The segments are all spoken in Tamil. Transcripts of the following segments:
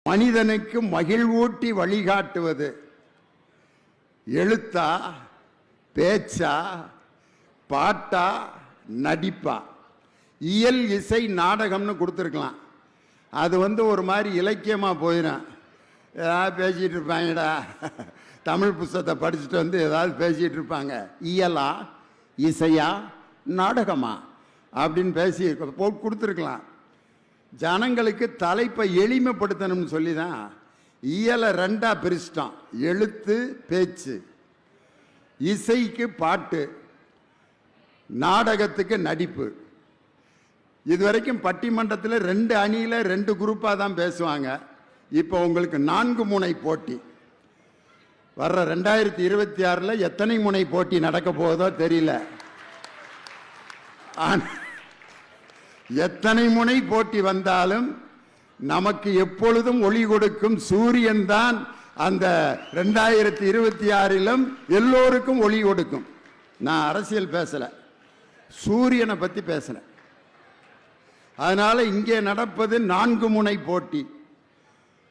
மனிதனுக்கு மகிழ்வூட்டி வழிகாட்டுவது எழுத்தா, பேச்சா, பாட்டா, நடிப்பா? இயல், இசை, நாடகம்னு கொடுத்துருக்கலாம். அது ஒரு மாதிரி இலக்கியமாக போயிடும். ஏதாவது பேசிகிட்டு இருப்பாங்கடா, தமிழ் புஸ்தகத்தை படிச்சுட்டு ஏதாவது பேசிகிட்டு இருப்பாங்க. இயலா, இசையா, நாடகமா அப்படின்னு பேசி கொடுத்துருக்கலாம். ஜனங்களுக்கு தலைப்பை எளிமைப்படுத்தணும்னு சொல்லி தான் இயலை ரெண்டாக பிரிச்சிட்டான். எழுத்து, பேச்சு. இசைக்கு பாட்டு, நாடகத்துக்கு நடிப்பு. இதுவரைக்கும் பட்டிமன்றத்தில் 2 அணியில் 2 குரூப்பாக தான் பேசுவாங்க. இப்போ உங்களுக்கு 4 முனை போட்டி. வர்ற 2026 எத்தனை முனை போட்டி நடக்க போகுதோ தெரியல. எத்தனை முனை போட்டி வந்தாலும் நமக்கு எப்பொழுதும் ஒளி கொடுக்கும் சூரியன் தான் அந்த 2026 எல்லோருக்கும் ஒளி கொடுக்கும். நான் அரசியல் பேசல, சூரியனை பத்தி பேசுறேன். அதனால இங்கே நடப்பது 4 முனை போட்டி.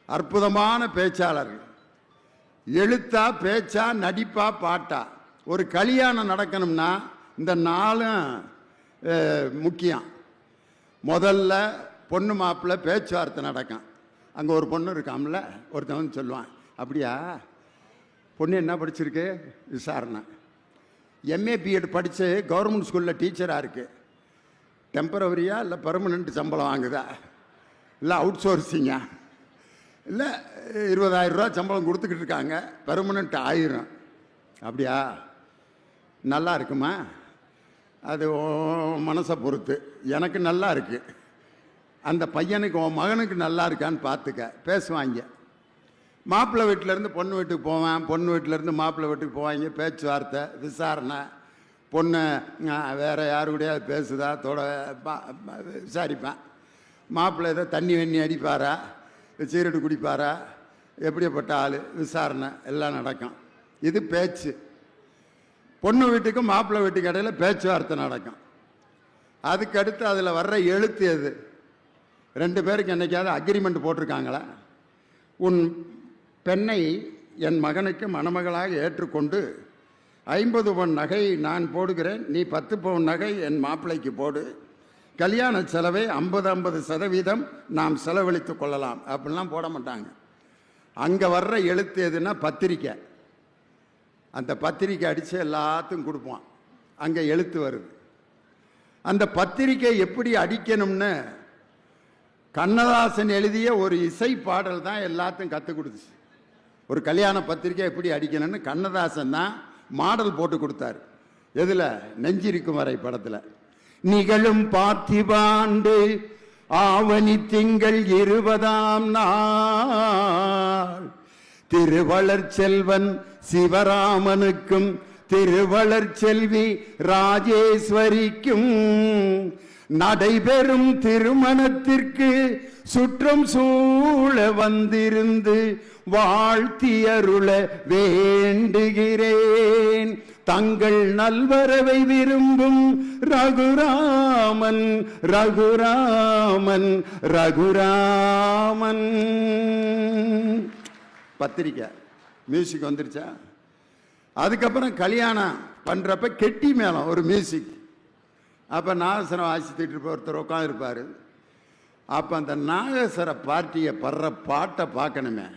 அற்புதமான பேச்சாளர்கள். எழுத்தா, பேச்சா, நடிப்பா, பாட்டா. ஒரு கல்யாணம் நடக்கணும்னா இந்த 4 முக்கியம். முதல்ல பொண்ணு மாப்பிள்ளை பேச்சுவார்த்தை நடக்கும். அங்கே ஒரு பொண்ணு இருக்காமல, ஒருத்தவன் சொல்லுவான், அப்படியா பொண்ணு என்ன படிச்சிருக்கு? விசாரணை. எம்ஏ பிஎட் படித்து கவர்மெண்ட் ஸ்கூலில் டீச்சராக இருக்குது. டெம்பரவரியா இல்லை பர்மனெண்ட் சம்பளம் வாங்குதா, இல்லை அவுட் சோர்ஸிங்கா, இல்லை 20,000 ரூபா சம்பளம் கொடுத்துக்கிட்டு இருக்காங்க, பர்மனெண்ட் 1000. அப்படியா? நல்லா இருக்குமா? அது மனசை பொறுத்து. எனக்கு நல்லா இருக்கு. அந்த பையனுக்கு, உன் மகனுக்கு நல்லா இருக்கான்னு பார்த்துக்க. பேசுவாங்க. மாப்பிள்ளை வீட்டிலேருந்து பொண்ணு வீட்டுக்கு போவேன், பொண்ணு வீட்டிலேருந்து மாப்பிள்ளை வீட்டுக்கு போவாங்க. பேச்சுவார்த்தை, விசாரணை. பொண்ணு வேறு யாரு கூடயா பேசுதா விசாரிப்பேன். மாப்பிள்ளை ஏதோ தண்ணி வெண்ணி அடிப்பாரா, சீரட்டு குடிப்பாரா, எப்படிப்பட்ட ஆள், விசாரணை எல்லாம் நடக்கும். இது பேச்சு. பொண்ணு வீட்டுக்கும் மாப்பிள்ளை வீட்டுக்கு இடையில பேச்சுவார்த்தை நடக்கும். அதுக்கடுத்து அதில் வர்ற எழுத்து எது? 2 பேருக்கு என்னைக்காவது அக்ரிமெண்ட் போட்டிருக்காங்களா? உன் பெண்ணை என் மகனுக்கு மணமகளாக ஏற்றுக்கொண்டு 50 பவுன் நகை நான் போடுகிறேன், நீ 10 பவுன் நகை என் மாப்பிள்ளைக்கு போடு, கல்யாண செலவை 50-50% நாம் செலவழித்து கொள்ளலாம் அப்படிலாம் போட மாட்டாங்க. அங்கே வர்ற எழுத்து எதுன்னா பத்திரிக்கை. அந்த பத்திரிக்கை அடித்து எல்லாத்துக்கும் கொடுப்பான். அங்கே எழுத்து வருது. அந்த பத்திரிக்கை எப்படி அடிக்கணும்னு கண்ணதாசன் எழுதிய ஒரு இசை பாடல் தான் எல்லாத்தையும் கற்றுக் கொடுத்துச்சு. ஒரு கல்யாண பத்திரிக்கை எப்படி அடிக்கணும்னு கண்ணதாசன் தான் மாடல் போட்டு கொடுத்தாரு. எதில்? நெஞ்சிருக்கும் வரை படத்தில். நிகழும் பார்த்திபாண்டு ஆவணி திங்கள் 20ஆம் நாள் திருவளர் செல்வன் சிவராமனுக்கும் திருவளர் செல்வி ராஜேஸ்வரிக்கும் நடைபெறும் திருமணத்திற்கு சுற்றம் சூழ வந்திருந்து வாழ்த்தியருள வேண்டுகிறேன். தங்கள் நல்வரவை விரும்பும் ரகுராமன் ரகுராமன் ரகுராமன். பத்திரிக்கை மியூசிக் வந்துருச்சா? அதுக்கப்புறம் கல்யாணம் பண்ணுறப்ப கெட்டி மேளம் ஒரு மியூசிக். அப்போ நாகஸ்வரம் வாசித்துட்டு இருப்ப ஒருத்தர் உட்காந்துருப்பார். அப்போ அந்த நாகஸ்வர பார்ட்டியை படுற பாட்டை பார்க்கணுமே.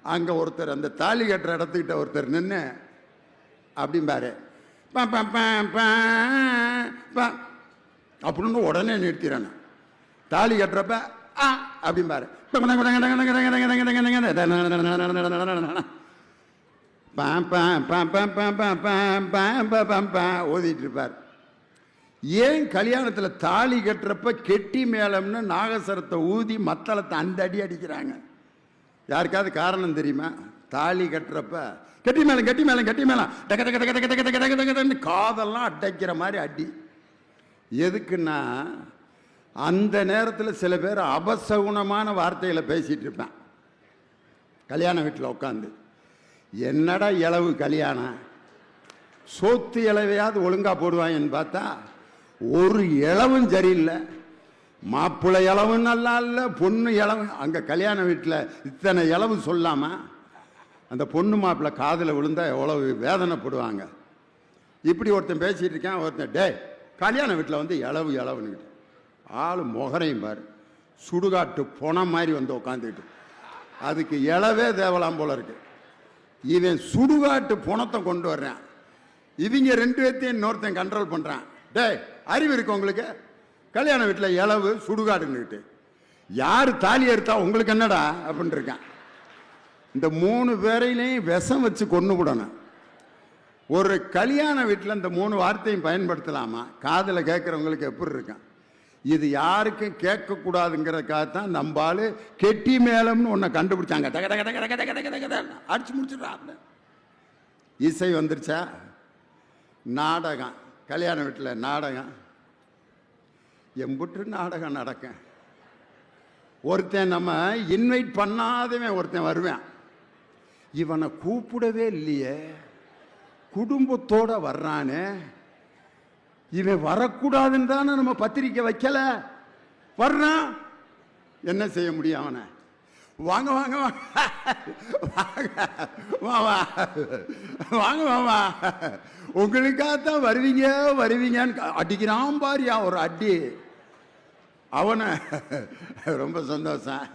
அங்கே ஒருத்தர் அந்த தாலி கட்டுற இடத்துக்கிட்ட ஒருத்தர் நின்று அப்படிம்பாரு, அப்படின்னு உடனே நிறுத்திடணும். தாலி கட்டுறப்ப அப்படிம்பாரு, ஓதிட்டு இருப்பார். ஏன் கல்யாணத்தில் தாலி கட்டுறப்ப கெட்டி மேளம்னு நாகஸ்வரத்தை ஊதி மத்தளத்தை அந்த அடி அடிக்கிறாங்க? யாருக்காவது காரணம் தெரியுமா? தாலி கட்டுறப்ப கெட்டி மேளம் கெட்டி மேளம் கெட்டி மேளம் டக டக டக டக டக டக டக காதெல்லாம் அடைக்கிற மாதிரி அடி. எதுக்குன்னா அந்த நேரத்தில் சில பேர் அபசகுணமான வார்த்தைகளை பேசிகிட்டு இருப்பேன் கல்யாண வீட்டில் உட்காந்து. என்னடா இளவு கல்யாணம், சோத்து இளவையாவது ஒழுங்காக போடுவாங்கன்னு பார்த்தா ஒரு இளவும் சரியில்லை. மாப்பிள்ளை இளவு நல்லா இல்லை, பொண்ணு இளவு. அங்கே கல்யாண வீட்டில் இத்தனை இளவு சொல்லாம அந்த பொண்ணு மாப்பிள்ளை காதில் விழுந்தா எவ்வளவு வேதனைப்படுவாங்க. இப்படி ஒருத்தன் பேசிட்டு இருக்கேன், ஒருத்தன் டே கல்யாண வீட்டில் வந்து இளவு இளவுன்னுக்கிட்டு ஆள் முகரையும் பாரு, சுடுகாட்டு பொணம் மாதிரி வந்து உட்காந்துக்கிட்டு. அதுக்கு இளவே தேவலாம் போல இருக்கு. இவன் சுடுகாட்டு பொணத்தை கொண்டு வர்றான். இவங்க ரெண்டு பேர்த்தையும் இன்னொருத்தன் கண்ட்ரோல் பண்ணுறான். டே அறிவு இருக்கு உங்களுக்கு? கல்யாண வீட்டில் இளவு சுடுகாடுன்னுக்கிட்டு யார் தாலி எடுத்தா உங்களுக்கு என்னடா அப்படின்னு இருக்கான். இந்த 3 பேரையிலையும் விஷம் வச்சு கொண்டு விடணும். ஒரு கல்யாண வீட்டில் இந்த 3 வார்த்தையும் பயன்படுத்தலாமா? காதில் கேட்குறவங்களுக்கு எப்படி இருக்கான்? இது யாருக்கும் கேட்கக்கூடாதுங்கிறதுக்காகத்தான் நம்பால் கெட்டி மேளம்னு ஒன்றை கண்டுபிடிச்சாங்க. தக தக தக தக தக தக தக அடிச்சு முடிச்சுடுறாங்க. இசை வந்துருச்சா? நாடகம், கல்யாண வீட்டில் நாடகம், எம்புட்டு நாடகம் நடக்க. ஒருத்தன் நம்ம இன்வைட் பண்ணாதவன் ஒருத்தன் வருவேன், இவனை கூப்பிடவே இல்லையே, குடும்பத்தோட வர்றானே, இவன் வரக்கூடாதுன்னு தானே நம்ம பத்திரிக்கை வைக்கல, வர்றான். என்ன செய்ய முடியும் அவனை? வாங்க வாங்க வாங்க வாங்க உங்களுக்காகத்தான் வருவீங்க வருவீங்கன்னு அடிக்கிறான் பாரியா ஒரு அடி. அவனை ரொம்ப சந்தோஷம்,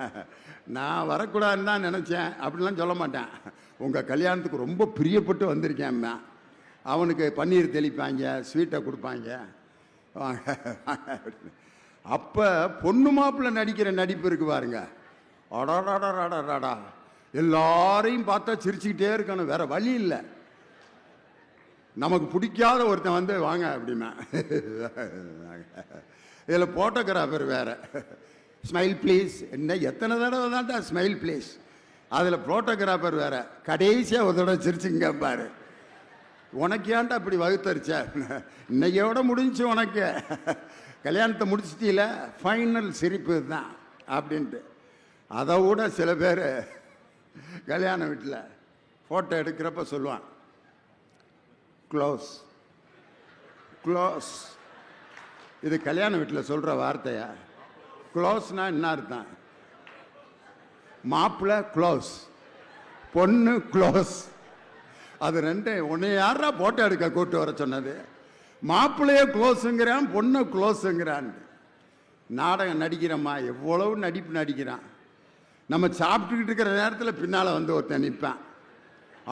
நான் வரக்கூடாதுன்னு தான் நினச்சேன் அப்படிலாம் சொல்ல மாட்டேன். உங்கள் கல்யாணத்துக்கு ரொம்ப பிரியப்பட்டு வந்திருக்கேன். அவனுக்கு பன்னீர் தெளிப்பாங்க, ஸ்வீட்டை கொடுப்பாங்க. அப்போ பொண்ணு மாப்பிள்ளை நடிக்கிற நடிப்பு இருக்கு பாருங்க, அடாடாடாடாடாடா, எல்லாரையும் பார்த்தா சிரிச்சுக்கிட்டே இருக்கணும், வேற வழி இல்லை. நமக்கு பிடிக்காத ஒருத்தன் வந்து வாங்க அப்படின்னா, இதில் ஃபோட்டோகிராஃபர் வேற, ஸ்மைல் ப்ளீஸ், என்ன எத்தனை தடவை தான்டா ஸ்மைல் ப்ளீஸ். அதில் ஃபோட்டோகிராஃபர் வேற, கடைசியாக ஒரு தடவை சிரிச்சுங்க பாரு. உனக்கு ஏன்டா இப்படி வகுத்தரிச்ச, இன்னையோட முடிஞ்சு உனக்கு கல்யாணத்தை முடிச்சிட்டீல, ஃபைனல் சிரிப்பு தான் அப்படின்ட்டு. அதை விட சில பேர் கல்யாண வீட்டில் ஃபோட்டோ எடுக்கிறப்ப சொல்லுவான், க்ளோஸ் க்ளோஸ். இது கல்யாண வீட்டில் சொல்கிற வார்த்தையா? க்ளோஸ்னா என்ன அர்த்தம்? மாப்பிள்ளை க்ளோஸ், பொண்ணு க்ளோஸ். அது ரெண்டு உன்னை யாரா போட்டோ எடுக்க கூட்டு வர சொன்னது? மாப்பிள்ளையே க்ளோஸுங்கிறான், பொண்ணு க்ளோஸுங்கிறான். நாடகம் நடிக்கிறம்மா, எவ்வளவு நடிப்பு நடிக்கிறான். நம்ம சாப்பிட்டுக்கிட்டு இருக்கிற நேரத்தில் பின்னால் வந்து ஒருத்தன் நிற்பான்.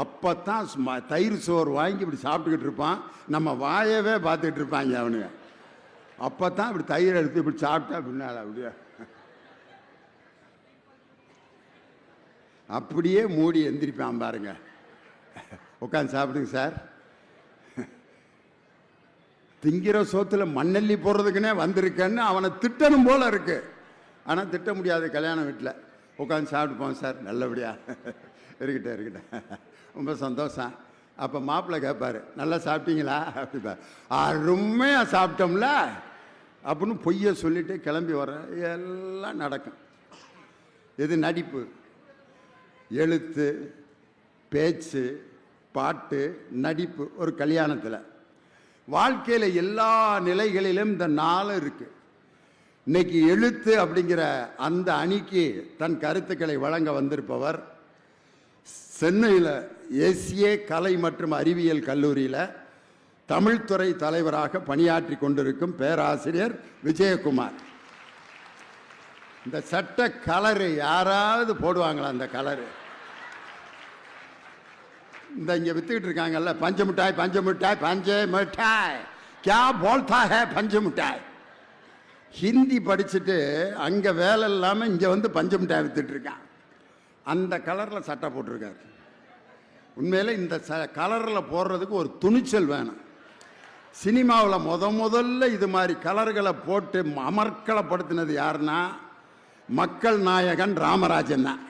அப்போ தான் தயிர் சோறு வாங்கி இப்படி சாப்பிட்டுக்கிட்டு இருப்பான், நம்ம வாயவே பார்த்துக்கிட்டு இருப்பாங்க அவனுங்க. அப்போ தான் இப்படி தயிர் எடுத்து இப்படி சாப்பிட்டா பின்னால் அப்படியே மூடி எந்திரிப்பான் பாருங்க. உட்காந்து சாப்பிடுங்க சார். திங்கிற சோத்துல மண்ணெல்லி போடுறதுக்குன்னே வந்திருக்கேன்னு அவனை திட்டணும் போல இருக்கு. ஆனால் திட்ட முடியாது. கல்யாண வீட்டில் உட்காந்து சாப்பிட்டுப்போம் சார், நல்லபடியா இருக்கட்டும் இருக்கட்டும், ரொம்ப சந்தோஷம். அப்போ மாப்பிள்ளை கேட்பாரு, நல்லா சாப்பிட்டீங்களா அப்படிப்பா. அருமையாக சாப்பிட்டோம்ல அப்படின்னு பொய்யை சொல்லிட்டு கிளம்பி வர எல்லாம் நடக்கும். இது நடிப்பு. எழுத்து, பேச்சு, பாட்டு, நடிப்பு. ஒரு கல்யாணத்தில் வாழ்க்கையில் எல்லா நிலைகளிலும் இந்த 4 இருக்கு. இன்னைக்கு எழுத்து அப்படிங்கிற அந்த அணிக்கு தன் கருத்துக்களை வழங்க வந்திருப்பவர் சென்னையில் எஸ்ஏ கலை மற்றும் அறிவியல் கல்லூரியில் தமிழ்துறை தலைவராக பணியாற்றி கொண்டிருக்கும் பேராசிரியர் விஜயகுமார். இந்த சட்ட கலரு யாராவது போடுவாங்களா? அந்த கலரு இந்த இங்கே வித்துக்கிட்டு இருக்காங்கல்ல, பஞ்சு மிட்டாய் பஞ்சு மிட்டாய் பஞ்சு மிட்டாய், கே போல்தா ஹே பஞ்சு மிட்டாய். ஹிந்தி படிச்சுட்டு அங்கே வேலை இல்லாமல் இங்கே வந்து பஞ்சு மிட்டாய் வித்துட்டு இருக்கான். அந்த கலரில் சட்டை போட்டிருக்காரு. உண்மையில் இந்த கலரில் போடுறதுக்கு ஒரு துணிச்சல் வேணும். சினிமாவில் முதல்ல இது மாதிரி கலர்களை போட்டு அமர்க்கலப்படுத்தினது யாருன்னா மக்கள் நாயகன் ராமராஜன் தான்.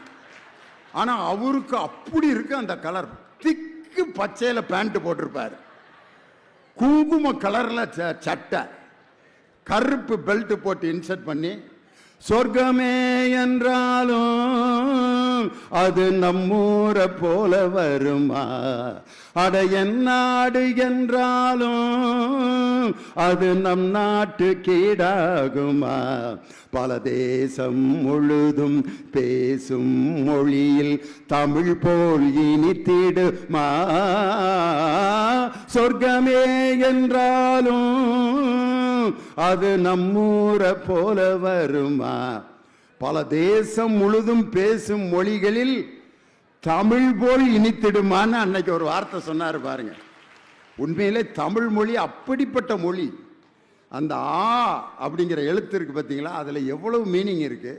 ஆனால் அவருக்கு அப்படி இருக்கு அந்த கலர். திக்கு பச்சையில் பேண்ட் போட்டிருப்பார், குங்கும கலரில் சட்டை, கருப்பு பெல்ட் போட்டு இன்சர்ட் பண்ணி, சொர்க்கமே என்றாலும் அது நம்மூரை போல வருமா? அட என் நாடு என்றாலும் அது நம் நாட்டு கீடாகுமா? பல தேசம் முழுதும் பேசும் மொழியில் தமிழ் போல் இனித்திடுமா? சொர்க்கமே என்றாலும் அது நம்மூரை போல வருமா? பல தேசம் முழுதும் பேசும் மொழிகளில் தமிழ் போல் இனித்திடுமான்னு அன்னைக்கு ஒரு வார்த்தை சொன்னார் பாருங்க. உண்மையிலே தமிழ் மொழி அப்படிப்பட்ட மொழி. அந்த ஆ அப்படிங்கிற எழுத்து இருக்கு பார்த்தீங்களா, அதில் எவ்வளவு மீனிங் இருக்கு.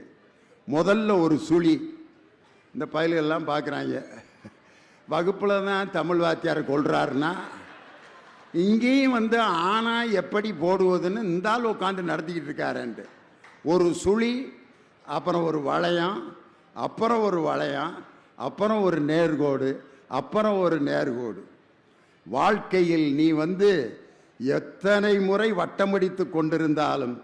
முதல்ல ஒரு சுழி. இந்த பயல்கள்லாம் பார்க்குறாங்க, வகுப்பில் தான் தமிழ் வாத்தியார் கொள்றாருன்னா இங்கேயும் வந்து ஆனா எப்படி போடுவதுன்னு இந்த ஆள் உட்காந்து நடத்திக்கிட்டு இருக்காருன்ட்டு. ஒரு சுழி, அப்புறம் ஒரு வளையம், அப்புறம் ஒரு வளையம், அப்புறம் ஒரு நேர்கோடு, அப்புறம் ஒரு நேர்கோடு. வாழ்க்கையில் நீ வந்து எத்தனை முறை வட்டமடித்து கொண்டிருந்தாலும்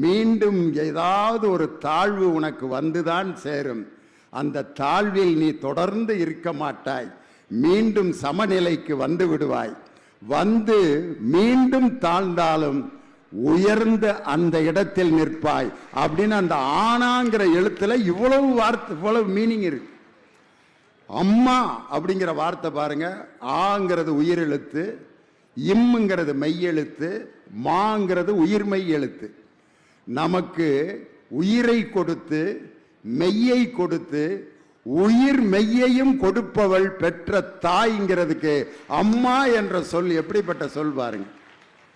மீண்டும் ஏதாவது ஒரு தாழ்வு உனக்கு வந்துதான் சேரும். அந்த தாழ்வில் நீ தொடர்ந்து இருக்க மாட்டாய், மீண்டும் சமநிலைக்கு வந்து விடுவாய். வந்து மீண்டும் தாழ்ந்தாலும் உயர்ந்த அந்த இடத்தில் நிற்பாய் அப்படின்னு அந்த ஆனாங்கிற எழுத்துல இவ்வளவு வார்த்தை, இவ்வளவு மீனிங் இருக்கு. அம்மா அப்படிங்கிற வார்த்தை பாருங்க, ஆங்கிறது உயிரெழுத்து, இம்முங்கிறது மெய்யெழுத்து, மாங்கிறது உயிர்மெய் எழுத்து. நமக்கு உயிரை கொடுத்து மெய்யை கொடுத்து உயிர் மெய்யையும் கொடுப்பவள் பெற்ற தாய்ங்கிறதுக்கு அம்மா என்ற சொல் எப்படிப்பட்ட சொல் பாருங்க.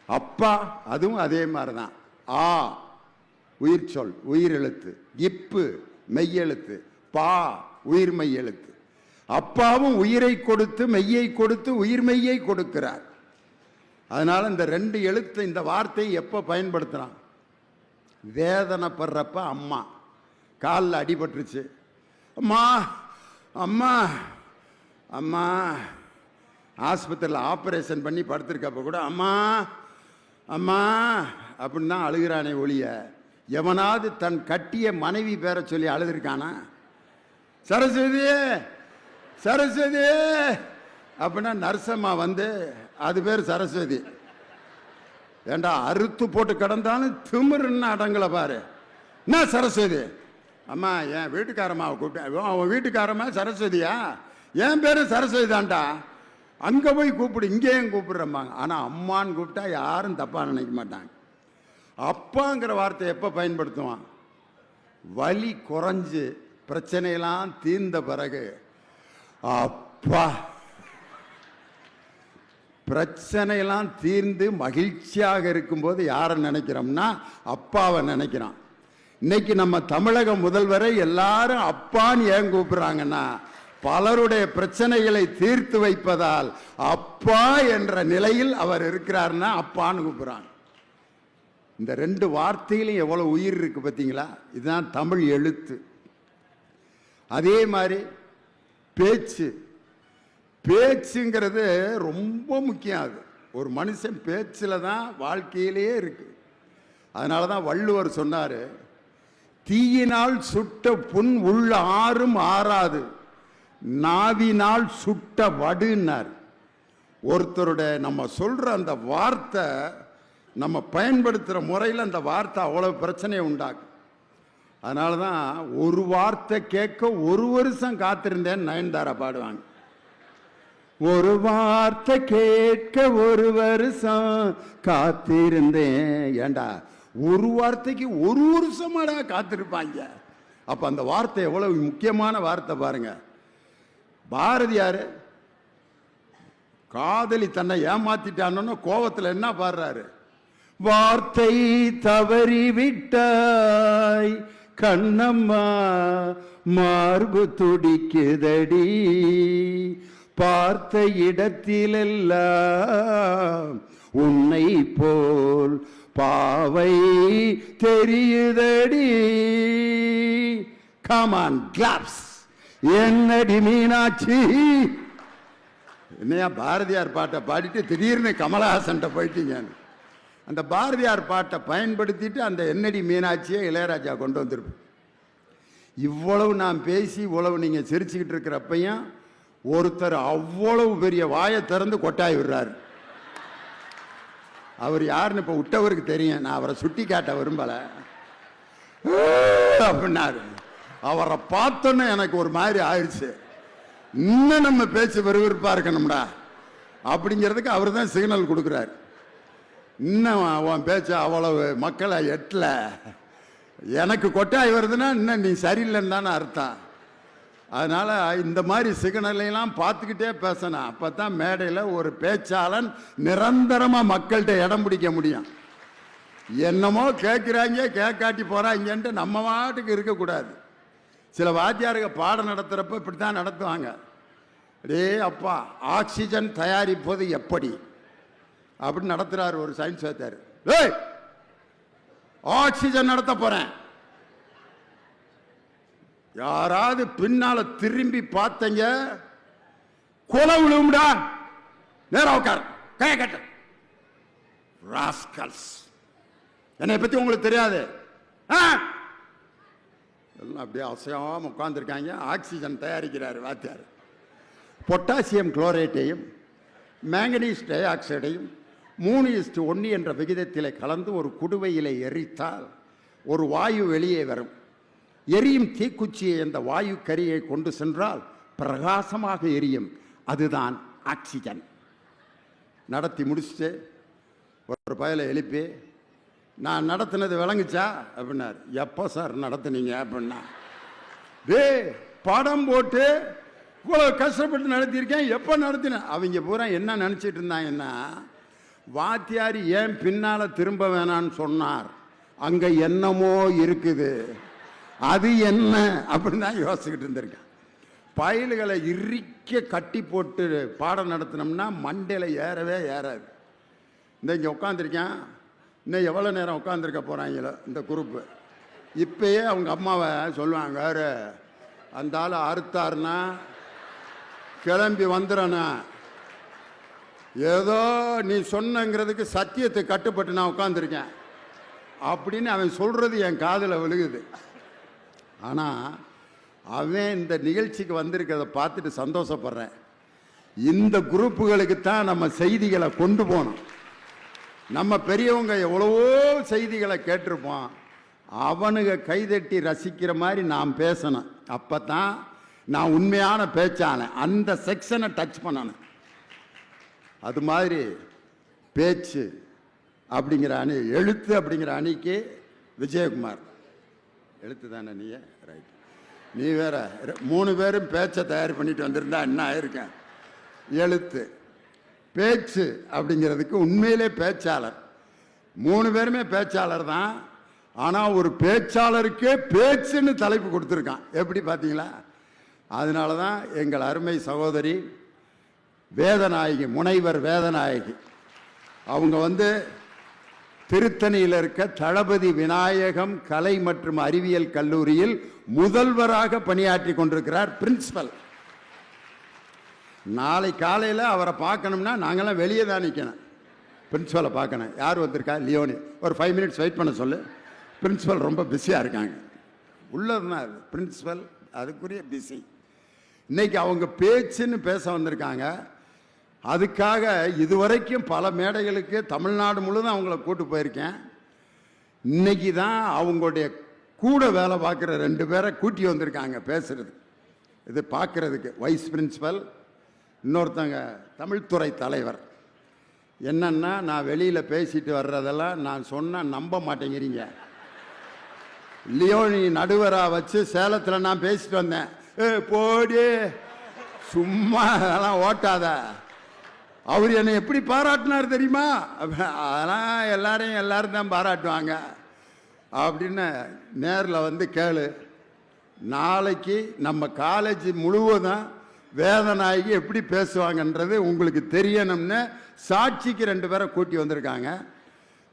அப்பா அதுவும் அதே மாதிரி தான். ஆ உயிர் சொல், உயிரெழுத்து. இப்பு மெய்யெழுத்து, பா உயிர்மெய் எழுத்து. அப்பாவும் உயிரை கொடுத்து மெய்யை கொடுத்து உயிர் மெய்யை கொடுக்கிறார். அதனால இந்த ரெண்டு எழுத்து, இந்த வார்த்தையை எப்போ பயன்படுத்துறான்? வேதனைப்படுறப்ப அம்மா. காலில் அடிபட்டுருச்சு, அம்மா அம்மா அம்மா. ஆஸ்பத்திரியில் ஆப்ரேஷன் பண்ணி படுத்திருக்கப்ப கூட அம்மா அம்மா அப்படின்னு தான் அழுகிறானே ஒழிய எவனாவது தன் கட்டிய மனைவி பேரை சொல்லி அழுதுருக்கானா? சரஸ்வதி சரஸ்வதி அப்படின்னா நர்சம்மா வந்து அது பேர் சரஸ்வதி. ஏண்டா அறுத்து போட்டு கிடந்தாலும் திமிருன்னு அடங்கலை பாரு. என்ன சரஸ்வதி? அம்மா என் வீட்டுக்காரம்மாவை கூப்பிட்டேன். அவன் வீட்டுக்காரம்மா சரஸ்வதியா? என் பேரு சரஸ்வதி தான்டா. அங்கே போய் கூப்பிடு, இங்கேயும் கூப்பிடுறம்மாங்க. ஆனால் அம்மான்னு கூப்பிட்டா யாரும் தப்பாக நினைக்க மாட்டாங்க. அப்பாங்கிற வார்த்தை எப்போ பயன்படுத்துவான்? வலி குறைஞ்சு பிரச்சனையெல்லாம் தீர்ந்த பிறகு அப்பா. பிரச்சனையெல்லாம் தீர்ந்து மகிழ்ச்சியாக இருக்கும்போது யாரை நினைக்கிறோம்னா அப்பாவை நினைக்கிறோம். இன்னைக்கு நம்ம தமிழக முதல்வரை எல்லாரும் அப்பான்னு ஏன் கூப்பிடுறாங்கன்னா, பலருடைய பிரச்சனைகளை தீர்த்து வைப்பதால் அப்பா என்ற நிலையில் அவர் இருக்கிறார்னா அப்பான்னு கூப்பிடுறாங்க. இந்த ரெண்டு வார்த்தையிலும் எவ்வளவு உயிர் இருக்கு பார்த்தீங்களா? இதுதான் தமிழ் எழுத்து. அதே மாதிரி பேச்சு. பேச்சுங்கிறது ரொம்ப முக்கியம். அது ஒரு மனுஷன் பேச்சில் தான் வாழ்க்கையிலேயே இருக்கு. அதனால தான் வள்ளுவர் சொன்னார், தீயினால் சுட்ட புண் உள்ள ஆறும் ஆறாது, நாவினால் சுட்ட வடுன்னார். ஒருத்தருடைய நம்ம சொல்ற அந்த வார்த்தை, நம்ம பயன்படுத்துகிற முறையில் அந்த வார்த்தை அவ்வளவு பிரச்சனையை உண்டாக்கும். அதனால தான் ஒரு வார்த்தை கேட்க ஒரு வருஷம் காத்திருந்தேன்னு நயன்தாரா பாடுவாங்க. ஒரு வார்த்தை கேட்க ஒரு வருஷம் காத்திருந்தேன். ஏண்டா ஒரு வார்த்தைக்கு ஒரு வருஷமாடா காத்திருப்பாங்க. அப்ப அந்த வார்த்தை எவ்வளவு முக்கியமான வார்த்தை பாருங்க. பாரதியார் காதலி தன்னை ஏமாத்திட்டான்னு கோபத்தில் என்ன பாடுறாரு? வார்த்தை தவறி விட்டாய் கண்ணம்மா, மார்பு துடிக்குதடி, பார்த்த இடத்திலெல்லாம் உன்னை போல் பாவை தெரியுதடி. Come on claps. என்னடி மீனாட்சி? என்னையா பாரதியார் பாட்டை பாடிட்டு திடீர்னு கமலஹாசன் போயிட்டீங்க. அந்த பாரதியார் பாட்டை பயன்படுத்திட்டு அந்த என்னடி மீனாட்சியை இளையராஜா கொண்டு வந்திருப்போம். இவ்வளவு நான் பேசி இவ்வளவு நீங்கள் சிரிச்சுக்கிட்டு இருக்கிறப்பையும் ஒருத்தர் அவ்வளவு பெரிய வாயை திறந்து கொட்டாய் விடுறாரு. அவர் யாருன்னு இப்போ விட்டவருக்கு தெரியும், நான் அவரை சுட்டி காட்ட விரும்பலை அப்படின்னாரு. அவரை பார்த்தோன்னே எனக்கு ஒரு மாதிரி ஆயிடுச்சு. இன்னும் நம்ம பேச்சு விறுவிறுப்பாக இருக்கணும்டா அப்படிங்கிறதுக்கு அவர் தான் சிக்னல் கொடுக்குறாரு. இன்னும் அவன் பேச்சு அவ்வளவு மக்களை எட்டல, எனக்கு கொட்டாய் வருதுன்னா இன்னும் நீ சரியில்லைன்னு தானே அர்த்தம். அதனால் இந்த மாதிரி சிக்னலையெல்லாம் பார்த்துக்கிட்டே பேசணும். அப்போ தான் மேடையில் ஒரு பேச்சாளன் நிரந்தரமாக மக்கள்கிட்ட இடம் பிடிக்க முடியும். என்னமோ கேட்குறாங்க கேட்காட்டி போகிறாங்கன்ட்டு நம்ம வாட்டுக்கு இருக்கக்கூடாது. சில வாத்தியாருங்க பாடம் நடத்துகிறப்ப இப்படி தான் நடத்துவாங்க. டே அப்பா, ஆக்சிஜன் தயாரிப்பது எப்படி அப்படின்னு நடத்துகிறார் ஒரு சயின்ஸ் வாத்தியார். ஏய், ஆக்சிஜன் நடத்த போகிறேன், யாராவது பின்னால திரும்பி பார்த்தங்க கொலை விழுவும்டா, நேரா உட்கார், கையை கட்ட. ராஸ்கல்ஸ், என்னை பத்தி உங்களுக்கு தெரியாது. எல்லாம் அப்படியே அசையாம உட்கார்ந்துருக்காங்க. ஆக்சிஜன் தயாரிக்கிறார் வாத்தியார். பொட்டாசியம் குளோரேட்டையும் மேங்கனீஸ் டை ஆக்சைடையும் 3:1 என்ற விகிதத்தில் கலந்து ஒரு குடுவையிலே எரித்தால் ஒரு வாயு வெளியே வரும். எரியும் தீக்குச்சியை அந்த வாயு கரியை கொண்டு சென்றால் பிரகாசமாக எரியும். அதுதான் ஆக்சிஜன். நடத்தி முடிச்சுட்டு ஒரு பயலை எழுப்பி, நான் நடத்தினது விளங்குச்சா அப்படின்னார். எப்போ சார் நடத்துனீங்க அப்படின்னா, டே படம் போட்டு இவ்வளோ கஷ்டப்பட்டு நடத்தியிருக்கேன், எப்போ நடத்தினேன். அவங்க பூரா என்ன நினச்சிட்டு இருந்தாங்கன்னா, வாத்தியார் ஏன் பின்னால் திரும்ப வேணான்னு சொன்னார், அங்கே என்னமோ இருக்குது, அது என்ன அப்படின்னு தான் யோசிச்சுக்கிட்டு இருந்திருக்கேன். பயல்களை இறுக்க கட்டி போட்டு பாடம் நடத்தினோம்னா மண்டையில் ஏறவே ஏறாது. இந்த இங்கே உட்காந்துருக்கேன், இன்னும் எவ்வளோ நேரம் உட்காந்துருக்க போகிறாங்களோ இந்த குரூப்பு. இப்பயே அவங்க அம்மாவை சொல்லுவாங்க, வேறு அந்த ஆள் அறுத்தாருன்னா கிளம்பி வந்துடுறேண்ணா, ஏதோ நீ சொன்னங்கிறதுக்கு சத்தியத்தை கட்டுப்பட்டு நான் உட்காந்துருக்கேன் அப்படின்னு அவன் சொல்கிறது என் காதில் விழுகுது. ஆனால் அவன் இந்த நிகழ்ச்சிக்கு வந்திருக்கிறத பார்த்துட்டு சந்தோஷப்படுறேன். இந்த குரூப்புகளுக்கு தான் நம்ம செய்திகளை கொண்டு போகணும். நம்ம பெரியவங்க எவ்வளவோ செய்திகளை கேட்டிருப்போம், அவனுங்க கைதட்டி ரசிக்கிற மாதிரி நாம் பேசணும். அப்போ தான் நான் உண்மையான பேச்சாளன். அந்த செக்ஷனை டச் பண்ணணும். அது மாதிரி பேச்சு அப்படிங்கிற அணி, எழுத்து அப்படிங்கிற அணிக்கு விஜயகுமார் எழுத்து தானே நீ? ரைட். நீ வேற 3 பேரும் பேச்சை தயார் பண்ணிட்டு வந்திருந்தா என்ன ஆயிருக்கேன். எழுத்து பேச்சு அப்படிங்கிறதுக்கு உண்மையிலே பேச்சாளர். 3 பேருமே பேச்சாளர் தான். ஆனால் ஒரு பேச்சாளருக்கே பேச்சுன்னு தலைப்பு கொடுத்துருக்கான். எப்படி பார்த்தீங்களா? அதனால தான் எங்கள் அருமை சகோதரி வேதநாயகி, முனைவர் வேதநாயகி, அவங்க திருத்தணியில் இருக்க தளபதி விநாயகம் கலை மற்றும் அறிவியல் கல்லூரியில் முதல்வராக பணியாற்றி கொண்டிருக்கிறார். பிரின்சிபல். நாளை காலையில் அவரை பார்க்கணும்னா நாங்களாம் வெளியே தான் நிற்கணும். பிரின்சிபலை பார்க்கணும். யார் வந்திருக்கா? லியோனி. ஒரு 5 மினிட்ஸ் வெயிட் பண்ண சொல்லு. பிரின்சிபல் ரொம்ப பிஸியாக இருக்காங்க. உள்ளதுதான் அது பிரின்சிபல், அதுக்குரிய பிஸி. இன்னைக்கு அவங்க பேச்சுன்னு பேச வந்திருக்காங்க. அதுக்காக இதுவரைக்கும் பல மேடைகளுக்கு தமிழ்நாடு முழுவதும் அவங்கள கூட்டு போயிருக்கேன். இன்னைக்கு தான் அவங்களுடைய கூட வேலை பார்க்குற 2 பேரை கூட்டி வந்திருக்காங்க பேசுறது, இது பார்க்குறதுக்கு. வைஸ் பிரின்சிபல், இன்னொருத்தங்க தமிழ்துறை தலைவர். என்னன்னா, நான் வெளியில் பேசிட்டு வர்றதெல்லாம் நான் சொன்னால் நம்ப மாட்டேங்கிறீங்க. லியோனி நடுவராக வச்சு சேலத்தில் நான் பேசிட்டு வந்தேன். போடி சும்மா அதெல்லாம் ஓட்டாத. அவர் என்னை எப்படி பாராட்டினார் தெரியுமா? அதெல்லாம் எல்லாரும் தான் பாராட்டுவாங்க அப்படின்னு நேரில் கேளு. நாளைக்கு நம்ம காலேஜ் முழுவதும் வேதநாயகி எப்படி பேசுவாங்கன்றது உங்களுக்கு தெரியணும்னு சாட்சிக்கு 2 பேரை கூட்டி வந்திருக்காங்க.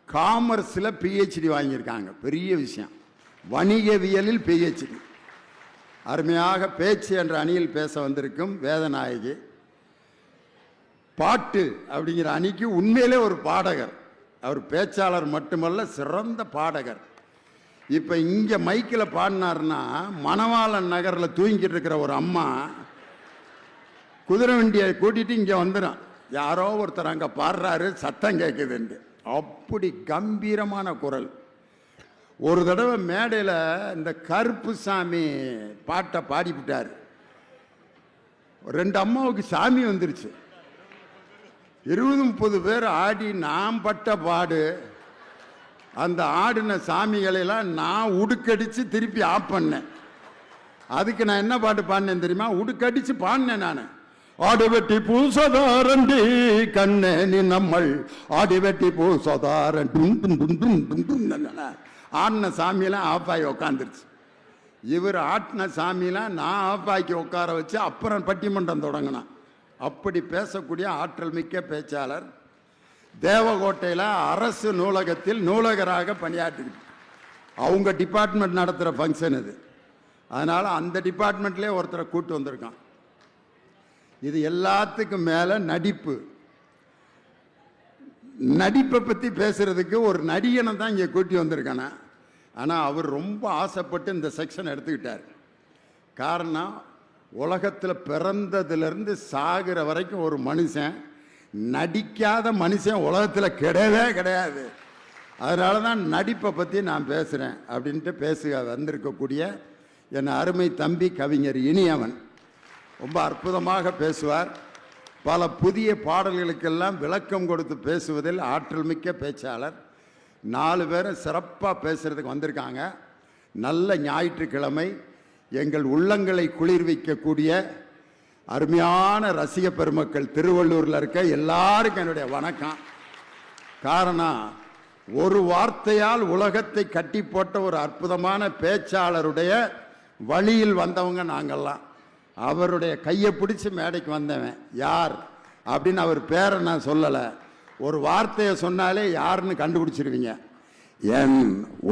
காமர்ஸில் பிஹெச்டி வாங்கியிருக்காங்க, பெரிய விஷயம். வணிகவியலில் பிஹெச்டி. அருமையாக பேச்சு என்ற அணியில் பேச வந்திருக்கும் வேதநாயகி. பாட்டு அப்படிங்கிற அணிக்கு உண்மையிலே ஒரு பாடகர். அவர் பேச்சாளர் மட்டுமல்ல, சிறந்த பாடகர். இப்போ இங்கே மைக்கில் பாடினார்னா மணவாளன் நகரில் தூங்கிட்டு இருக்கிற ஒரு அம்மா குதிரை வண்டியை கூட்டிட்டு இங்கே வந்துடும். யாரோ ஒருத்தர் அங்கே பாடுறாரு, சத்தம் கேட்குதுண்டு. அப்படி கம்பீரமான குரல். ஒரு தடவை மேடையில் இந்த கருப்பு சாமி பாட்டை பாடிவிட்டார். 2 அம்மாவுக்கு சாமி வந்துருச்சு. 20-30 பேர் ஆடி நான் பட்ட பாடு. அந்த ஆடின சாமிகளெல்லாம் நான் உடுக்கடிச்சு திருப்பி ஆஃப் பண்ணேன். அதுக்கு நான் என்ன பாட்டு பாடினேன் தெரியுமா? உடுக்கடிச்சு பாடினேன் நான். ஆடி வெட்டி பூசதாரண்டி கண்ணே நீ நம்மள் ஆடி வெட்டி பூசதாரன் ஆடின சாமியெல்லாம் ஆஃப் ஆகி உக்காந்துருச்சு. இவர் ஆட்டின சாமியெல்லாம் நான் ஆஃப் ஆக்கி உட்கார வச்சு அப்புறம் பட்டிமன்றம் தொடங்கினான். அப்படி பேசக்கூடிய ஆற்றல் மிக்க பேச்சாளர். தேவகோட்டையில் அரசு நூலகத்தில் நூலகராக பணியாற்றிக்கிட்டு அவங்க டிபார்ட்மெண்ட் நடத்துகிற ஃபங்க்ஷன் இது. அதனால் அந்த டிபார்ட்மெண்ட்லேயே ஒருத்தரை கூட்டு வந்திருக்கான். இது எல்லாத்துக்கும் மேலே நடிப்பு. நடிப்பை பற்றி பேசுறதுக்கு ஒரு நடிகனை தான் இங்கே கூட்டி வந்திருக்கானே. ஆனால் அவர் ரொம்ப ஆசைப்பட்டு இந்த செக்ஷன் எடுத்துக்கிட்டார். காரணம், உலகத்தில் பிறந்ததுலேருந்து சாகிற வரைக்கும் ஒரு மனுஷன் நடிக்காத மனுஷன் உலகத்தில் கிடையவே கிடையாது. அதனால தான் நடிப்பை பற்றி நான் பேசுகிறேன் அப்படின்ட்டு வந்திருக்கக்கூடிய என் அருமை தம்பி கவிஞர் இனியவன் ரொம்ப அற்புதமாக பேசுவார். பல புதிய பாடல்களுக்கெல்லாம் விளக்கம் கொடுத்து பேசுவதில் ஆற்றல் மிக்க பேச்சாளர். 4 பேரும் சிறப்பாக பேசுகிறதுக்கு வந்திருக்காங்க. நல்ல ஞாயிற்றுக்கிழமை எங்கள் உள்ளங்களை குளிர்விக்கக்கூடிய அருமையான ரசிக பெருமக்கள் திருவள்ளூரில் இருக்க எல்லாருக்கும் என்னுடைய வணக்கம். காரணம், ஒரு வார்த்தையால் உலகத்தை கட்டி போட்ட ஒரு அற்புதமான பேச்சாளருடைய வழியில் வந்தவங்க நாங்கள்லாம். அவருடைய கையை பிடிச்சி மேடைக்கு வந்தவன் யார் அப்படின்னு அவர் பேரை நான் சொல்லலை. ஒரு வார்த்தையை சொன்னாலே யாருன்னு கண்டுபிடிச்சிருவீங்க. என்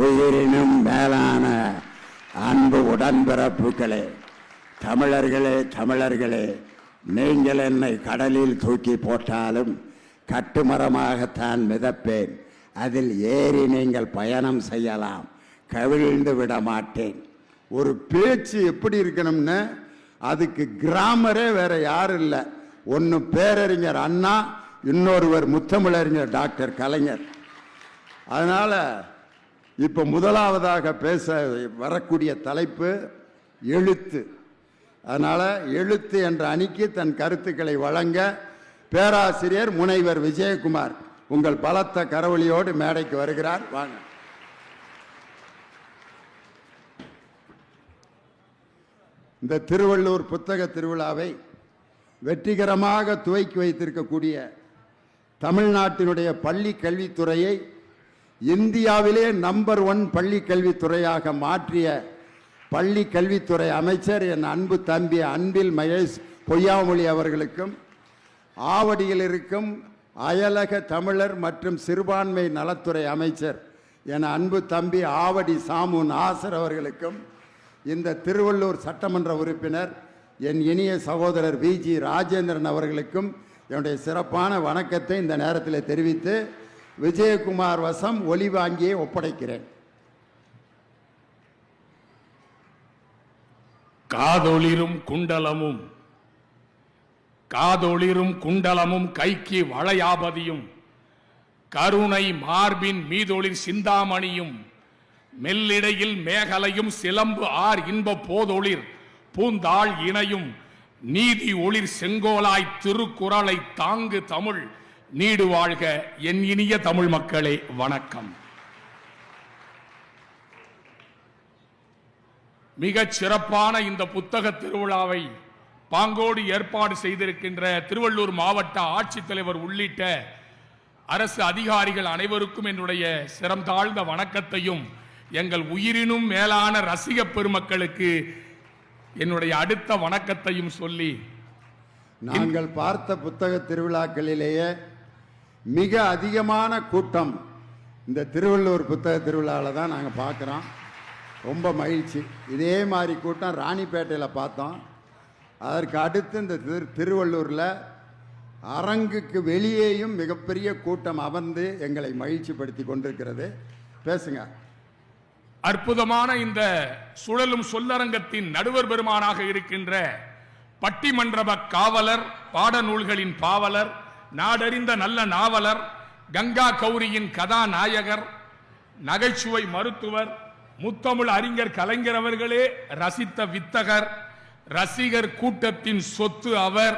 உயிரினும் மேலான அன்பு உடன்பிறப்புகளே, தமிழர்களே, நீங்கள் என்னை கடலில் தூக்கி போட்டாலும் கட்டுமரமாகத்தான் மிதப்பேன். அதில் ஏறி நீங்கள் பயணம் செய்யலாம், கவிழ்ந்து விட மாட்டேன். ஒரு பேச்சு எப்படி இருக்கணும்னு அதுக்கு கிராமரே வேற யாரும் இல்லை. ஒன்று பேரறிஞர் அண்ணா, இன்னொருவர் முத்தமிழறிஞர் டாக்டர் கலைஞர். அதனால் இப்போ முதலாவதாக பேச வரக்கூடிய தலைப்பு எழுத்து. அதனால் எழுத்து என்ற அணிக்கு தன் கருத்துக்களை வழங்க பேராசிரியர் முனைவர் விஜயகுமார் உங்கள் பலத்த கரவொலியோடு மேடைக்கு வருகிறார். வாங்க. இந்த திருவள்ளூர் புத்தக திருவிழாவை வெற்றிகரமாக துவக்கி வைத்திருக்கக்கூடிய தமிழ்நாட்டினுடைய பள்ளி கல்வித்துறையை இந்தியாவிலே நம்பர் 1 பள்ளி கல்வித்துறையாக மாற்றிய பள்ளி கல்வித்துறை அமைச்சர் என் அன்பு தம்பி அன்பில் மகேஷ் பொய்யாமொழி அவர்களுக்கும், ஆவடியில் இருக்கும் அயலக தமிழர் மற்றும் சிறுபான்மை நலத்துறை அமைச்சர் என் அன்பு தம்பி ஆவடி சாமு நாசர் அவர்களுக்கும், இந்த திருவள்ளூர் சட்டமன்ற உறுப்பினர் என் இனிய சகோதரர் விஜி ராஜேந்திரன் அவர்களுக்கும் என்னுடைய சிறப்பான வணக்கத்தை இந்த நேரத்தில் தெரிவித்து விஜயகுமார் வசம் ஒலி வாங்கியை ஒப்படைக்கிறேன். காதொளிரும் குண்டலமும் கைக்கு வளையாபதியும் கருணை மார்பின் மீதொளிர் சிந்தாமணியும் மெல்லிடையில் மேகலையும் சிலம்பு ஆர் இன்ப போதொளிர் பூந்தாள் இணையும் நீதி ஒளிர் செங்கோலாய் திருக்குறளை தாங்கு தமிழ் நீடு வாழ்க. என் இனிய தமிழ் மக்களே, வணக்கம். மிகச் சிறப்பான இந்த புத்தக திருவிழாவை பாங்கோடு ஏற்பாடு செய்திருக்கின்ற திருவள்ளூர் மாவட்ட ஆட்சித்தலைவர் உள்ளிட்ட அரசு அதிகாரிகள் அனைவருக்கும் என்னுடைய சிரம் தாழ்ந்த வணக்கத்தையும், எங்கள் உயிரினும் மேலான ரசிக பெருமக்களுக்கு என்னுடைய அடுத்த வணக்கத்தையும் சொல்லி, நாங்கள் பார்த்த புத்தக திருவிழாக்களிலேயே மிக அதிகமான கூட்டம் இந்த திருவள்ளூர் புத்தக திருவிழாவில் தான் நாங்கள் பார்க்குறோம். ரொம்ப மகிழ்ச்சி. இதே மாதிரி கூட்டம் ராணிப்பேட்டையில் பார்த்தோம். அதற்கு அடுத்து இந்த திருவள்ளூரில் அரங்குக்கு வெளியேயும் மிகப்பெரிய கூட்டம் அமர்ந்து எங்களை மகிழ்ச்சிப்படுத்தி கொண்டிருக்கிறது. பேசுங்க. அற்புதமான இந்த சுழலும் சொல்லரங்கத்தின் நடுவர் பெருமானாக இருக்கின்ற பட்டிமன்றப காவலர், பாடநூல்களின் பாவலர், நாடறிந்த நல்ல நாவலர், கங்கா கௌரியின் கதாநாயகர், நகைச்சுவை மருத்துவர், முத்தமிழ் அறிஞர் கலைஞர் அவர்களே ரசித்த வித்தகர், ரசிகர் கூட்டத்தின் சொத்து அவர்,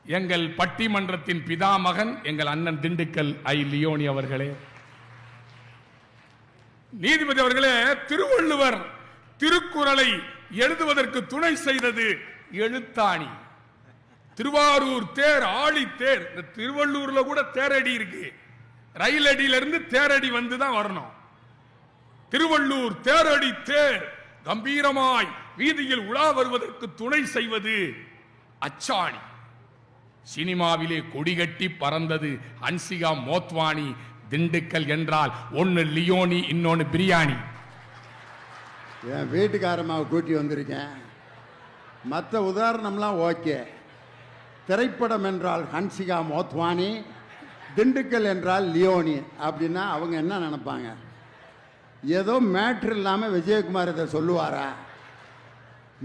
எங்கள் பட்டிமன்றத்தின் பிதாமகன் எங்கள் அண்ணன் திண்டுக்கல் ஐ லியோனி அவர்களே. நீதிபதி அவர்களே, திருவள்ளுவர் திருக்குறளை எழுதுவதற்கு துணை செய்தது எழுத்தாணி. திருவாரூர் தேர், ஆழி தேர். இந்த திருவள்ளூர்ல கூட தேரடி இருக்கு. ரயில் அடியில இருந்து தேரடி வந்துதான் வரணும். திருவள்ளூர் தேரடி தேர் கம்பீரமாய் வீதியில் உலா வருவதற்கு துணை செய்வது அச்சாணி. சினிமாவிலே கொடிகட்டி பறந்தது ஹன்சிகா மோத்வானி. திண்டுக்கல் என்றால் ஒன்னு லியோனி, இன்னொன்னு பிரியாணி. என் வீட்டுக்காரமாவை கூட்டி வந்திருக்கேன். மற்ற உதாரணம்லாம் ஓகே. திரைப்படம் என்றால் ஹன்சிகா மோத்வானி, திண்டுக்கல் என்றால் லியோனி அப்படின்னா அவங்க என்ன நினைப்பாங்க? ஏதோ மேட்ரு இல்லாமல் விஜயகுமார் இதை சொல்லுவாரா?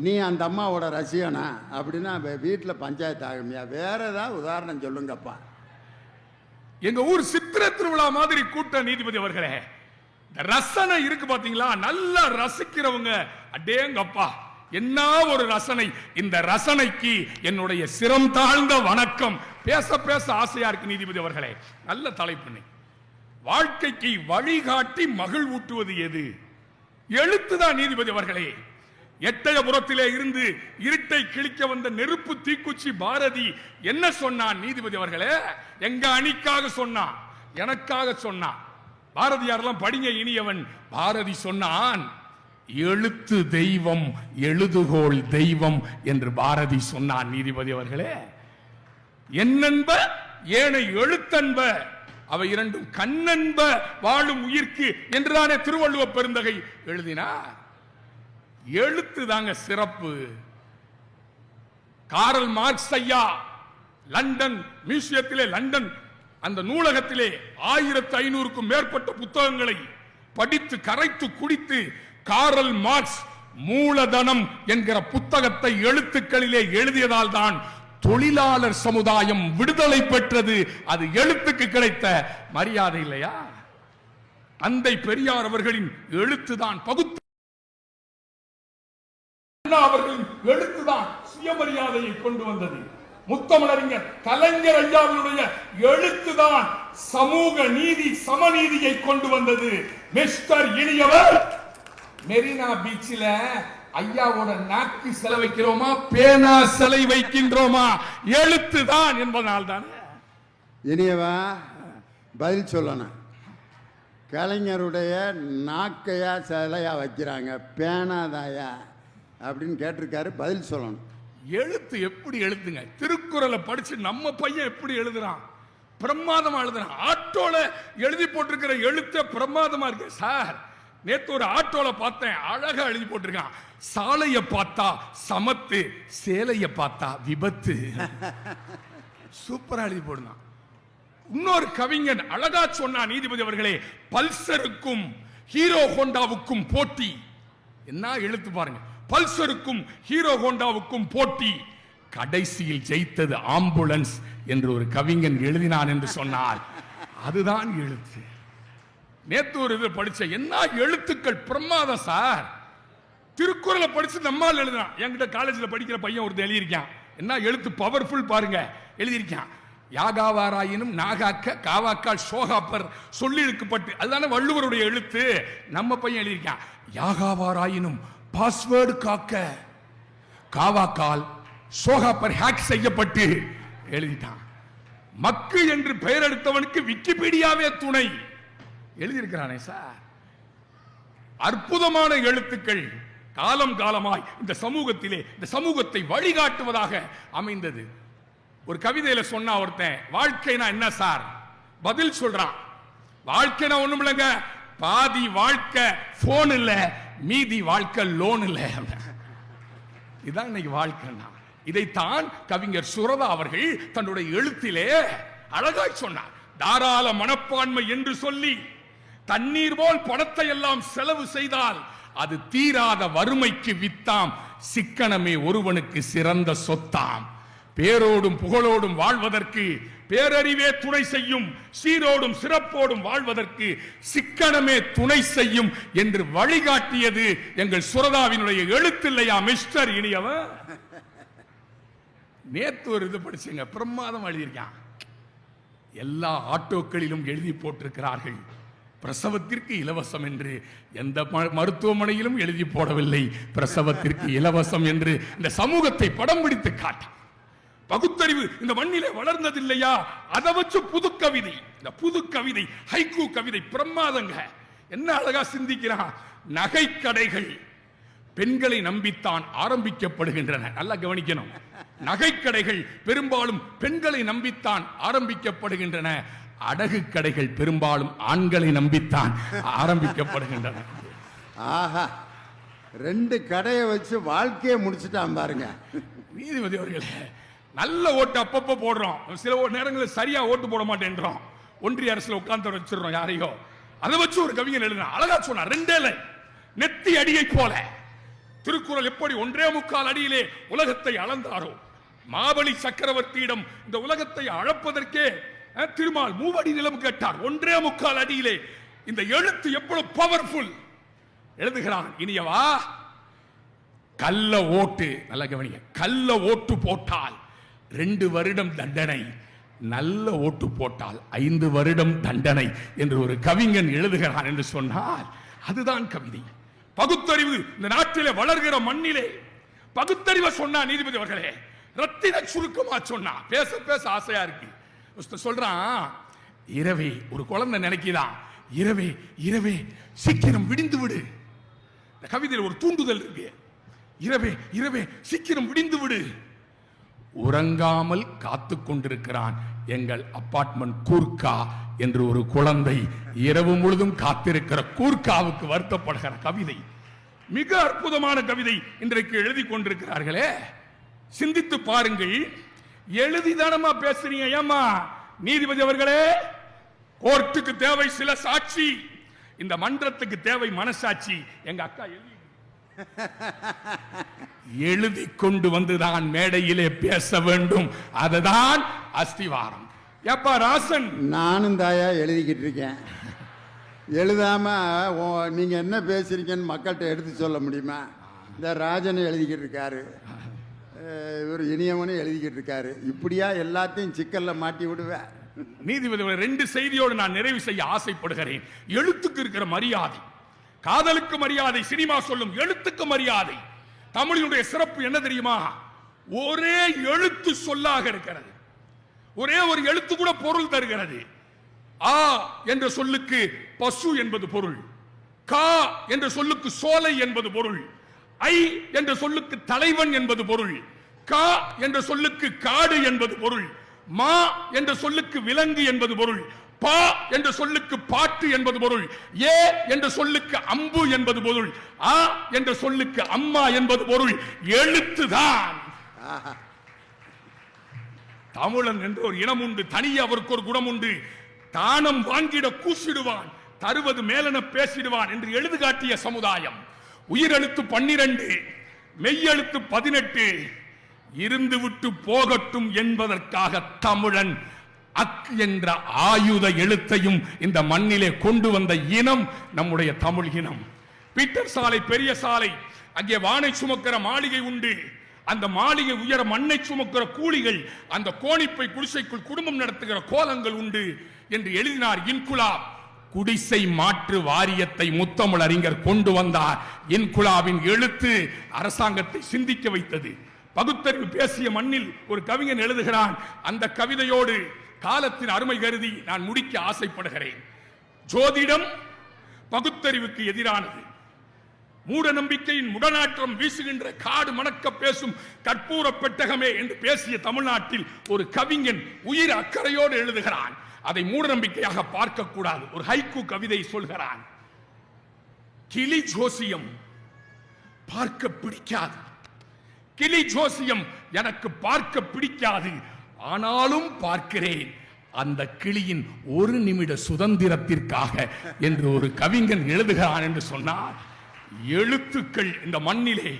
நீ அந்த அம்மாவோட ரசிகனா அப்படின்னா வீட்டில் பஞ்சாயத்து ஆகுமியா? வேற ஏதாவது உதாரணம் சொல்லுங்கப்பா. எங்க ஊர் சித்திரை திருவிழா மாதிரி கூட்டம். நீதிபதி அவர்களே, ரசனை இருக்கு பாத்தீங்களா? நல்லா ரசிக்கிறவங்க அடேங்கப்பா என்ன ஒரு ரசனை. இந்த ரசனைக்கு என்னுடைய சிரம் தாழ்ந்த வணக்கம். பேச பேச ஆசையா இருக்கு நீதிபதி அவர்களே. நல்ல தலைப்பு. வாழ்க்கைக்கு வழிகாட்டி மகிழ்வூட்டுவது எது? எழுத்துதான் நீதிபதி அவர்களே. எட்டயபுரத்திலே இருந்து இருட்டை கிழிக்க வந்த நெருப்பு தீக்குச்சி பாரதி என்ன சொன்னான் நீதிபதி அவர்களே? எங்க அணிக்காக சொன்னான், எனக்காக சொன்னான். பாரதியாரெல்லாம் படிங்க இனியவன். பாரதி சொன்னான், எழுத்து தெய்வம் எழுதுகோள் தெய்வம் என்று பாரதி சொன்னான். நீதிபதி அவர்களே, என்னென்ப ஏனை எழுத்தன்ப அவை இரண்டும் கண்ணன்ப வாழும் உயிர்க்கு என்றுதானே திருவள்ளுவ பெருந்தகை எழுதினார். எழுத்து தாங்க சிறப்பு. காரல் மார்க்ஸ் ஐயா லண்டன் மியூசியத்திலே, லண்டன் அந்த நூலகத்திலே 1500க்கும் மேற்பட்ட புத்தகங்களை படித்து கரைத்து குடித்து காரல் மார்க்ஸ் மூலதனம் என்கிற புத்தகத்தை எழுத்துக்களிலே எழுதியதால் தான் தொழிலாளர் சமுதாயம் விடுதலை பெற்றது. அது எழுத்துக்கு கிடைத்த மரியாதை இல்லையா? தந்தை பெரியார் அவர்களின் எழுத்துதான் பகுத்து அவர்களின் எழுத்துதான் சுயமரியாதையை கொண்டு வந்தது. முத்தமிழறிஞர் கலைஞர் ஐயாவினுடைய எழுத்துதான் சமூக நீதி சமநீதியை கொண்டு வந்தது. மிஸ்டர் இனியவர், மெரினா பீச்சில் ஐயாவோட நாக்கு சிலை வைக்கிறோமா, பேனா சிலை வைக்கின்றோமா? எழுத்துதான் என்பதனால் தான். இனியவா பதில் சொல்லணும். கலைஞருடைய நாக்கையா சிலையா வைக்கிறாங்க, பேனாதாயா அப்படின்னு கேட்டிருக்காரு. பதில் சொல்லணும். எழுத்து எப்படி எழுத்துங்க? திருக்குறளை படிச்சு நம்ம பையன் எப்படி எழுதுறான்? பிரமாதமா எழுதுறான். ஆட்டோல எழுதி போட்டிருக்கிற எழுத்த பிரமாதமா இருக்கு சார். நேத்து ஒரு ஆட்டோல பார்த்தேன், அழகா எழுதி போட்டிருக்கான். சாலைய பார்த்தா சமத்து, சேலைய பார்த்தா விபத்து. சூப்பரா எழுதி போடுறான். இன்னொரு கவிஞன் அழகா சொன்னா நீதிபதி அவர்களே, பல்சருக்கும் ஹீரோ ஹோண்டாவுக்கும் போட்டி. என்ன எழுத்து பாருங்க. பல்சருக்கும் ஹீரோ ஹோண்டாவுக்கும் போட்டி, கடைசியில் ஜெயித்தது ஆம்புலன்ஸ் என்று ஒரு கவிஞன் எழுதினான் என்று சொன்னார். அதுதான் எழுத்து. நேத்து ஒரு இது படிச்ச, என்ன எழுத்துக்கள் பிரமாதம் சார். திருக்குறளை படிச்சு நம்மால் எழுதுறான். என்கிட்ட காலேஜில் படிக்கிற பையன் ஒருத்தர் எழுதியிருக்கான். என்ன எழுத்து பவர்ஃபுல் பாருங்க. எழுதியிருக்கான், யாகாவாராயினும் நாகாக்க காவாக்கால் சோகாப்பர் சொல்லி இழுக்கப்பட்டு. அதுதானே வள்ளுவருடைய எழுத்து. நம்ம பையன் எழுதியிருக்கான், யாகாவாராயினும் பாஸ்வேர்டு காக்க காவாக்கால் சோகாப்பர் ஹேக் செய்யப்பட்டு எழுதிட்டான். மக்கு என்று பெயர் எடுத்தவனுக்கு விக்கிபீடியாவே துணை எழுதியிருக்கிறானே சார். அற்புதமான எழுத்துக்கள் காலம் காலமாய் இந்த சமூகத்திலே இந்த சமூகத்தை வழிகாட்டுவதாக அமைந்தது. ஒரு கவிதையில சொன்னா ஒருத்தன், வாழ்க்கைனா என்ன சார்? பதில் சொல்றான், வாழ்க்கைனா ஒண்ணும் இல்லைங்க, பாதி வாழ்க்கை போன் இல்ல, மீதி வாழ்க்கை லோன் இல்ல. இதான் இன்னைக்கு வாழ்க்கைன்னா. இதைத்தான் கவிஞர் சுரதா அவர்கள் தன்னுடைய எழுத்திலே அழகாய் சொன்னார். தாராள மனப்பான்மை என்று சொல்லி தண்ணீர் போல் பணத்தை எல்லாம் செலவு செய்தால் அது தீராத வறுமைக்கு வித்தாம். சிக்கனமே ஒருவனுக்கு சிறந்த சொத்தாம். பேரோடும் புகழோடும் வாழ்வதற்கு பேரறிவே துணை செய்யும், சீரோடும் சிறப்போடும் வாழ்வதற்கு சிக்கனமே துணை செய்யும் என்று வழிகாட்டியது எங்கள் சுரதாவினுடைய எழுத்தில்லையா மிஸ்டர் இனியவன்? நேத்து ஒரு இது படிச்சுங்க, பிரமாதம் எழுதியிருக்கான். எல்லா ஆட்டோக்களிலும் எழுதி போட்டிருக்கிறார்கள் பிரசவத்திற்கு இலவசம் என்று. எந்த மருத்துவமனையிலும் எழுதி போடவில்லை பிரசவத்திற்கு இலவசம் என்று. இந்த சமூகத்தை படம் பிடித்து காட்ட பகுத்தறிவு இந்த மண்ணிலே வளர்ந்ததில்லையா? அதை வச்சு புது கவிதை, இந்த புது கவிதை ஹைக்கூ கவிதை பிரமாதங்க. என்ன அழகா சிந்திக்கிறான். நகைக்கடைகள் பெண்களை நம்பித்தான் ஆரம்பிக்கப்படுகின்றன. நல்லா கவனிக்கணும். நகைக்கடைகள் பெரும்பாலும் பெண்களை நம்பித்தான் ஆரம்பிக்கப்படுகின்றன. அடகு கடைகள் பெரும்பாலும் ஆண்களை நம்பித்தான் ஆரம்பிக்கப்படுகின்றன. ஆஹா, 2 கடையை வச்சு வாழ்க்கையை முடிச்சுட்டான் பாருங்க. நீதிபதி அவர்களே, நல்ல ஓட்டு அப்பப்போ போடுறோம், சில நேரங்களில் சரியா ஓட்டு போட மாட்டேன்றோம். ஒன்றிய அரசுல உட்கார்ந்து வச்சிடறோம் யாரையோ. அதை வச்சு ஒரு கவிஞர் எழுதினா அழகா சொன்னா, 2 நெத்தி அடியை போல. திருக்குறள் எப்படி 1.25 அடியிலே உலகத்தை அளந்தாரோ, மாபலி சக்கரவர்த்தியிடம் இந்த உலகத்தை அளப்பதற்கே திருமால் 3 அடி நிலம் கேட்டார். 1.25 அடியிலே இந்த எழுத்து எவ்வளவு பவர்ஃபுல். எழுதுகிறான் இனியவா, கள்ள ஓட்டு, நல்ல கவனிங்க, கள்ள ஓட்டு போட்டால் 2 வருடம் தண்டனை, நல்ல ஓட்டு போட்டால் 5 வருடம் தண்டனை என்று ஒரு கவிஞன் எழுதுகிறான் என்று சொன்னால் அதுதான் கவிதை. பகுத்தறிவு இந்த நாட்டிலே வளர்கிற மண்ணிலே பகுத்தறிவை சொன்னா நீதிபதி அவர்களே, ரத்தின சுருக்கமா சொன்னா பேச பேச ஆசையா இருக்கு. சொல்றான், இரவே ஒரு குழந்தை நினைக்கிறான், இரவே இரவே சீக்கிரம் விடிந்து விடு. இந்த கவிதையில் ஒரு தூண்டுதல் இருக்கு. இரவே இரவே சீக்கிரம் விடிந்து விடு. உறங்காமல் காத்து கொண்டிருக்கிறான் எங்கள் அபார்ட்மெண்ட் கூர்க்கா என்று ஒரு குழந்தை இரவு முழுதும் காத்திருக்கிற கூர்க்காவுக்கு வருத்தப்படுகிற கவிதை. மிக அற்புதமான கவிதை இன்றைக்கு எழுதி கொண்டிருக்கிறார்களே. சிந்தித்து பாருங்கள். எழுதிதானமா பேசுறீங்க? ஏமா நீதிபதி அவர்களே, கோர்ட்டுக்கு தேவை சில சாட்சி, இந்த மன்றத்துக்கு தேவை மனசாட்சி. எங்க அக்கா எழுதி கொண்டு வந்துதான் மேடையிலே பேச வேண்டும். அதுதான் அஸ்திவாரம். எப்பா ராசன், நானும் தாயா எழுதிக்கிட்டு இருக்கேன். எழுதாம நீங்க என்ன பேசுறீங்கன்னு மக்கள்கிட்ட எடுத்து சொல்ல முடியுமா? இந்த ராஜனை எழுதிக்கிட்டு இருக்காரு, இவர் இனியவனும் எழுதிக்கிட்டு இருக்காரு. இப்படியா எல்லாத்தையும் சிக்கல்ல மாட்டி விடுவேன்? நீதிபதி 2 செய்தியோடு நான் நிறைவு செய்ய ஆசைப்படுகிறேன். எழுத்துக்கு இருக்கிற மரியாதை, காதலுக்கு மரியாதை, சினிமா சொல்லும் எழுத்துக்கு மரியாதை. தமிழினுடைய சிறப்பு என்ன தெரியுமா? ஒரே எழுத்து சொல்லாக இருக்கிறது. ஒரே ஒரு எழுத்து கூட பொருள் தருகிறது. ஆ என்ற சொல்லுக்கு பசு என்பது பொருள், கா என்ற சொல்லுக்கு சோலை என்பது பொருள், ஐ என்ற சொல்லுக்கு தலைவன் என்பது பொருள், கா என்ற சொல்லுக்கு காடு என்பது பொருள், மா என்ற சொல்லுக்கு விலங்கு என்பது பொருள், பா என்ற சொல்லுக்கு பாட்டு என்பது பொருள், ஏ என்ற சொல்லுக்கு அம்பு என்பது பொருள், ஆ என்ற சொல்லுக்கு அம்மா என்பது பொருள். எழுத்துதான். தமிழன் என்ற ஒரு இனம் உண்டு, தனியே அவருக்கு ஒரு குணம் உண்டு. தானம் வாங்கிட கூசிடுவான், தருவது மேலென பேசிடுவான் என்று எழுது காட்டிய சமுதாயம். உயிரெழுத்து 12, மெய்யெழுத்து 18, இருந்து விட்டு போகட்டும் என்பதற்காக தமிழன் அக் என்ற ஆயுத எழுத்தையும் இந்த மண்ணிலே கொண்டு வந்த இனம் நம்முடைய தமிழ் இனம். பீட்டர் சாலை, பெரிய சாலை, அங்கே வானை சுமக்கிற மாளிகை உண்டு. அந்த மாளிகை உயர மண்ணை சுமக்கிற கூலிகள், அந்த கோணிப்பை குடிசைக்குள் குடும்பம் நடத்துகிற கோலங்கள் உண்டு என்று எழுதினார் இன்குலாப். குடிசை மாற்று வாரியத்தை முத்தமிழ் அறிஞர் கொண்டு வந்தார். இன்குலாபின் எழுத்து அரசாங்கத்தை சிந்திக்க வைத்தது. பகுத்தறிவு பேசிய மண்ணில் ஒரு கவிஞன் எழுதுகிறான். அந்த கவிதையோடு காலத்தின் அருமை கருதி நான் முடிக்க ஆசைப்படுகிறேன். ஜோதிடம் பகுத்தறிவுக்கு எதிரானது. மூட நம்பிக்கையின் முடநாற்றம் வீசுகின்ற காடு மணக்க பேசும் கற்பூர பெட்டகமே என்று பேசிய தமிழ்நாட்டில் ஒரு கவிஞன் உயிர் அக்கறையோடு எழுதுகிறான். அதை மூட நம்பிக்கையாக பார்க்க கூடாது. ஒரு ஹைக்கூ கவிதை சொல்கிறான். கிளி ஜோசியம் பார்க்க பிடிக்காது, கிளி ஜோசியம் எனக்கு பார்க்க பிடிக்காது, ஆனாலும் பார்க்கிறேன். அந்த கிளியின் ஒரு நிமிட சுதந்திரத்திற்காக என்று ஒரு கவிஞன் எழுதுகிறான் என்று சொன்னார். எழுத்துக்கள் இந்த மண்ணிலே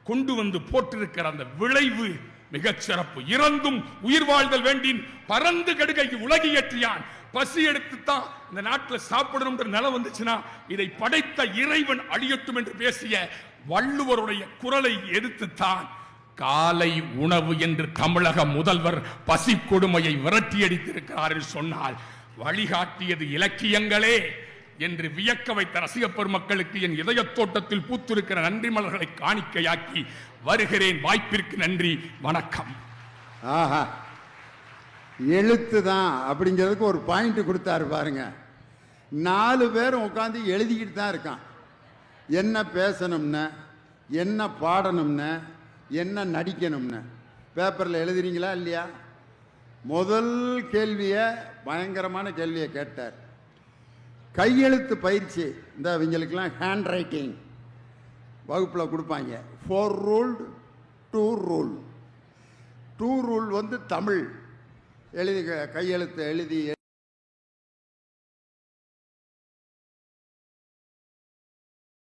கொண்டு வந்து போட்டிருக்கிற அந்த விளைவு மிகச் சிறப்பு. இறந்தும் உயிர் வாழ்தல் வேண்டின் பறந்து கடுகைக்கு உலகி ஏற்றியான். பசி எடுத்துத்தான் இந்த நாட்டில் சாப்பிடணும் நிலம் வந்துச்சுன்னா இதை படைத்த இறைவன் அழியட்டும் என்று பேசிய வள்ளுவருடைய குரலை எதிர்த்துத்தான் காலை உணவு என்று தமிழக முதல்வர் பசி கொடுமையை விரட்டியடித்திருக்கிறார் என்று சொன்னால் வழிகாட்டியது இலக்கியங்களே என்று வியக்க வைத்த ரசிக பெருமக்களுக்கு என் இதய தோட்டத்தில் பூத்திருக்கிற நன்றி மலர்களை காணிக்கையாக்கி வருகிறேன். வாய்ப்பிற்கு நன்றி, வணக்கம். ஆஹா, எழுத்து தான் அப்படிங்கிறதுக்கு ஒரு பாயிண்ட் கொடுத்தாரு பாருங்க. 4 பேரும் உட்காந்து எழுதிக்கிட்டு தான் இருக்கான். என்ன பேசணும்னு, என்ன பாடணும்னு, என்ன நடிக்கணும்னு பேப்பரில் எழுதுறீங்களா இல்லையா? முதல் கேள்வியை பயங்கரமான கேள்வியை கேட்டார். கையெழுத்து பயிற்சி இந்த இவங்களுக்கெல்லாம் ஹேண்ட் ரைட்டிங் வகுப்பில் கொடுப்பாங்க. 4 ரூல்டு 2 ரூல். 2 ரூல் வந்து தமிழ் எழுதி கையெழுத்து எழுதி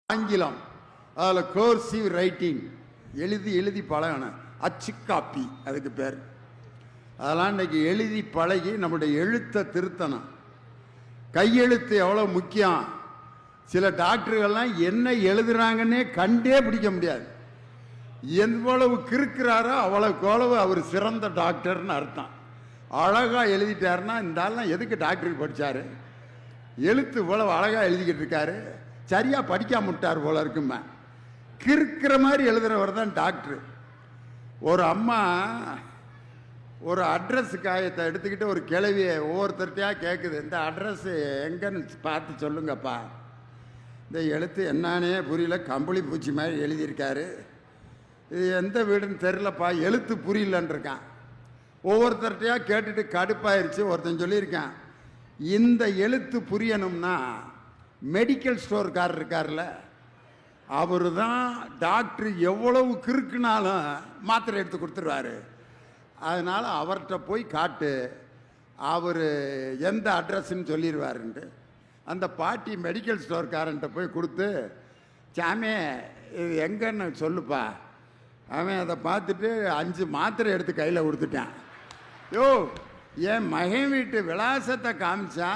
ஆங்கிலம் அதில் கோர்சிவ் ரைட்டிங் எழுதி எழுதி பழகணும். அச்சு காப்பி அதுக்கு பேர். அதெல்லாம் இன்னைக்கு எழுதி பழகி நம்முடைய எழுத்தை திருத்தணும். கையெழுத்து எவ்வளோ முக்கியம். சில டாக்டர்கள்லாம் என்ன எழுதுறாங்கன்னே கண்டே பிடிக்க முடியாது. எவ்வளவு கிறுக்கிறாரோ அவ்வளவு அவர் சிறந்த டாக்டர்னு அர்த்தம். அழகாக எழுதிட்டாருன்னா இந்த ஆள்லாம் எதுக்கு டாக்டருக்கு படித்தார்? எழுத்து இவ்வளவு அழகாக எழுதிக்கிட்டு இருக்காரு, சரியாக படிக்காம விட்டார் போல இருக்குமா. கிறுக்கிற மாதிரி எழுதுறவர் தான் டாக்டர். ஒரு அம்மா ஒரு அட்ரஸ் காயத்தை எடுத்துக்கிட்டு ஒரு கிளவியை ஒவ்வொருத்தர்கிட்டையா கேட்குது, இந்த அட்ரஸ் எங்கன்னு பார்த்து சொல்லுங்கப்பா. இந்த எழுத்து என்னானே புரியல, கம்பளி பூச்சி மாதிரி எழுதியிருக்காரு, இது எந்த வீடுன்னு தெரிலப்பா, எழுத்து புரியலன்னு இருக்கான். ஒவ்வொருத்தர்கிட்டையா கேட்டுட்டு கடுப்பாயிருச்சு. ஒருத்தன் சொல்லியிருக்கான், இந்த எழுத்து புரியணும்னா மெடிக்கல் ஸ்டோர்காரர் இருக்கார்ல, அவர் தான் டாக்டர் எவ்வளவு கிறுக்குனாலும் மாத்திரை எடுத்து கொடுத்துருவாரு. அதனால் அவர்கிட்ட போய் காட்டு, அவர் எந்த அட்ரஸ்ன்னு சொல்லிடுவாருன்ட்டு. அந்த பாட்டி மெடிக்கல் ஸ்டோர்காரன்ட்ட போய் கொடுத்து, சாமே இது எங்கன்னு சொல்லுப்பா. அவன் அதை பார்த்துட்டு 5 மாத்திரை எடுத்து கையில் கொடுத்துட்டான். யோ, என் மகன் வீட்டு விலாசத்தை காமிச்சா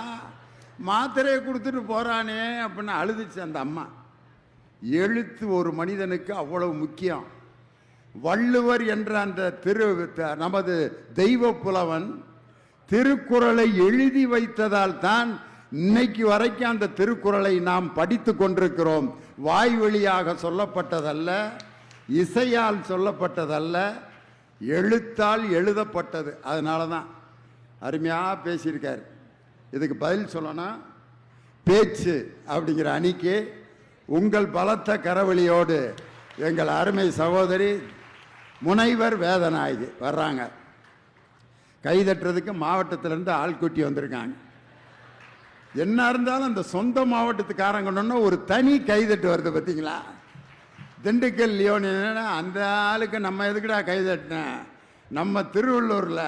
மாத்திரையை கொடுத்துட்டு போகிறானே அப்படின்னு அழுதுச்சு அந்த அம்மா. எழுத்து ஒரு மனிதனுக்கு அவ்வளவு முக்கியம். வள்ளுவர் என்ற அந்த நமது தெய்வ புலவன் திருக்குறளை எழுதி வைத்ததால் தான் இன்னைக்கு வரைக்கும் அந்த திருக்குறளை நாம் படித்து கொண்டிருக்கிறோம். வாய் வழியாக சொல்லப்பட்டதல்ல, இசையால் சொல்லப்பட்டதல்ல, எழுத்தால் எழுதப்பட்டது. அதனால தான் அருமையாக பேசியிருக்கார். இதுக்கு பதில் சொல்லணும். பேச்சு அப்படிங்கிற அணிக்கு உங்கள் பலத்த கரவழியோடு எங்கள் அருமை சகோதரி முனைவர் வேதநாயகி வர்றாங்க. கைதட்டுறதுக்கு மாவட்டத்திலேருந்து ஆள் கூட்டி வந்திருக்காங்க. என்ன இருந்தாலும் அந்த சொந்த மாவட்டத்துக்காரங்கன்னா ஒரு தனி கைதட்டு வருது பார்த்தீங்களா? திண்டுக்கல் லியோனி அந்த ஆளுக்கு நம்ம எதுக்குடா கைதட்டினேன், நம்ம திருவள்ளூரில்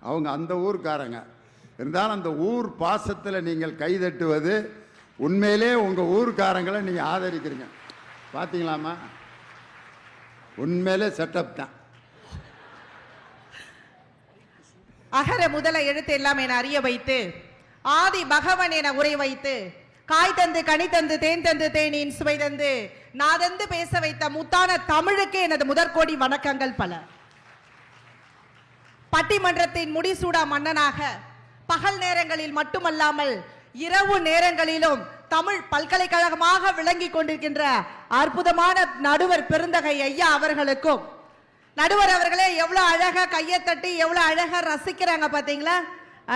அவங்க அந்த ஊருக்காரங்க. இருந்தாலும் அந்த ஊர் பாசத்தில் நீங்கள் கைதட்டுவது உண்மையிலே உங்கள் ஊருக்காரங்களை நீங்கள் ஆதரிக்கிறீங்க. பார்த்தீங்களாமா? உண்மையிலே செட்டப் தான். அகர முதல எழுத்து எல்லாம் என அறிய வைத்து ஆதி பகவன் என உரை வைத்து காய் தந்து கனி தந்து தேன் தந்து தேனின் சுவை தந்து நாதந்து பேச வைத்த முத்தான தமிழுக்கு எனது முதற்கோடி வணக்கங்கள் பல. பட்டிமன்றத்தின் முடிசூடா மன்னனாக பகல் நேரங்களில் மட்டுமல்லாமல் இரவு நேரங்களிலும் தமிழ் பல்கலைக்கழகமாக விளங்கி கொண்டிருக்கின்ற அற்புதமான நடுவர் பெருந்தகை ஐயா அவர்களுக்கும், நடுவர் அவர்களே எவ்வளவு அழகா கையை தட்டி எவ்வளவு அழகா ரசிக்கிறாங்க பாத்தீங்களா?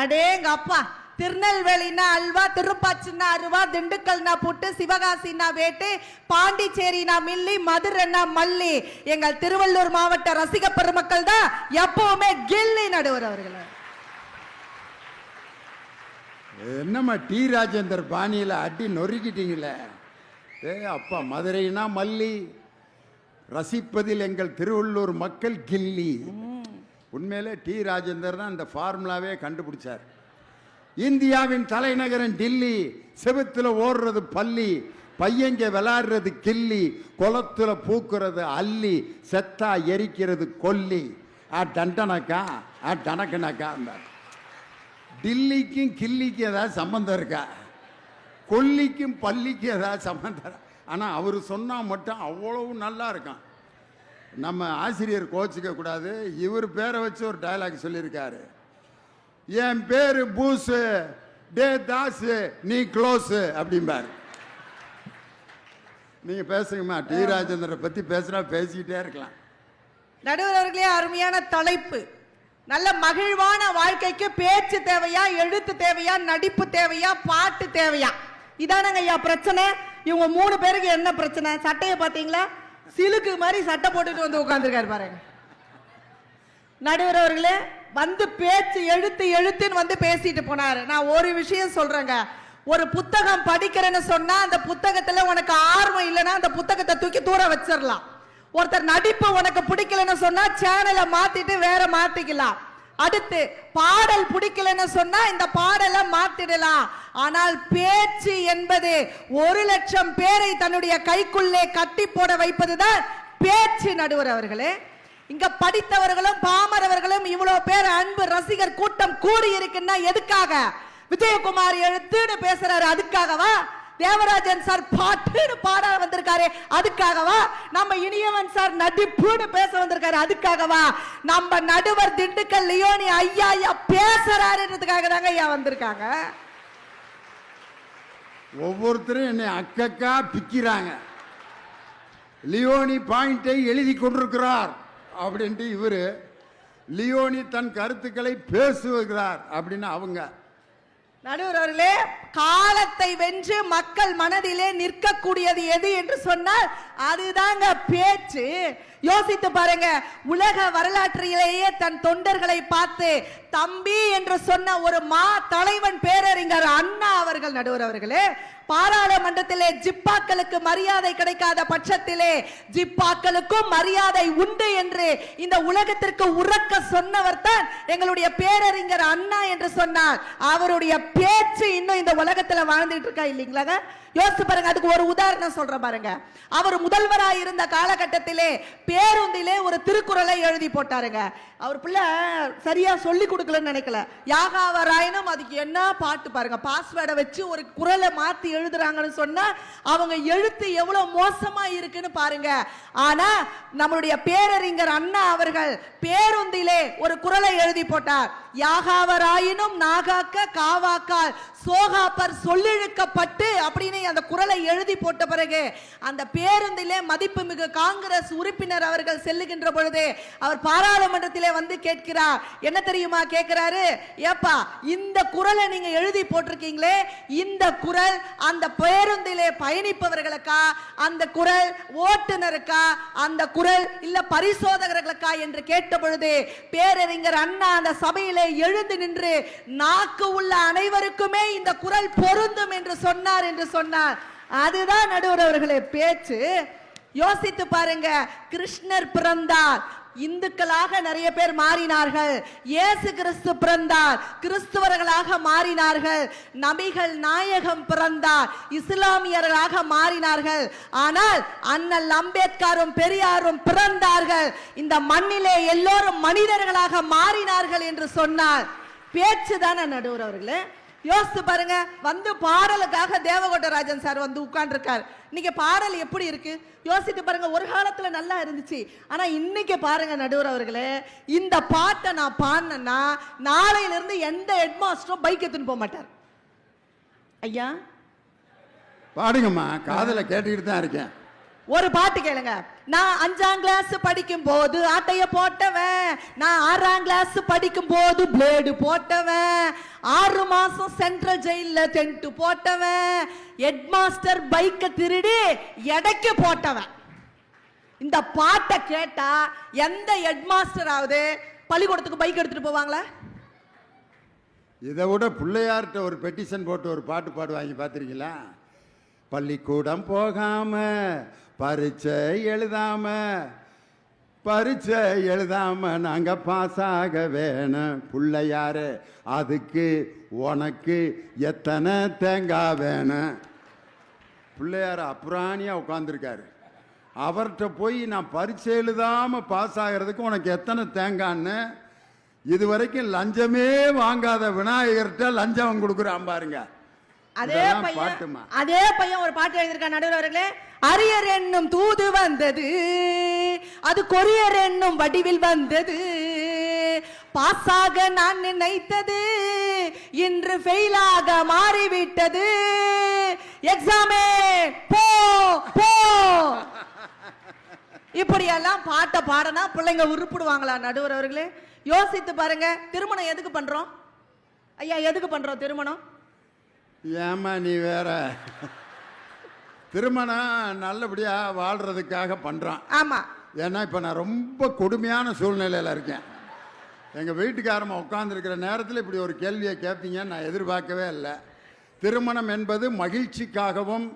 அடேங்க அப்பா, திருநெல்வேலினா அல்வா, திருப்பாச்சின்னா அருவா, திண்டுக்கல்னா புட்டு, சிவகாசினா வேட்டு, பாண்டிச்சேரினா மில்லி, மதுரைனா மல்லி. எங்கள் திருவள்ளூர் மாவட்ட ரசிக பெருமக்கள் தான் எப்பவுமே கில்லி நடுவர் அவர்கள். என்னம்மா டி ராஜேந்தர் பாணியில் அடி நொறுக்கிட்டீங்களே. அப்பா, மதுரைனா மல்லி, ரசிப்பதில் எங்கள் திருவள்ளூர் மக்கள் கில்லி. உண்மையிலே டி ராஜேந்தர் தான் இந்த ஃபார்முலாவே கண்டுபிடிச்சார். இந்தியாவின் தலைநகரம் டில்லி, செவுத்துல ஓடுறது பள்ளி, பையங்க விளாடுறது கில்லி, குளத்துல பூக்குறது அல்லி, செத்தா எரிக்கிறது கொல்லி. டண்டனக்கா டனக்கனக்கா. டில்லிக்கும் கில்லிக்கும் ஏதாவது சம்பந்தம் இருக்கா? கொல்லிக்கும் பள்ளிக்கும் ஏதாவது சம்பந்தம்? ஆனால் அவர் சொன்னால் மட்டும் அவ்வளவு நல்லா இருக்கான். நம்ம ஆசிரியர் கோச்சிக்க கூடாது. இவர் பேரை வச்சு ஒரு டயலாக் சொல்லியிருக்காரு. என் பேரு பூசு, டே தாசு, நீ க்ளோஸு அப்படிம்பாரு. நீங்க பேசுங்கம்மா. டி ராஜேந்திரனை பத்தி பேசுனா பேசிக்கிட்டே இருக்கலாம். நடுவர் அவர்களே, அருமையான தலைப்பு. நல்ல மகிழ்வான வாழ்க்கைக்கு பேச்சு தேவையா, எழுத்து தேவையா, நடிப்பு தேவையா, பாட்டு தேவையா? இதானங்க ஐயா பிரச்சனை. இவங்க 3 பேருக்கு என்ன பிரச்சனை? சட்டையை பார்த்தீங்களா? சிலுக்கு மாதிரி சட்டை போட்டுட்டு வந்து உட்கார்ந்துருக்காரு பாருங்க. நடுவர் அவர்களே, வந்து பேச்சு எழுத்து எழுத்துன்னு வந்து பேசிட்டு போனாரு. நான் ஒரு விஷயம் சொல்றேங்க. ஒரு புத்தகம் படிக்கிறேன்னு சொன்னா அந்த புத்தகத்துல உனக்கு ஆர்வம் இல்லைன்னா அந்த புத்தகத்தை தூக்கி தூர வச்சிடலாம். ஒருத்தர் நடிப்பு உனக்கு பிடிக்கலன்னு சொன்னா சேனலை மாத்திட்டு வேற மாத்திக்கலாம். அடுத்து பாடல் பிடிக்கலன்னு சொன்னா இந்த பாடலை மாத்திடலாம். ஆனால் பேச்சு என்பது 1,00,000 பேரை தன்னுடைய கைக்குள்ளே கட்டி போட வைப்பதுதான் பேச்சு. நடுவர் அவர்களே, இங்க படித்தவர்களும் பாமரவர்களும் இவ்வளவு பேர் அன்பு ரசிகர் கூட்டம் கூடி இருக்குன்னா எதுக்காக? விஜயகுமார் எழுத்துன்னு பேசுறாரு, அதுக்காகவா? தேவராஜன் சார் பாட்டுன்னு பாட வந்திருக்காரு, அதுக்காகவா? நம்ம இனியவன் சார் நடிப்புன்னு பேச வந்திருக்காரு, அதுக்காகவா? நம்ம நடுவர் திண்டுக்கல் லியோனி ஐயா பேசுறாருன்றதுக்காக தாங்க ஐயா வந்திருக்காங்க. ஒவ்வொருத்தரும் என்னை அக்கக்கா பிக்கிறாங்க. லியோனி பாயிண்டை எழுதி கொண்டிருக்கிறார் அப்படின்ட்டு இவரு, லியோனி தன் கருத்துக்களை பேசுகிறார் அப்படின்னு அவங்க. நடுவர் அவர்களே, காலத்தை வென்று மக்கள் மனதிலே நிற்கக்கூடியது எது என்று சொன்னால் அதுதாங்க பேச்சு. யோசித்து பாருங்க. உலக வரலாற்றிலேயே தன் தொண்டர்களை பார்த்து தம்பி என்று சொன்ன ஒரு தலைவன் பேரறிஞர் அண்ணா அவர்கள். நடுவர் அவர்களே, பாராளுமன்றத்திலே ஜிப்பாக்களுக்கு மரியாதை கிடைக்காத பட்சத்திலே ஜிப்பாக்களுக்கும் மரியாதை உண்டு என்று இந்த உலகத்திற்கு உறக்க சொன்னவர் தான் எங்களுடைய பேரறிஞர் அண்ணா என்று சொன்னார். அவருடைய பேச்சு இன்னும் இந்த உலகத்துல வாழ்ந்துட்டு இருக்கா இல்லைங்களா? யோசிச்சு பாருங்க. அதுக்கு ஒரு உதாரணம் சொல்ற பாருங்க. அவர் முதல்வராக இருந்த காலகட்டத்திலே பேருந்திலே ஒரு திருக்குறளை எழுதி போட்டாருங்க. அவர் பிள்ளை சரியா சொல்லி கொடுக்கலன்னு நினைக்கல. யாகாவராயனும் அதுக்கு என்ன பாட்டு பாருங்க. பாஸ்வேர்டை வச்சு ஒரு குறளை மாத்தி எழுதுறாங்கன்னு சொன்னா அவங்க எழுத்து எவ்வளவு மோசமா இருக்குன்னு பாருங்க. ஆனா நம்மளுடைய பேரறிஞர் அண்ணா அவர்கள் பேருந்திலே ஒரு குறளை எழுதி போட்டார். யாகாவராயினும் நாகாக்க காவாக்கால் சோகாப்பர் சொல்லிழுக்கப்பட்டு அப்படின்னு அந்த குறளை எழுதி போட்ட பிறகு அந்த பேருந்திலே மதிப்புமிகு காங்கிரஸ் உறுப்பினர் அவர்கள் செல்லுகின்ற பொழுது அவர் பாராளுமன்றத்திலே வந்து கேட்கிறார். என்ன தெரியுமா கேட்கிறாரு? ஏப்பா, இந்த குறளை நீங்க எழுதி போட்டிருக்கீங்களே, இந்த குறள் அந்த பேருந்திலே பயணிப்பவர்களுக்கா, அந்த குறள் ஓட்டுநருக்கா, அந்த குறள் இல்ல பரிசோதகர்களுக்கா என்று கேட்ட பொழுது பேரறிஞர் அண்ணா அந்த சபையிலே எழுந்து நின்று நாக்கு உள்ள அனைவருக்குமே இந்த குறள் பொருந்தும் என்று சொன்னார் என்று சொன்னார். அதுதான் நடுவர் அவர்களே பேச்சு. யோசித்து பாருங்க. கிருஷ்ணர் பிறந்தார், இந்துக்களாக நிறைய பேர் மாறினார்கள். இயேசு கிறிஸ்து பிறந்தார், கிறிஸ்துவர்களாக மாறினார்கள். நபிகள் நாயகம் பிறந்தார், இஸ்லாமியர்களாக மாறினார்கள். ஆனால் அண்ணல் அம்பேத்கரும் பெரியாரும் பிறந்தார்கள், இந்த மண்ணிலே எல்லோரும் மனிதர்களாக மாறினார்கள் என்று சொன்னார். பேச்சு தானே நடுவர் அவர்களே. யோசித்து பாருங்க. வந்து பாடலுக்காக தேவகோட்டராஜன் சார் வந்து உட்கார்ந்துருக்கார். இன்னைக்கு பாடல் எப்படி இருக்கு யோசித்து பாருங்க. ஒரு காலத்துல நல்லா இருந்துச்சு, ஆனா இன்னைக்கு பாருங்க நடுவர் அவர்களே, இந்த பாட்டை நான் பாடினா நாளையில இருந்து எந்த ஹெட்மாஸ்டரும் பைக் எடுத்துன்னு போக மாட்டார். ஐயா பாடுங்கம்மா, காதல கேட்டுக்கிட்டு தான் இருக்கேன். ஒரு பாட்டு கேளுங்க. நான் 5ஆம் கிளாஸ் படிக்கும் போது ஆட்டைய போட்டவன், நான் 6ஆம் கிளாஸ் படிக்கும் போது பிளேடு போட்டவன், 6 மாசம் சென்ட்ரல் ஜெயில டென்ட் போட்டவன், ஹெட் மாஸ்டர் பைக்கை திருடி எடைக்கு போட்டவன். இந்த பாட்டை கேட்டா எந்த ஹெட் மாஸ்டராவது பள்ளிக்கூடத்துக்கு பைக் எடுத்துட்டு போவாங்களா? இதை விட பிள்ளையார்கிட்ட ஒரு பெட்டிஷன் போட்டு ஒரு பாட்டு பாடுவாங்க, பார்த்துருக்கீங்களா? பள்ளிக்கூடம் போகாம பரீட்சை எழுதாம பரீட்சை எழுதாம நாங்க பாஸ் ஆக வேணும். பிள்ளையாரு அதுக்கு உனக்கு எத்தனை தேங்காய் வேணும்? பிள்ளையார் அப்புறாணியா உட்காந்துருக்காரு. அவர்கிட்ட போய் நான் பரீட்சை எழுதாம பாஸ் ஆகிறதுக்கு உனக்கு எத்தனை தேங்கான்னு இது வரைக்கும் லஞ்சமே வாங்காத விநாயகர்கிட்ட லஞ்சம் கொடுக்குறான் பாருங்க. அதே பையன் ஒரு பாட்டு எழுதியிருக்கான் நடுவர் அவர்களே. அரியர் என்னும் தூது வந்தது, அது கொரியர் என்னும் வடிவில் வந்தது. பாஸாக நான் நினைத்தது இன்று ஃபெயிலாக மாறிவிட்டது. எக்ஸாமே போ போ. இப்படியெல்லாம் பாட்டை பாடனா பிள்ளைங்க உருப்பிடுவாங்களா நடுவர் அவர்களே? யோசித்து பாருங்க. திருமணம் எதுக்கு பண்றோம் ஐயா? எதுக்கு பண்றோம் திருமணம்? ஏமா நீ வேற, திருமணம் நல்லபடியா வாழ்றதுக்காக பண்றான். ஆமா. ஏன்னா இப்ப நான் ரொம்ப கொடுமையான சூழ்நிலையில இருக்கேன். எங்க வீட்டுக்காரமா உட்கார்ந்துருக்கிற நேரத்தில் இப்படி ஒரு கேள்வியை கேட்பீங்கன்னு நான் எதிர்பார்க்கவே இல்லை. திருமணம் என்பது மகிழ்ச்சிக்காகவும்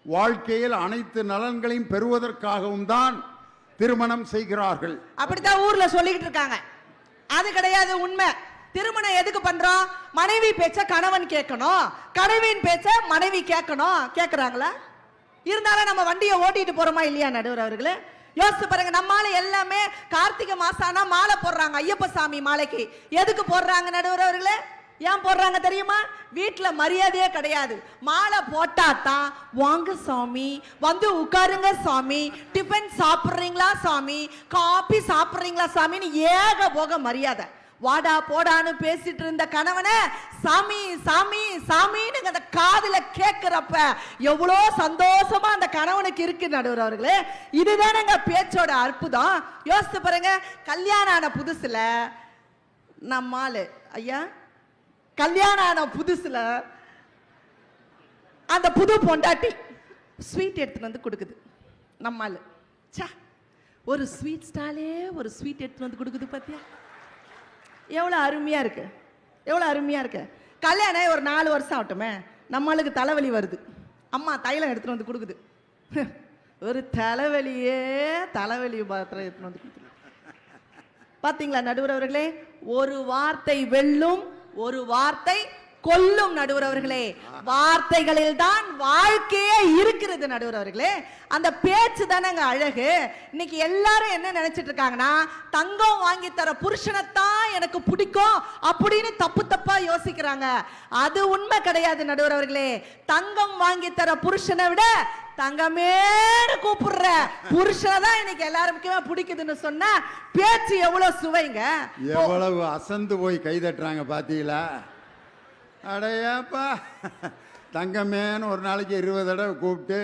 வாழ்க்கையில் அனைத்து நலன்களையும் பெறுவதற்காகவும் தான் திருமணம் செய்கிறார்கள். அப்படித்தான் ஊர்ல சொல்லிக்கிட்டு இருக்காங்க. அது கிடையாது உண்மை. திருமணம் எதுக்கு பண்றோம்? மனைவி பேச்ச கணவன் கேட்கணும், கணவன் பேச்ச மனைவி கேட்கணும். கேட்கறாங்களா? இருந்தாலும் நம்ம வண்டியை ஓட்டிட்டு போறோமா இல்லையா நடுவர் அவர்களே? யோசிச்சு பாருங்க. நம்மால எல்லாமே கார்த்திகை மாசம் ஆனா மாலை போடுறாங்க. ஐயப்ப சாமி மாலைக்கு எதுக்கு போடுறாங்க நடுவர் அவர்களே? ஏன் போடுறாங்க தெரியுமா? வீட்டுல மரியாதையே கிடையாது. மாலை போட்டாதான் வாங்க சாமி, வந்து உட்காருங்க சாமி, டிஃபன் சாப்பிடுறீங்களா சாமி, காபி சாப்பிடுறீங்களா சாமின்னு ஏக போக மரியாதை. வாடா போடான்னு பேசிட்டு இருந்த கணவனை சாமி சாமி சாமின்னு அந்த காதுல கேட்கிறப்ப எவ்வளோ சந்தோஷமா அந்த கணவனுக்கு இருக்கு நடுவர் அவர்களே. இதுதானங்க பேச்சோட அற்புதம். யோசித்து பாருங்க. கல்யாணம் ஆன புதுசுல நம்மாலு ஐயா, கல்யாணம் ஆன புதுசுல அந்த புது பொண்டாட்டி ஸ்வீட் எடுத்துட்டு வந்து கொடுக்குது. நம்மாலு ஒரு ஸ்வீட் ஸ்டாலே ஒரு ஸ்வீட் எடுத்துட்டு வந்து கொடுக்குது. பாத்தியா எவ்வளோ அருமையா இருக்கு, எவ்வளோ அருமையா இருக்கு. கல்யாணம் ஒரு 4 வருஷம் ஆகட்டுமே, நம்மளுக்கு தலைவலி வருது. அம்மா தைலம் எடுத்துட்டு வந்து கொடுக்குது. ஒரு தலைவலி பாத்திரம் எடுத்துட்டு வந்து கொடுக்குது. பாத்தீங்களா நடுவர் அவர்களே? ஒரு வார்த்தை வெல்லும், ஒரு வார்த்தை கொல்லும் நடுவர் அவர்களே. வார்த்தைகளில் தான் வாழ்க்கையே இருக்கிறது நடுவர் அவர்களே. அந்த பேச்சு தானங்க அழகு. இன்னைக்கு எல்லாரும் என்ன நினைச்சிட்டு இருக்காங்கன்னா, தங்கம் வாங்கி தர புருஷனைத்தான் எனக்கு பிடிக்கும் அப்படின்னு தப்பு தப்பா யோசிக்கிறாங்க. அது உண்மை கிடையாது நடுவர் அவர்களே. தங்கம் வாங்கி தர புருஷனை விட தங்கமேன்னு கூப்பிடுற புருஷனை தான் இன்னைக்கு எல்லாருக்குமே பிடிக்குதுன்னு சொன்னா பேச்சு எவ்வளவு சுவைங்க. எவ்வளவு அசந்து போய் கைதட்டுறாங்க பாத்தீங்களா? அடையாப்பா, தங்கமேன்னு ஒரு நாளைக்கு 20 தடவை கூப்பிட்டு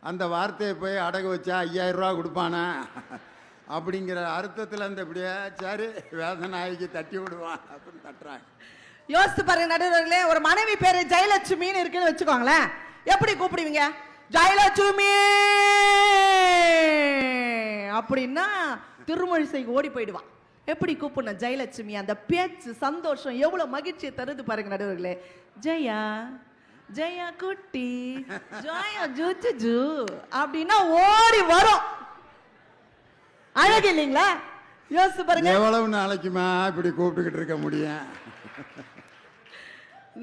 அந்த வார்த்தையை போய் அடகு வச்சா 5000 ரூபா கொடுப்பானா அப்படிங்கிற அர்த்தத்தில் அந்த இப்படியே சரி வேதநாயகி தட்டி விடுவான் அப்படின்னு தட்டுறாங்க. யோசித்து பாருங்க நடுவர்களே. ஒரு மனைவி பேரு ஜெயலட்சுமின்னு இருக்குன்னு வச்சுக்கோங்களேன். எப்படி கூப்பிடுவீங்க? ஜெயலட்சுமி அப்படின்னா திருமழிசைக்கு ஓடி போயிடுவான். எப்படி கூப்பிடணும் ஜெயலட்சுமி? அந்த பேச்சு சந்தோஷம் எவ்வளவு மகிழ்ச்சியை தருது பாருங்க நடுவர்களே. ஜெயா ஜெயா குட்டி ஜெயா ஜூ அப்படின்னா ஓடி வரும். அழகு இல்லைங்களா? யோசிச்சு பாருங்க. எவ்வளவு நாளைக்குமா இப்படி கூப்பிட்டுக்கிட்டு இருக்க முடியும்?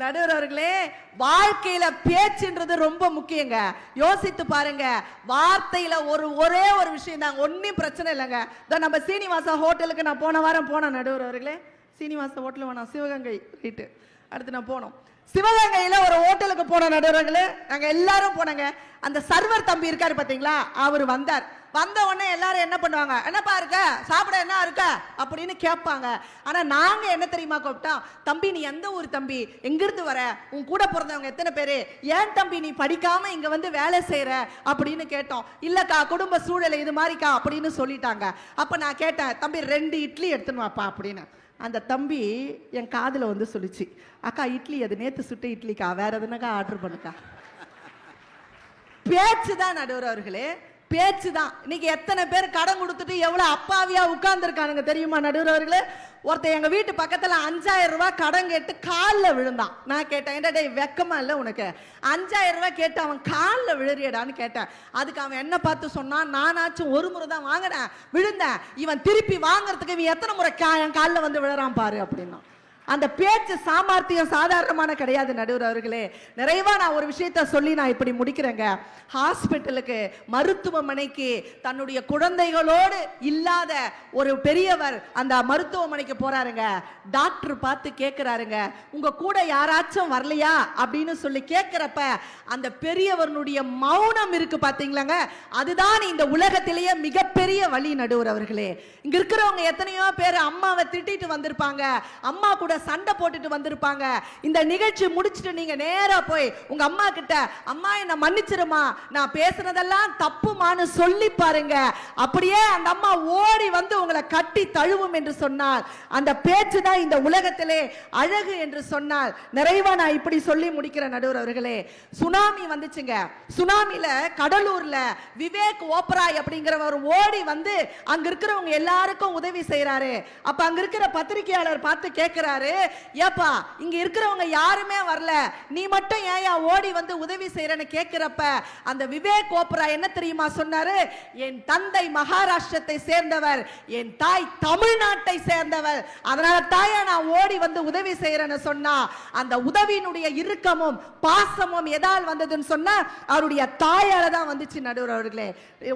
நடுவர் அவர்களே, வாழ்க்கையில பேச்சுன்றது ரொம்ப முக்கியங்க. யோசித்து பாருங்க. வார்த்தையில ஒரே ஒரு விஷயம் தான், ஒன்னும் பிரச்சனை இல்லைங்க. நம்ம சீனிவாசா ஹோட்டலுக்கு நான் போன வாரம் போனேன் நடுவர் அவர்களே. சீனிவாசா ஹோட்டல் வேணாம், சிவகங்கை ரைட்டு. அடுத்து நான் போனோம் சிவகங்கையில ஒரு ஹோட்டலுக்கு போன நடுவர்களே. நாங்க எல்லாரும் போனாங்க. அந்த சர்வர் தம்பி இருக்காரு பாத்தீங்களா, அவர் வந்தார். வந்த உடனே எல்லாரும் என்ன பண்ணுவாங்க, என்னப்பா இருக்க, சாப்பிட என்ன இருக்க அப்படின்னு கேட்பாங்க. ஆனா நாங்க என்ன தெரியுமா கூப்பிட்டோம், தம்பி நீ எந்த ஊர் தம்பி, எங்கிருந்து வர, உன் கூட பிறந்தவங்க எத்தனை பேரு, ஏன் தம்பி நீ படிக்காம இங்க வந்து வேலை செய்யற அப்படின்னு கேட்டோம். இல்லக்கா குடும்ப சூழலை இது மாதிரிக்கா அப்படின்னு சொல்லிட்டாங்க. அப்ப நான் கேட்டேன், தம்பி 2 இட்லி எடுத்துன்னு வாப்பா அப்படின்னு. அந்த தம்பி என் காதுல வந்து சொல்லிச்சு, அக்கா இட்லி அது நேத்து சுட்ட இட்லிக்கா, வேற எதுனாக்கா ஆர்டர் பண்ணுக்கா. பேச்சுதான் நடுவர் அவர்களே, பேச்சுதான். இன்னைக்கு எத்தனை பேர் கடன் கொடுத்துட்டு எவ்வளவு அப்பாவியா உட்கார்ந்து இருக்கானுங்க தெரியுமா நடுவர் அவர்களே? ஒருத்தன் எங்க வீட்டு பக்கத்துல 5000 ரூபாய் கடன் கேட்டு காலில் விழுந்தான். நான் கேட்டேன், ஏன்டா டேய் வெக்கமா இல்லை உனக்கு, 5000 ரூபாய் கேட்டு அவன் காலில் விழுறியடான்னு கேட்டேன். அதுக்கு அவன் என்ன பார்த்து சொன்னான், நானாச்சும் ஒரு முறை தான் வாங்கினேன், விழுந்தேன், இவன் திருப்பி வாங்குறதுக்கு இவன் எத்தனை முறை என் காலில் வந்து விழுறான் பாரு அப்படின்னா. அந்த பேச்சு சாமர்த்தியம் சாதாரணமான கிடையாது நடுவர் அவர்களே. நிறைவா நான் ஒரு விஷயத்த சொல்லி நான் இப்படி முடிக்கிறேங்க. ஹாஸ்பிட்டலுக்கு, மருத்துவமனைக்கு தன்னுடைய குழந்தைகளோடு இல்லாத ஒரு பெரியவர் அந்த மருத்துவமனைக்கு போறாருங்க. டாக்டர் பார்த்து கேட்கிறாருங்க, உங்க கூட யாராச்சும் வரலையா அப்படின்னு சொல்லி கேட்கிறப்ப அந்த பெரியவருடைய மௌனம் இருக்கு பாத்தீங்களாங்க, அதுதான் இந்த உலகத்திலேயே மிகப்பெரிய வழி நடுவர் அவர்களே. இங்க இருக்கிறவங்க எத்தனையோ பேர் அம்மாவை திட்டிட்டு வந்திருப்பாங்க, அம்மா கூட சண்டை போட்டுட்டு வந்திருப்பாங்க. இந்த நிகழ்ச்சி முடிச்சிட்டு நீங்க நேரா போய் உங்க அம்மா கிட்ட, அம்மா என்ன மன்னிச்சிருமா, நான் பேசுனதெல்லாம் தப்புமான்னு சொல்லி பாருங்க. அப்படியே அந்த அம்மா ஓடி வந்து உங்களை கட்டி தழுவும் என்று சொன்னால் அந்த பேச்சு தான் இந்த உலகத்திலே அழகு என்று சொன்னால் நிறைவா நான் இப்படி சொல்லி முடிக்கிற நடுவர் அவர்களே. சுனாமி வந்துச்சுங்க. சுனாமில கடலூர்ல விவேக் ஓபராய் அப்படிங்கிறவர் ஓடி வந்து அங்க இருக்கிறவங்க எல்லாருக்கும் உதவி செய்யறாரு. அப்ப அங்க இருக்கிற பத்திரிகையாளர் பார்த்து கேட்கிறாரு, ஏப்பா இங்க இருக்கிறவங்க யாருமே வரல, நீ மட்டும் ஏயா ஓடி வந்து உதவி செய்யறன்னு கேட்கிறப்ப அந்த விவேக் ஓபரா என்ன தெரியுமா சொன்னாரு, என் தந்தை மகாராஷ்டிரத்தை சேர்ந்தவர், என் தாய் தமிழ்நாட்டை சேர்ந்தவர், அதனால தாயா நான் ஓடி வந்து உதவி செய்யறேன்னு சொன்னா அந்த உதவியினுடைய இறுக்கமும் பாசமும் எதால் வந்ததுன்னு சொன்னா அவருடைய தாயால தான் வந்துச்சு நடுவர் அவர்களே.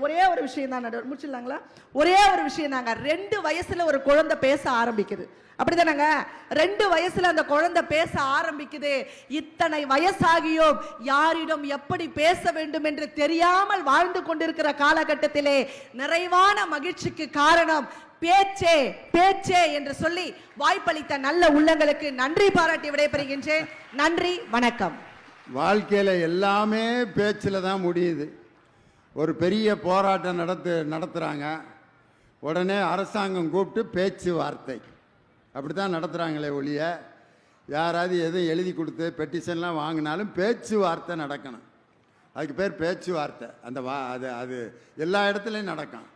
ஒரே ஒரு விஷயம் தான் நடுவர், முடிச்சிடலாங்களா? ஒரே ஒரு விஷயம் தாங்க. 2 வயசுல ஒரு குழந்தை பேச ஆரம்பிக்குது, அப்படிதானங்க? 2 வயசுல அந்த குழந்தை பேச ஆரம்பிக்குது. இத்தனை வயசாகியும் யாரிடம் எப்படி பேச வேண்டும் என்று தெரியாமல் வாழ்ந்து கொண்டிருக்கிற காலகட்டத்திலே நிறைவான மகிழ்ச்சிக்கு காரணம் பேச்சே பேச்சே என்று சொல்லி வாய்ப்பளித்த நல்ல உள்ளங்களுக்கு நன்றி பாராட்டி விடைபெறுகின்றேன். நன்றி, வணக்கம். வாழ்க்கையில் எல்லாமே பேச்சில் தான் முடியுது. ஒரு பெரிய போராட்டம் நடத்துகிறாங்க, உடனே அரசாங்கம் கூப்பிட்டு பேச்சுவார்த்தை அப்படி தான் நடத்துகிறாங்களே ஒழிய, யாராவது எதுவும் எழுதி கொடுத்து பெட்டிஷன்லாம் வாங்கினாலும் பேச்சுவார்த்தை நடக்கணும். அதுக்கு பேர் பேச்சுவார்த்தை. அந்த அது எல்லா இடத்துலையும் நடக்கும்.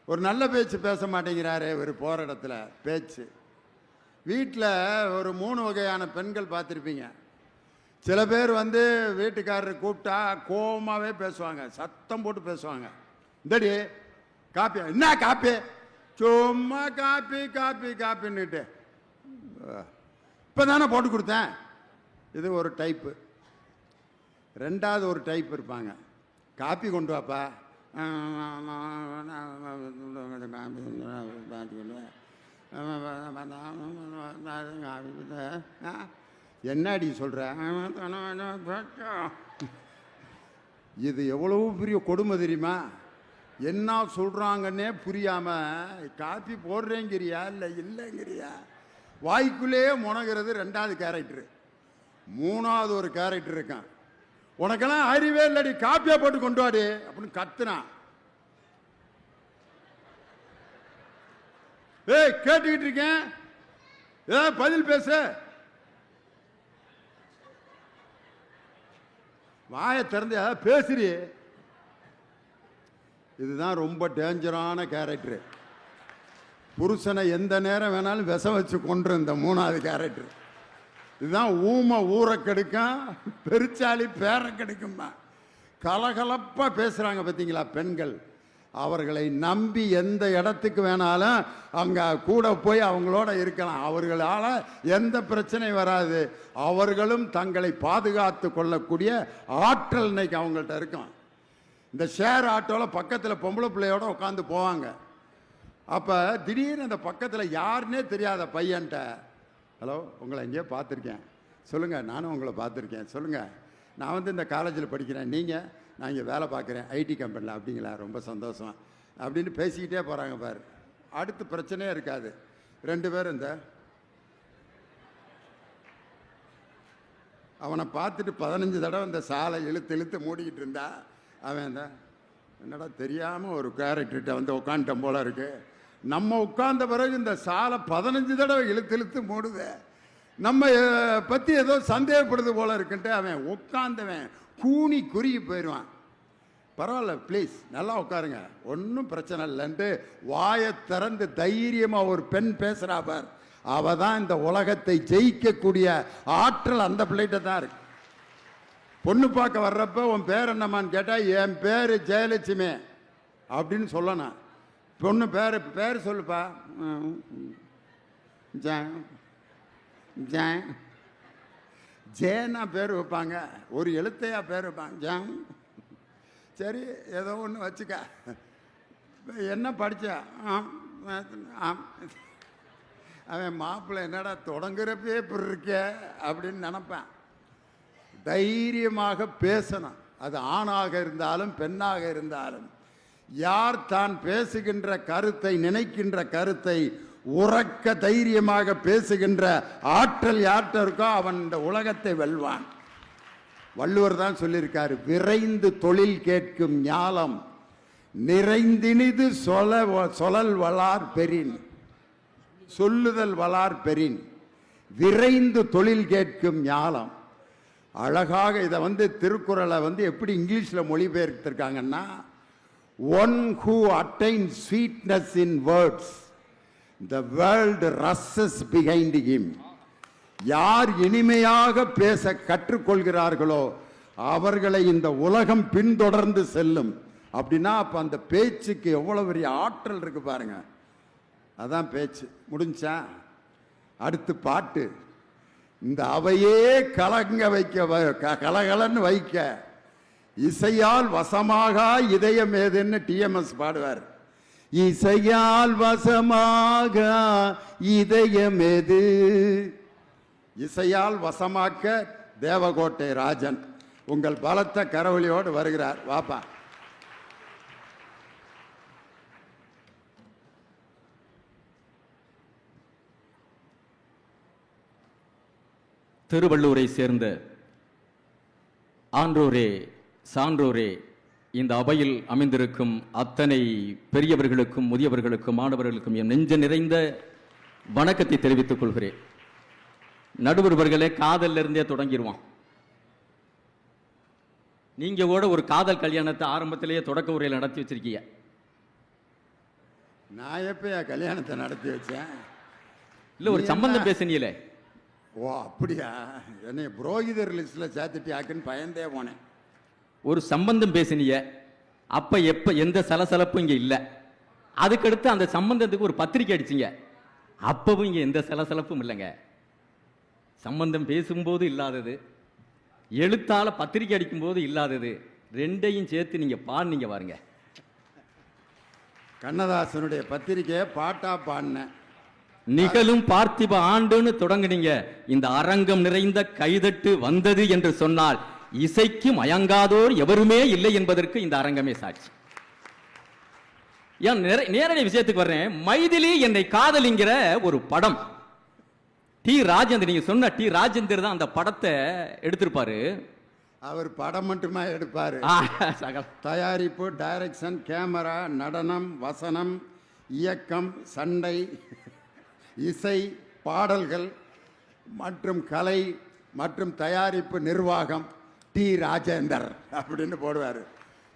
ஒரு நல்ல பேச்சு பேச மாட்டேங்கிறாரே ஒரு போகிற இடத்துல பேச்சு. வீட்டில் ஒரு 3 வகையான பெண்கள் பார்த்துருப்பீங்க. சில பேர் வந்து வீட்டுக்காரர் கூப்பிட்டா கோபமாகவே பேசுவாங்க, சத்தம் போட்டு பேசுவாங்க. இந்தடி காப்பி, என்ன காப்பி, சும்மா காப்பி காப்பி காப்பின்னுட்டு இப்போ தானே போட்டு கொடுத்தேன். இது ஒரு டைப்பு. 2வது ஒரு டைப் இருப்பாங்க, காப்பி கொண்டு வாப்பா, என்னடி சொல்ற, இது எவ்வளவு பெரிய கொடுமை தெரியுமா? என்ன சொல்றாங்கன்னே புரியாம காப்பி போடுறேங்கிறியா இல்லை இல்லைங்கிறியா? வாய்க்குள்ளேயே முனகிறது 2வது கேரக்டர். 3வது ஒரு கேரக்டர் இருக்கான், உனக்கெல்லாம் அறிவே இல்லடி, காப்பியா போட்டு கொண்டு வாடி அப்படின்னு கத்துனான். ஏய் கேட்டுக்கிட்டு இருக்கேன், ஏதாவது பதில் பேசு. வாயை திறந்து ஏதாவது பேசுறி. இதுதான் ரொம்ப டேஞ்சரான கேரக்டர். புருஷனை எந்த நேரம் வேணாலும் விஷம் வச்சு கொன்று இந்த 3வது கேரக்டர். இதுதான் ஊமை ஊரை கெடுக்கும், பெருச்சாலி பேரை கெடுக்குமா. கலகலப்பாக பேசுகிறாங்க பார்த்தீங்களா பெண்கள். அவர்களை நம்பி எந்த இடத்துக்கு வேணாலும் அங்கே கூட போய் அவங்களோட இருக்கலாம். அவர்களால் எந்த பிரச்சனை வராது. அவர்களும் தங்களை பாதுகாத்து கொள்ளக்கூடிய ஆற்றல் இன்னைக்கு அவங்கள்ட்ட இருக்கும். இந்த ஷேர் ஆட்டோவில் பக்கத்தில் பொம்பளை பிள்ளையோட உட்காந்து போவாங்க. அப்போ திடீர்னு அந்த பக்கத்தில் யாருன்னே தெரியாத பையன்ட்ட, ஹலோ உங்களை எங்கேயோ பார்த்துருக்கேன், சொல்லுங்கள், நானும் உங்களை பார்த்துருக்கேன், சொல்லுங்கள், நான் வந்து இந்த காலேஜில் படிக்கிறேன், நீங்கள், நான் இங்கே வேலை பார்க்குறேன் ஐடி கம்பெனியில், அப்படிங்களா, ரொம்ப சந்தோஷம் அப்படின்னு பேசிக்கிட்டே போகிறாங்க பாரு. அடுத்து பிரச்சனையே இருக்காது. 2 பேரும் இந்த அவனை பார்த்துட்டு 15 தடவை இந்த சாலை இழுத்து இழுத்து மூடிக்கிட்டு இருந்தா, அவன் இந்த என்னடா தெரியாமல் ஒரு கேரக்டர்கிட்ட வந்து உட்காந்துட்டோம் போல இருக்கு. நம்ம உட்கார்ந்த பிறகு இந்த சாலை 15 தடவை இழுத்து இழுத்து மூடுது, நம்ம பற்றி ஏதோ சந்தேகப்படுது போல இருக்குன்ட்டு அவன் உட்காந்தவன் கூனி குறுகி போயிடுவான். பரவாயில்ல ப்ளீஸ் நல்லா உட்காருங்க, ஒன்றும் பிரச்சனை இல்லைன்ட்டு வாயை திறந்து தைரியமாக ஒரு பெண் பேசுகிறா பார், அவ தான் இந்த உலகத்தை ஜெயிக்கக்கூடிய ஆற்றல் அந்த பிள்ளைகிட்ட தான் இருக்கு. பொண்ணு பார்க்க வர்றப்ப உன் பேர் என்னம்மான்னு கேட்டால் என் பேர் ஜெயலட்சுமி அப்படின்னு சொல்லணும். பொண்ணு பேர் சொல்லுப்பா. ஜேனா பேர் வைப்பாங்க, ஒரு எழுத்தையா பேர் வைப்பாங்க. ஜான். சரி ஏதோ ஒன்று வச்சுக்க. என்ன படித்தா? அவன் மாப்பிள்ளை என்னடா தொடங்குறப்பே இப்படி இருக்க அப்படின்னு நினப்பேன். தைரியமாக பேசணும். அது ஆணாக இருந்தாலும் பெண்ணாக இருந்தாலும் யார் தான் பேசுகின்ற கருத்தை, நினைக்கின்ற கருத்தை உறக்க தைரியமாக பேசுகின்ற ஆற்றல் யார்கிட்ட இருக்கோ அவன் இந்த உலகத்தை வெல்வான். வள்ளுவர் தான் சொல்லியிருக்காரு, விரைந்து தொழில் கேட்கும் ஞாலம் நிறைந்தினிது சொலல் வளார் பெறின், சொல்லுதல் வளார் பெறின், விரைந்து தொழில் கேட்கும் ஞாலம். அழகாக இதை திருக்குறளை எப்படி இங்கிலீஷில் மொழிபெயர்த்திருக்காங்கன்னா, one who attain sweetness in words the world rushes behind him. யார் இனிமையாக பேச கற்றுக்கொள்கிறார்களோ அவர்களை இந்த உலகம் பின்தொடர்ந்து செல்லும். அப்படின்னா அப்ப அந்த பேச்சுக்கு எவ்வளவு பெரிய ஆற்றல் இருக்கு பாருங்க. அதான் பேச்சு. முடிஞ்சா அடுத்து பாட்டு. இந்த அவையே கலங்க வைக்க, கலகலன்னு வைக்க, இசையால் வசமாக இதயம் ஏதுன்னு டிஎம்எஸ் பாடுவார். இசையால் வசமாக இதயம் எது? இசையால் வசமாக்க தேவகோட்டை ராஜன் உங்கள் பலத்த கரவொலியோடு வருகிறார். வாப்பா. திருவள்ளூரை சேர்ந்த ஆன்றோரே சான்றோரே, இந்த அவையில் அமைந்திருக்கும் அத்தனை பெரியவர்களுக்கும் முதியவர்களுக்கும் மாணவர்களுக்கும் என் நெஞ்ச நிறைந்த வணக்கத்தை தெரிவித்துக் கொள்கிறேன். நடுவர்களே, காதல்ல இருந்தே தொடங்கிடுவான். நீங்க கூட ஒரு காதல் கல்யாணத்தை ஆரம்பத்திலேயே தொடக்க உரையில் நடத்தி வச்சிருக்கீங்க. நான் எப்ப கல்யாணத்தை நடத்தி வச்சேன்? இல்ல, ஒரு சம்பந்தம் பேசினீங்களே. ஓ அப்படியா? என்னை புரோகிதர் லிஸ்ட்ல சேர்த்துட்டியாக்குன்னு பயந்தே போனேன். ஒரு சம்பந்தம் பேசினிய, அப்ப எப்ப எந்த சலசலப்பும் இங்க இல்ல. அதுக்கடுத்து அந்த சம்பந்தத்துக்கு ஒரு பத்திரிக்கை அடிச்சிங்க, அப்பவும் இங்க எந்த சலசலப்பும் இல்லைங்க. சம்பந்தம் பேசும்போது இல்லாதது, எழுத்தால பத்திரிக்கை அடிக்கும் போது இல்லாதது, ரெண்டையும் சேர்த்து நீங்க பாடுனீங்க பாருங்க. கண்ணதாசனுடைய பத்திரிக்கையை பாட்டா பாடின. நிகழும் பார்த்திப ஆண்டுன்னு தொடங்குனீங்க. இந்த அரங்கம் நிறைந்த கைதட்டு வந்தது என்று சொன்னால் இசைக்கு மயங்காதோர் எவருமே இல்லை என்பதற்கு இந்த அரங்கமே சாட்சி. ஏன் நேரடி விஷயத்துக்கு வர்றேன். மைதிலி என்னை காதலிங்கிற ஒரு படம். டி ராஜேந்தர், நீங்க சொன்ன டி ராஜேந்தர் தான் அந்த படத்தை எடுத்திருப்பாரு. அவர் படம் மட்டுமா எடுப்பாரு? தயாரிப்பு, டைரக்ஷன், கேமரா, நடனம், வசனம், இயக்கம், சண்டை, இசை, பாடல்கள் மற்றும் கலை மற்றும் தயாரிப்பு நிர்வாகம் டி ராஜேந்தர் அப்படின்னு போடுவார்.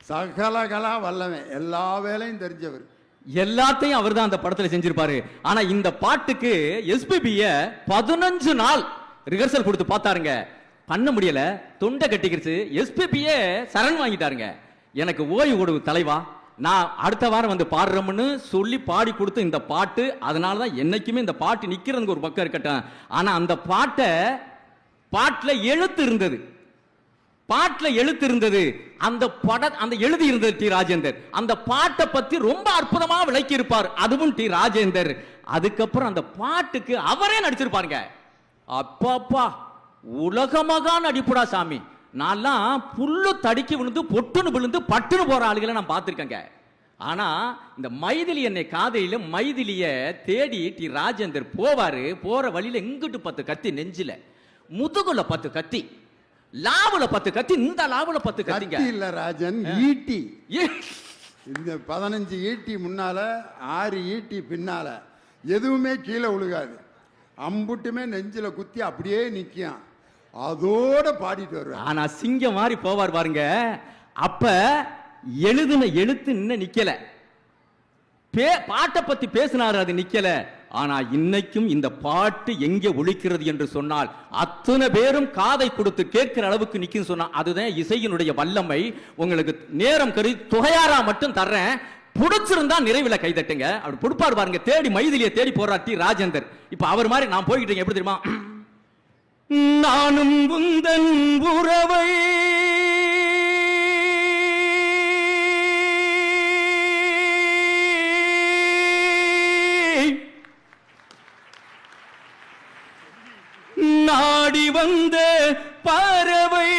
சகலகலா வல்லவன், எல்லா வேலையும் தெரிஞ்சவர். எல்லாத்தையும் அவர் தான் அந்த படத்தில் செஞ்சிருப்பாரு. ஆனா இந்த பாட்டுக்கு எஸ்பிபிய 15 நாள் ரிஹர்சல் கொடுத்து பார்த்தாருங்க. பண்ண முடியல, தொண்டை கட்டிக்கிடுச்சு. எஸ்பிபிய சரண் வாங்கிட்டாருங்க. எனக்கு ஓய்வு கொடு தலைவா, நான் அடுத்த வாரம் வந்து பாடுறோம்னு சொல்லி பாடி கொடுத்து இந்த பாட்டு. அதனாலதான் என்னைக்குமே இந்த பாட்டு நிக்கிறதுக்கு ஒரு பக்கம் இருக்கட்டும். ஆனா அந்த பாட்டுல எழுத்து இருந்தது. அந்த எழுதி இருந்தது டி ராஜேந்தர். அந்த பாட்டை பத்தி ரொம்ப அற்புதமா விளக்கி இருப்பார், அதுவும் டி ராஜேந்தர். அதுக்கப்புறம் அந்த பாட்டுக்கு அவரே நடிச்சிருப்பாருங்க. அப்பா, உலகமாக நடிப்புடா சாமி. நான்லாம் புல்லு தடிக்கி விழுந்து பொட்டுன்னு விழுந்து பட்டுன்னு போற ஆளுகளை நான் பார்த்திருக்கேங்க. ஆனா இந்த மைதிலி என்னை காதலியில மைதிலிய தேடி டி ராஜேந்தர் போவாரு. போற வழியில இங்கிட்டு 10 கத்தி, நெஞ்சில முதுகுல 10 கத்தி, லாவுல 10 கத்தி, இந்த லாவுல 10 கத்திங்க. இல்ல ராஜன், ஈட்டி. இந்த 15 ஈட்டி முன்னால, 6 ஈட்டி பின்னால, எதுவுமே கீழே விழுகாது. அம்புட்டுமே நெஞ்சில குத்தி அப்படியே நிக்கும். அதோட பாடிட்டு வருவார். ஆனா சிங்கம் மாதிரி போவார் பாருங்க. அப்ப எழுதுன எழுத்து இன்னும் நிக்கல. பாட்டை பத்தி பேசினாரு, அது நிக்கல. ஆனா இன்னைக்கும் இந்த பாட்டு எங்கே ஒலிக்கிறது என்று சொன்னால் அத்தனை பேரும் காதை கொடுத்து கேட்கிற அளவுக்கு நிக்கும் சொன்னா அதுதான் இசையினுடைய வல்லமை. உங்களுக்கு நேரம் கருதி தொகையாரா மட்டும் தர்றேன், புடிச்சிருந்தா நிறைவில் கைதட்டுங்க. அப்படி புடிப்பாரு பாருங்க, தேடி மைதிலியை தேடி போறார் டி ராஜேந்தர். இப்ப அவர் மாதிரி நான் போய்கிட்டேன், எப்படி தெரியுமா? நானும் உந்தன் உறவை நாடி வந்த பறவை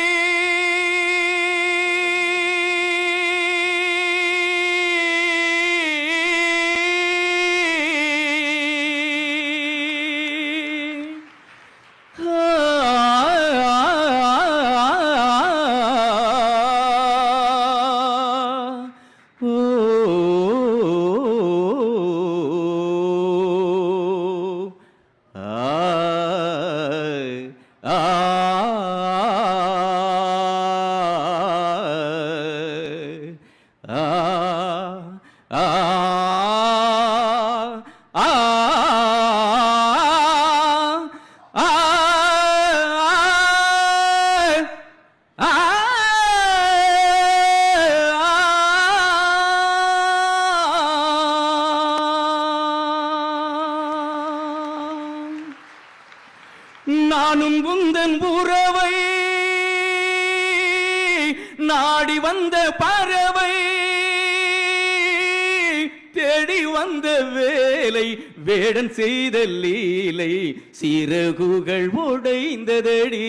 நானும் உந்தன் உறவை நாடி வந்த பறவை தேடி வந்த வேலை வேடன் செய்த லீலை சிறகுகள் உடைந்ததடி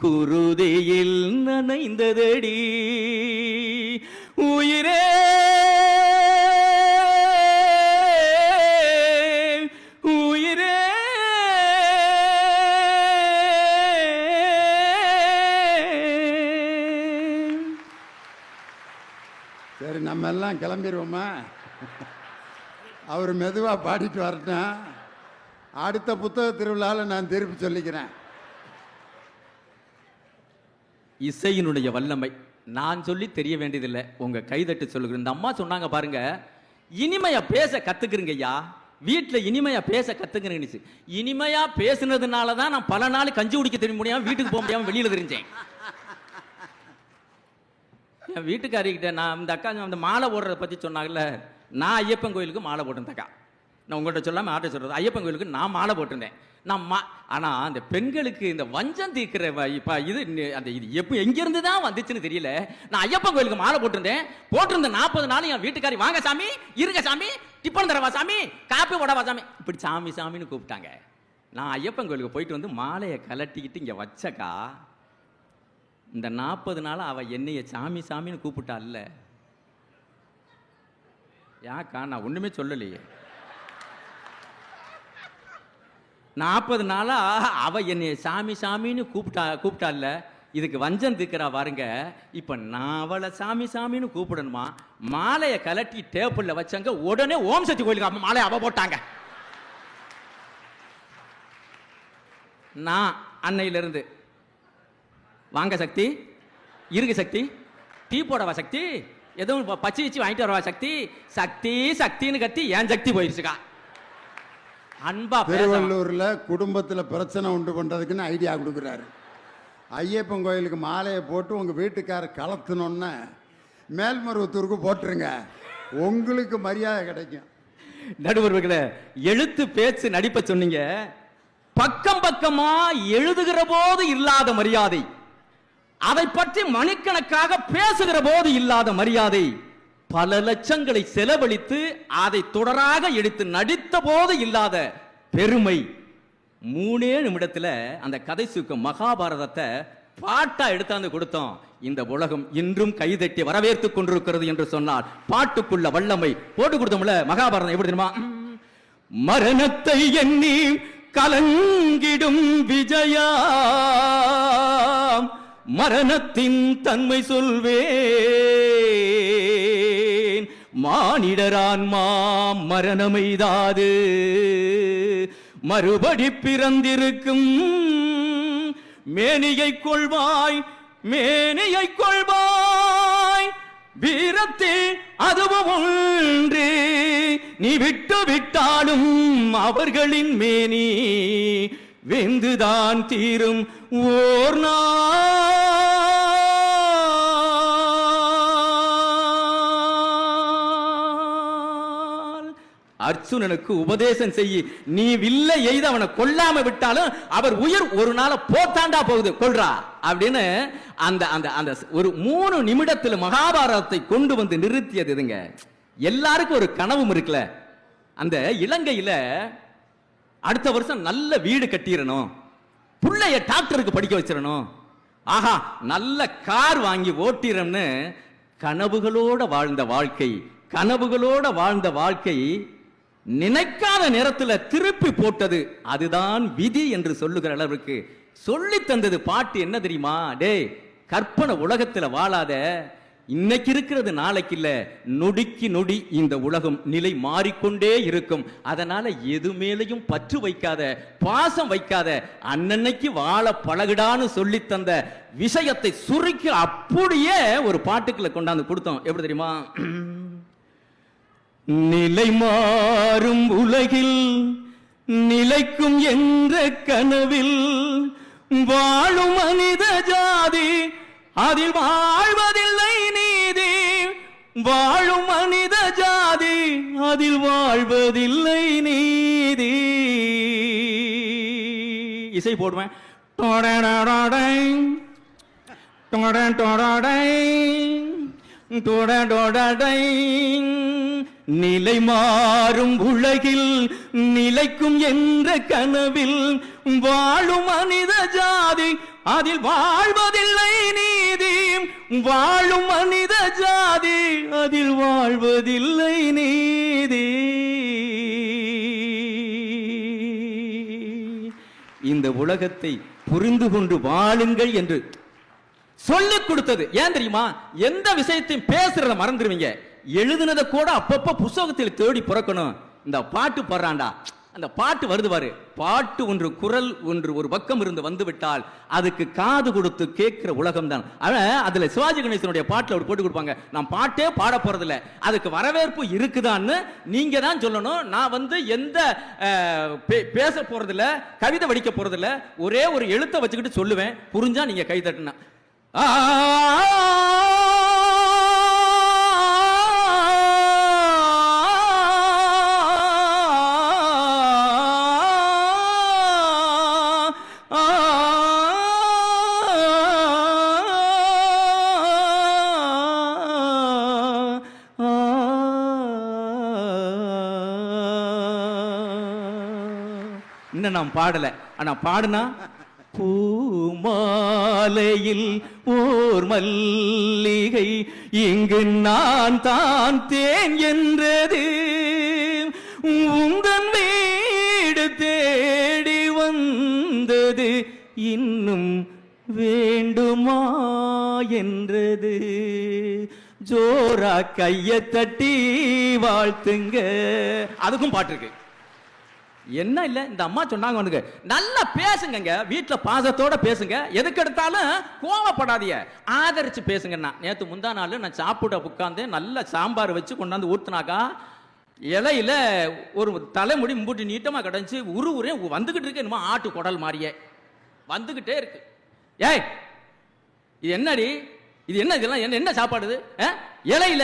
குருதியில் நனைந்ததடி உயிரே சரி, நம்ம எல்லாம் கிளம்பிடுவோமா? அவர் மெதுவாக பாடிட்டு வரட்டும். அடுத்த புத்தக திருவிழாவில் நான் திருப்பி சொல்லிக்கிறேன். இசையினுடைய வல்லமை நான் சொல்லி தெரிய வேண்டியதில்லை, உங்க கைதட்டு சொல்லுகிறேன். இந்த அம்மா சொன்னாங்க பாருங்க, இனிமையா பேச கத்துக்கிறீங்க ஐயா, வீட்டில் இனிமையா பேச கத்துக்கிறீங்க. இனிமையா பேசுனதுனால தான் நான் பல நாள் கஞ்சி குடிக்க தெரிய முடியாம வீட்டுக்கு போக முடியாம வெளியில தெரிஞ்சேன். என் வீட்டுக்காரிக்கிட்ட நான் இந்த அக்கா அந்த மாலை போடுறத பற்றி சொன்னாங்கல்ல, நான் ஐயப்பன் கோயிலுக்கு மாலை போட்டிருந்தேன் அக்கா. நான் உங்கள்கிட்ட சொல்லாமல் ஆட்ட சொல்கிறது, ஐயப்பன் கோயிலுக்கு நான் மாலை போட்டிருந்தேன். ஆனால் அந்த பெண்களுக்கு இந்த வஞ்சம் தீர்க்கிற இப்போ இது அந்த இது எப்போ எங்கேருந்து தான் வந்துச்சுன்னு தெரியல. நான் ஐயப்பன் கோயிலுக்கு மாலை போட்டிருந்தேன். 40 நாள் என் வீட்டுக்காரி வாங்க சாமி, இருங்க சாமி, டிப்பன் தரவா சாமி, காப்பி போடவா சாமி, இப்படி சாமி சாமின்னு கூப்பிட்டாங்க. நான் ஐயப்பன் கோயிலுக்கு போயிட்டு வந்து மாலையை கலட்டிக்கிட்டு இங்கே வச்சக்கா, இந்த 40 நாள் அவ என்னைய சாமி சாமின்னு கூப்பிட்டா இல்ல. யாக்கா நான் ஒண்ணுமே சொல்லலையே. 40 நாளா அவ என்னைய சாமி சாமின்னு கூப்பிட்டா இல்ல. இதுக்கு வஞ்சம் தீர்க்கிறா பாருங்க. இப்ப நான் அவளை சாமி சாமின்னு கூப்பிடணுமா? மாலையை கலட்டி டேபிள்ல வச்சாங்க, உடனே ஓம் சக்தி கோயிலுக்கு மாலையை அவ போட்டாங்க. நான் அன்னையிலிருந்து வாங்க சக்தி, இருங்க சக்தி, டீ போடவா சக்தி, எதுவும் பச்சை வச்சு வாங்கிட்டு வரவா சக்தி, சக்தி சக்தின்னு கத்தி என் சக்தி போயிடுச்சுக்கா. அன்பா திருவள்ளூர்ல குடும்பத்துல பிரச்சனை உண்டு பண்றதுக்குன்னு ஐடியா கொடுக்குறாரு. ஐயப்பன் கோயிலுக்கு மாலையை போட்டு உங்க வீட்டுக்கார கலத்தணும்னு மேல்மருவத்தூருக்கு போட்டுருங்க, உங்களுக்கு மரியாதை கிடைக்கும். நடுவர்களே, எழுத்து பேச்சு நடிப்ப சொன்னீங்க, பக்கம் பக்கமா எழுதுகிற போது இல்லாத மரியாதை, அதை பற்றி மணிக்கணக்காக பேசுகிற போது இல்லாத மரியாதை, பல லட்சங்களை செலவழித்து அதை தொடராக எடுத்து நடித்த போது இல்லாத பெருமை, 3 நிமிடத்துல அந்த கதை சுருக்கம் மகாபாரதத்தை பாட்டா எடுத்தாந்து கொடுத்தோம். இந்த உலகம் இன்றும் கைதட்டி வரவேற்றுக் கொண்டிருக்கிறது என்று சொன்னால் பாட்டுக்குள்ள வல்லமை போட்டு கொடுத்தோம்ல. மகாபாரதம் எப்படி தெரியுமா? மரணத்தை எண்ணி கலங்கிடும் விஜயா, மரணத்தின் தன்மை சொல்வேன், மானிடரான்மா மரணமெய்தாது மறுபடி பிறந்திருக்கும், மேனியை கொள்வாய் மேனியை கொள்வாய், வீரத்தில் அதுவும் ஒன்று நீ விட்டு விட்டாலும் அவர்களின் மேனி வெந்துதான் தீரும் ஓர் அர்ஜுனனுக்கு உபதேசம் செய்ய நீ வில்லை எய்து அவனை கொல்லாம விட்டாலும் அவர் உயிர் ஒரு நாள போத்தாண்டா போகுது கொல்றா அப்படின்னு அந்த அந்த அந்த ஒரு 3 நிமிடத்துல மகாபாரதத்தை கொண்டு வந்து நிறுத்தியது இதுங்க. எல்லாருக்கும் ஒரு கனவும் இருக்குல்ல. அந்த இலங்கையில அடுத்த வருஷம் நல்ல வீடு கட்டிடணும், புள்ளைய டாக்டருக்கு படிக்க வச்சிடணும், ஆஹா நல்ல கார் வாங்கி ஓட்டிடணும்னு கனவுகளோட வாழ்ந்த வாழ்க்கை நினைக்காத நேரத்தில் திருப்பி போட்டது. அதுதான் விதி என்று சொல்லுகிற அளவுக்கு சொல்லி தந்தது பாட்டு என்ன தெரியுமா? டேய், கற்பனை உலகத்துல வாழாத, இன்னைக்கு இருக்கிறது நாளைக்கு இல்ல, நொடிக்கு நொடி இந்த உலகம் நிலை மாறிக்கொண்டே இருக்கும். அதனால எது மேலையும் பற்று வைக்காத, பாசம் வைக்காத, அன்னன்னைக்கு வாழ பழகுடான்னு சொல்லி தந்த விஷயத்தை சுருக்கி அப்படியே ஒரு பாட்டுக்குள்ள கொண்டாந்து கொடுத்தோம். எப்படி தெரியுமா? நிலை மாறும் உலகில் நிலைக்கும் என்ற கனவில் வாழும் மனித ஜாதி அதில் வாழ்வதில்லை நீதி, வாழும் மனித ஜாதி அதில் வாழ்வதில்லை நீதி. இசை போடுவேன். நிலை மாறும் உலகில் நிலைக்கும் என்ற கனவில் வாழும் மனித ஜாதி அதில் வாழ்வதில்லை நீதி, வாழும் மனித ஜாதி அதில் வாழ்வதில்லை நீதி. இந்த உலகத்தை புரிந்து கொண்டு வாழுங்கள் என்று சொல்லிக் கொடுத்தது. ஏன் தெரியுமா? எந்த விஷயத்தையும் பேசுறத மறந்துடுவீங்க, எழுதுனதை கூட அப்பப்ப புத்தகத்தில் தேடி பிறக்கணும். இந்த பாட்டு பாடுறான்டா, அந்த பாட்டு வருது பாரு, பாட்டு ஒன்று குரல் ஒன்று ஒரு பக்கம் இருந்து வந்து விட்டால் அதுக்கு காது கொடுத்து கேட்கிற உலகம் தான். அதுல சிவாஜி கணேசனுடைய பாட்டுல ஒரு போட்டு கொடுப்பாங்க, நான் பாட்டே பாட போறதில்ல, அதுக்கு வரவேற்பு இருக்குதான்னு நீங்க தான் சொல்லணும். நான் எந்த பேச போறதில்ல, கவிதை வடிக்க போறதில்ல, ஒரே ஒரு எழுத்தை வச்சுக்கிட்டு சொல்லுவேன், புரிஞ்சா நீங்க கை தட்டுனா. இன்னும் நான் பாடல, ஆனா பாடுனா பூமாலையில் ஓர் மல்லிகை இங்கு நான் தான் தேன் என்றது, உந்தன் வீடு தேடி வந்தது, இன்னும் வேண்டுமா என்றது, ஜோரா கைய தட்டி வாழ்த்துங்க. அதுக்கும் பாட்டு இருக்கு. என்ன இல்ல, இந்த அம்மா சொன்னாங்க உனக்கு நல்லா பேசுங்க, வீட்டுல பாசத்தோட பேசுங்க, எதுக்கு எடுத்தாலும் கோவப்படாதீங்க, ஆதரிச்சு பேசுங்கன்னா. நேத்து முந்தா நாள் நான் சாப்பிட உட்காந்து நல்ல சாம்பார் வச்சு கொண்டாந்து ஊத்துனாக்கா இலையில ஒரு தலைமுடி மும்பூட்டி நீட்டமா கிடந்துச்சு, உருவுரே வந்துகிட்டு இருக்கு, என்னமோ ஆட்டு குடல் மாதிரியே வந்துகிட்டே இருக்கு. ஏய், இது என்னடி, இது என்ன, இதெல்லாம் என்ன சாப்பாடு? இலையில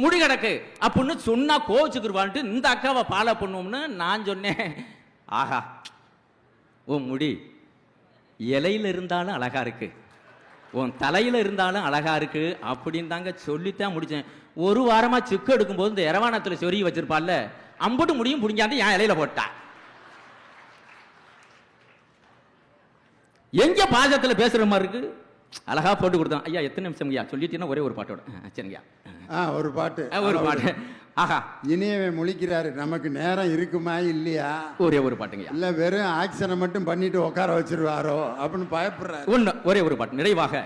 முடி கிடக்கு அப்படின்னு சொன்னா கோச்சுக்குருவான்ட்டு இந்த அக்காவை ஃபாலோ பண்ணுவோம்னு நான் சொன்னேன். ஆஹா, உன் முடி இலையில இருந்தாலும் அழகா இருக்கு, உன் தலையில இருந்தாலும் அழகா இருக்கு அப்படின்னு தாங்க சொல்லித்தான் முடிச்சேன். ஒரு வாரமா சிக்கு எடுக்கும் போது இந்த இரவானத்துல சொருகி வச்சிருப்பாள்ல, அம்புட்டு முடியும் புடிஞ்சாண்டு என் இலையில போட்டா. எங்க பாசத்துல பேசுற மாதிரி இருக்கு, அழகா போட்டு கொடுத்தான். ஐயா எத்தனை நிமிஷம் ஐயா சொல்லிட்டீங்கன்னா ஒரே ஒரு பாட்டோட சரிங்கய்யா. ஒரு பாட்டு, ஒரு பாட்டு. ஆஹா, இனியவே முழிக்கிறாரு, நமக்கு நேரம் இருக்குமா இல்லையா, ஒரே ஒரு பாட்டுங்க. இல்ல வெறும் ஆக்ஷனை மட்டும் பண்ணிட்டு உட்கார வச்சிருவாரோ அப்படின்னு பயப்படுறாரு. ஒரே ஒரு பாட்டு. நிறைவாக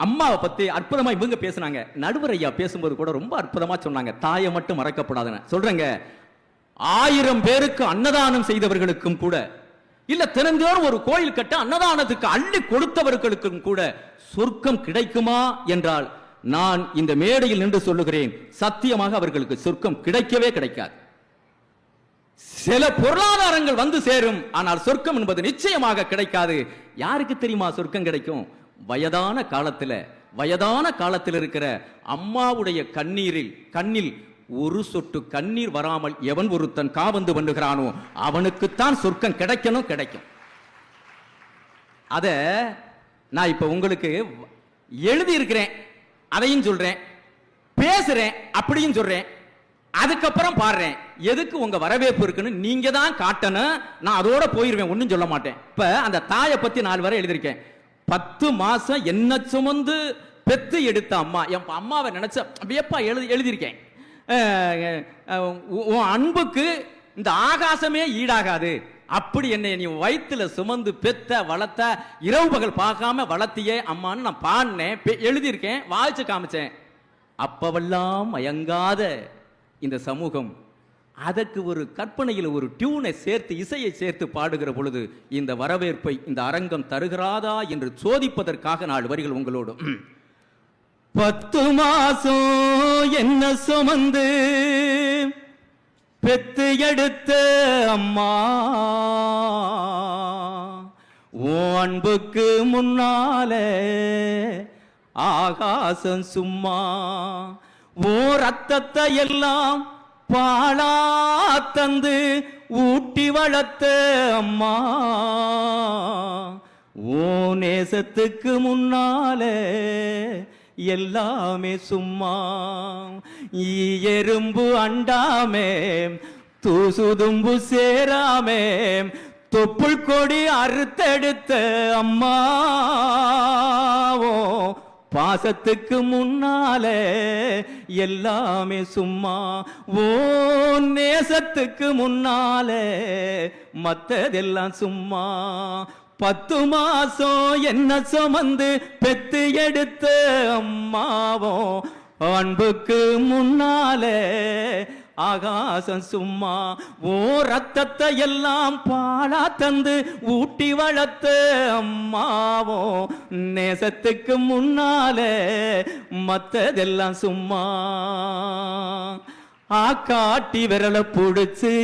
அம்மாவை பத்தி அற்புதமா இவங்க பேசுனாங்க. நடுவர் ஐயா பேசும்போது கூட ரொம்ப அற்புதமா சொன்னாங்க, தாயை மட்டும் மறக்கப்படாதுன்னு சொல்றேங்க. 1000 பேருக்கு அன்னதானம் செய்தவர்களுக்கும் கூட, இல்ல தினந்தோறும் ஒரு கோயில் கட்ட அன்னதானத்துக்கு அள்ளி கொடுத்தவர்களுக்கும் கூட சொர்க்கம் கிடைக்குமா என்றால் நான் இந்த மேடையில் நின்று சொல்லுகிறேன், சத்தியமாக அவர்களுக்கு சொர்க்கம் கிடைக்கவே கிடைக்காது. சில பொருளாதாரங்கள் வந்து சேரும், ஆனால் சொர்க்கம் என்பது நிச்சயமாக கிடைக்காது. யாருக்கு தெரியுமா சொர்க்கம் கிடைக்கும்? வயதான காலத்தில் இருக்கிற அம்மாவுடைய கண்ணில் ஒரு சொட்டு கண்ணீர் வராமல் எவன் ஒருத்தன் காவந்து பண்ணுகிறானோ அவனுக்குத்தான் சொர்க்கம் கிடைக்கும். அத நான் இப்ப உங்களுக்கு எழுதி இருக்கிறேன், அதையும் சொல்றேன், பேசுறேன், அப்படியும் சொல்றேன். அதுக்கப்புறம் பாடுறேன். எதுக்கு உங்க வரவேற்பு இருக்குன்னு நீங்க தான் காட்டணும். நான் அதோட போயிருவேன், ஒன்னும் சொல்ல மாட்டேன். இப்ப அந்த தாயை பத்தி 4 வரை எழுதியிருக்கேன். 10 மாசம் என்ன சுமந்து பெத்து எடுத்த அம்மா, என் அம்மாவை நினைச்ச வியப்பா எழுதியிருக்கேன். உன் அன்புக்கு இந்த ஆகாசமே ஈடாகாது. அப்படி என்னை நீ வயிற்றுல சுமந்து பெத்த வளர்த்த, இரவு பகல் பார்க்காம வளர்த்தியே அம்மான்னு நான் பாடினேன், எழுதியிருக்கேன், வாய்ச்சு காமிச்சேன். அப்பவெல்லாம் மயங்காத இந்த சமூகம் அதற்கு ஒரு கற்பனையில் ஒரு டியூனை சேர்த்து, இசையை சேர்த்து பாடுகிற பொழுது இந்த வரவேற்பை இந்த அரங்கம் தருகிறாதா என்று சோதிப்பதற்காக 4 வரிகள் உங்களோடு. 10 மாசம் என்ன சுமந்து பெத்து எடுத்த அம்மா, ஓ அன்புக்கு முன்னால ஆகாசம் சும்மா, ஓ ரத்தத்தை எல்லாம் பாலா தந்து ஊட்டி வளர்த்த அம்மா, ஓ நேசத்துக்கு முன்னால எல்லாமே சும்மா, எறும்பு அண்டாமே தூசுதும்பு சேராமே தொப்புள் கொடி அறுத்தெடுத்த அம்மாவோ, பாசத்துக்கு முன்னாலே எல்லாமே சும்மா, ஓ நேசத்துக்கு முன்னாலே மத்ததெல்லாம் சும்மா. 10 மாசம் என்ன சுமந்து பெத்து எடுத்த அம்மாவோ, அன்புக்கு முன்னாலே ஆகாசம் சும்மா, ஓ ரத்தத்தை எல்லாம் பாலா தந்து ஊட்டி வளர்த்த அம்மாவோ, நேசத்துக்கு முன்னாலே மத்ததெல்லாம் சும்மா. ஆக்காட்டி விரல புடிச்சு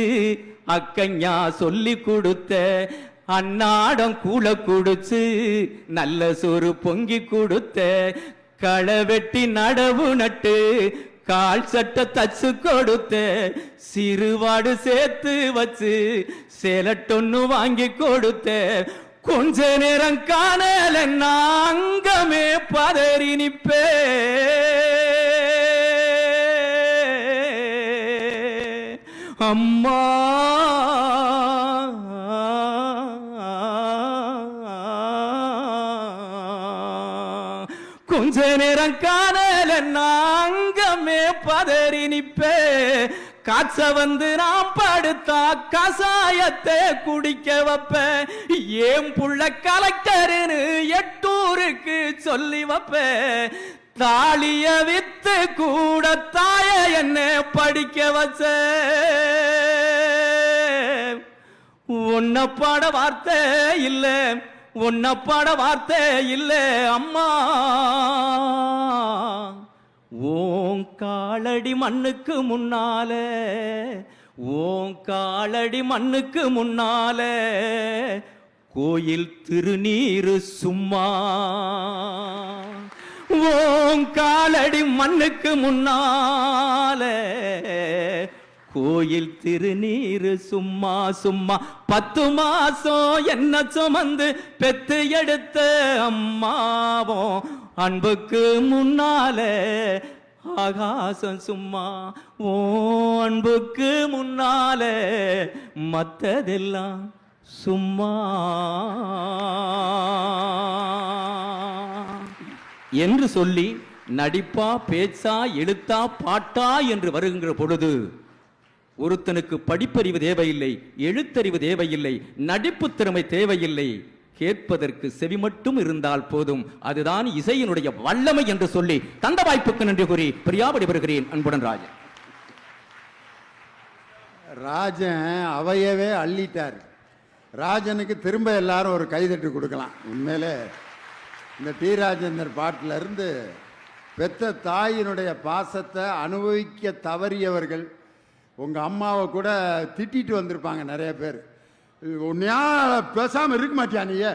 அக்கஞ்சா சொல்லி கொடுத்த, அன்னாடம் கூழ குடிச்சு நல்ல சோறு பொங்கி கொடுத்த, களை வெட்டி நடவு நட்டு கால் சட்டை தச்சு கொடுத்த, சிறுவாடு சேர்த்து வச்சு சேலட்டொன்னு வாங்கி கொடுத்த, கொஞ்ச நேரம் காணல நாங்கமே பதறி நிப்பே, அம்மா கொஞ்ச நேரம் காணல நாங்கமே பதறி நிப்பே, காய்ச்ச வந்து நாம் படுத்தா கசாயத்தை குடிக்க வைப்ப, ஏன் புள்ள கலெக்டர்னு 8 ஊருக்கு சொல்லி வைப்ப, தாலிய வித்து கூட தாய என்ன படிக்க வச்ச, உன்னை பாட வார்த்தை இல்ல, உன்னை பாட வார்த்தை இல்ல அம்மா, ஓம் காலடி மண்ணுக்கு முன்னாலே, ஓம் காலடி மண்ணுக்கு முன்னாலே கோயில் திருநீரு சும்மா, ஓம் காலடி மண்ணுக்கு முன்னாலே கோயில் திருநீரு சும்மா சும்மா. 10 மாசம் என்ன சுமந்து பெத்து எடுத்த அம்மாவோ, அன்புக்கு முன்னாலே ஆகாசம் சும்மா, ஓ அன்புக்கு முன்னாலே மத்ததெல்லாம் சும்மா என்று சொல்லி நடிப்பா பேச்சா எழுத்தா பாட்டா என்று வருகின்ற பொழுது ஒருத்தனுக்கு படிப்பறிவு தேவையில்லை, எழுத்தறிவு தேவையில்லை, நடிப்பு திறமை தேவையில்லை, கேட்பதற்கு செவி மட்டும் இருந்தால் போதும். அதுதான் இசையினுடைய வல்லமை என்று சொல்லி தந்த வாய்ப்புக்கு நன்றி கூறி பிரியாபடி வருகிறேன். அன்புடன் ராஜன். ராஜன் அவையவே அள்ளிட்டார். ராஜனுக்கு திரும்ப எல்லாரும் ஒரு கைதட்டு கொடுக்கலாம். உண்மையிலே இந்த டி ராஜேந்தர் பாட்டில் இருந்து பெத்த தாயினுடைய பாசத்தை அனுபவிக்க தவறியவர்கள் உங்கள் அம்மாவை கூட திட்டிட்டு வந்திருப்பாங்க நிறைய பேர். உன்னையா பேசாமல் இருக்க மாட்டியா நீயே,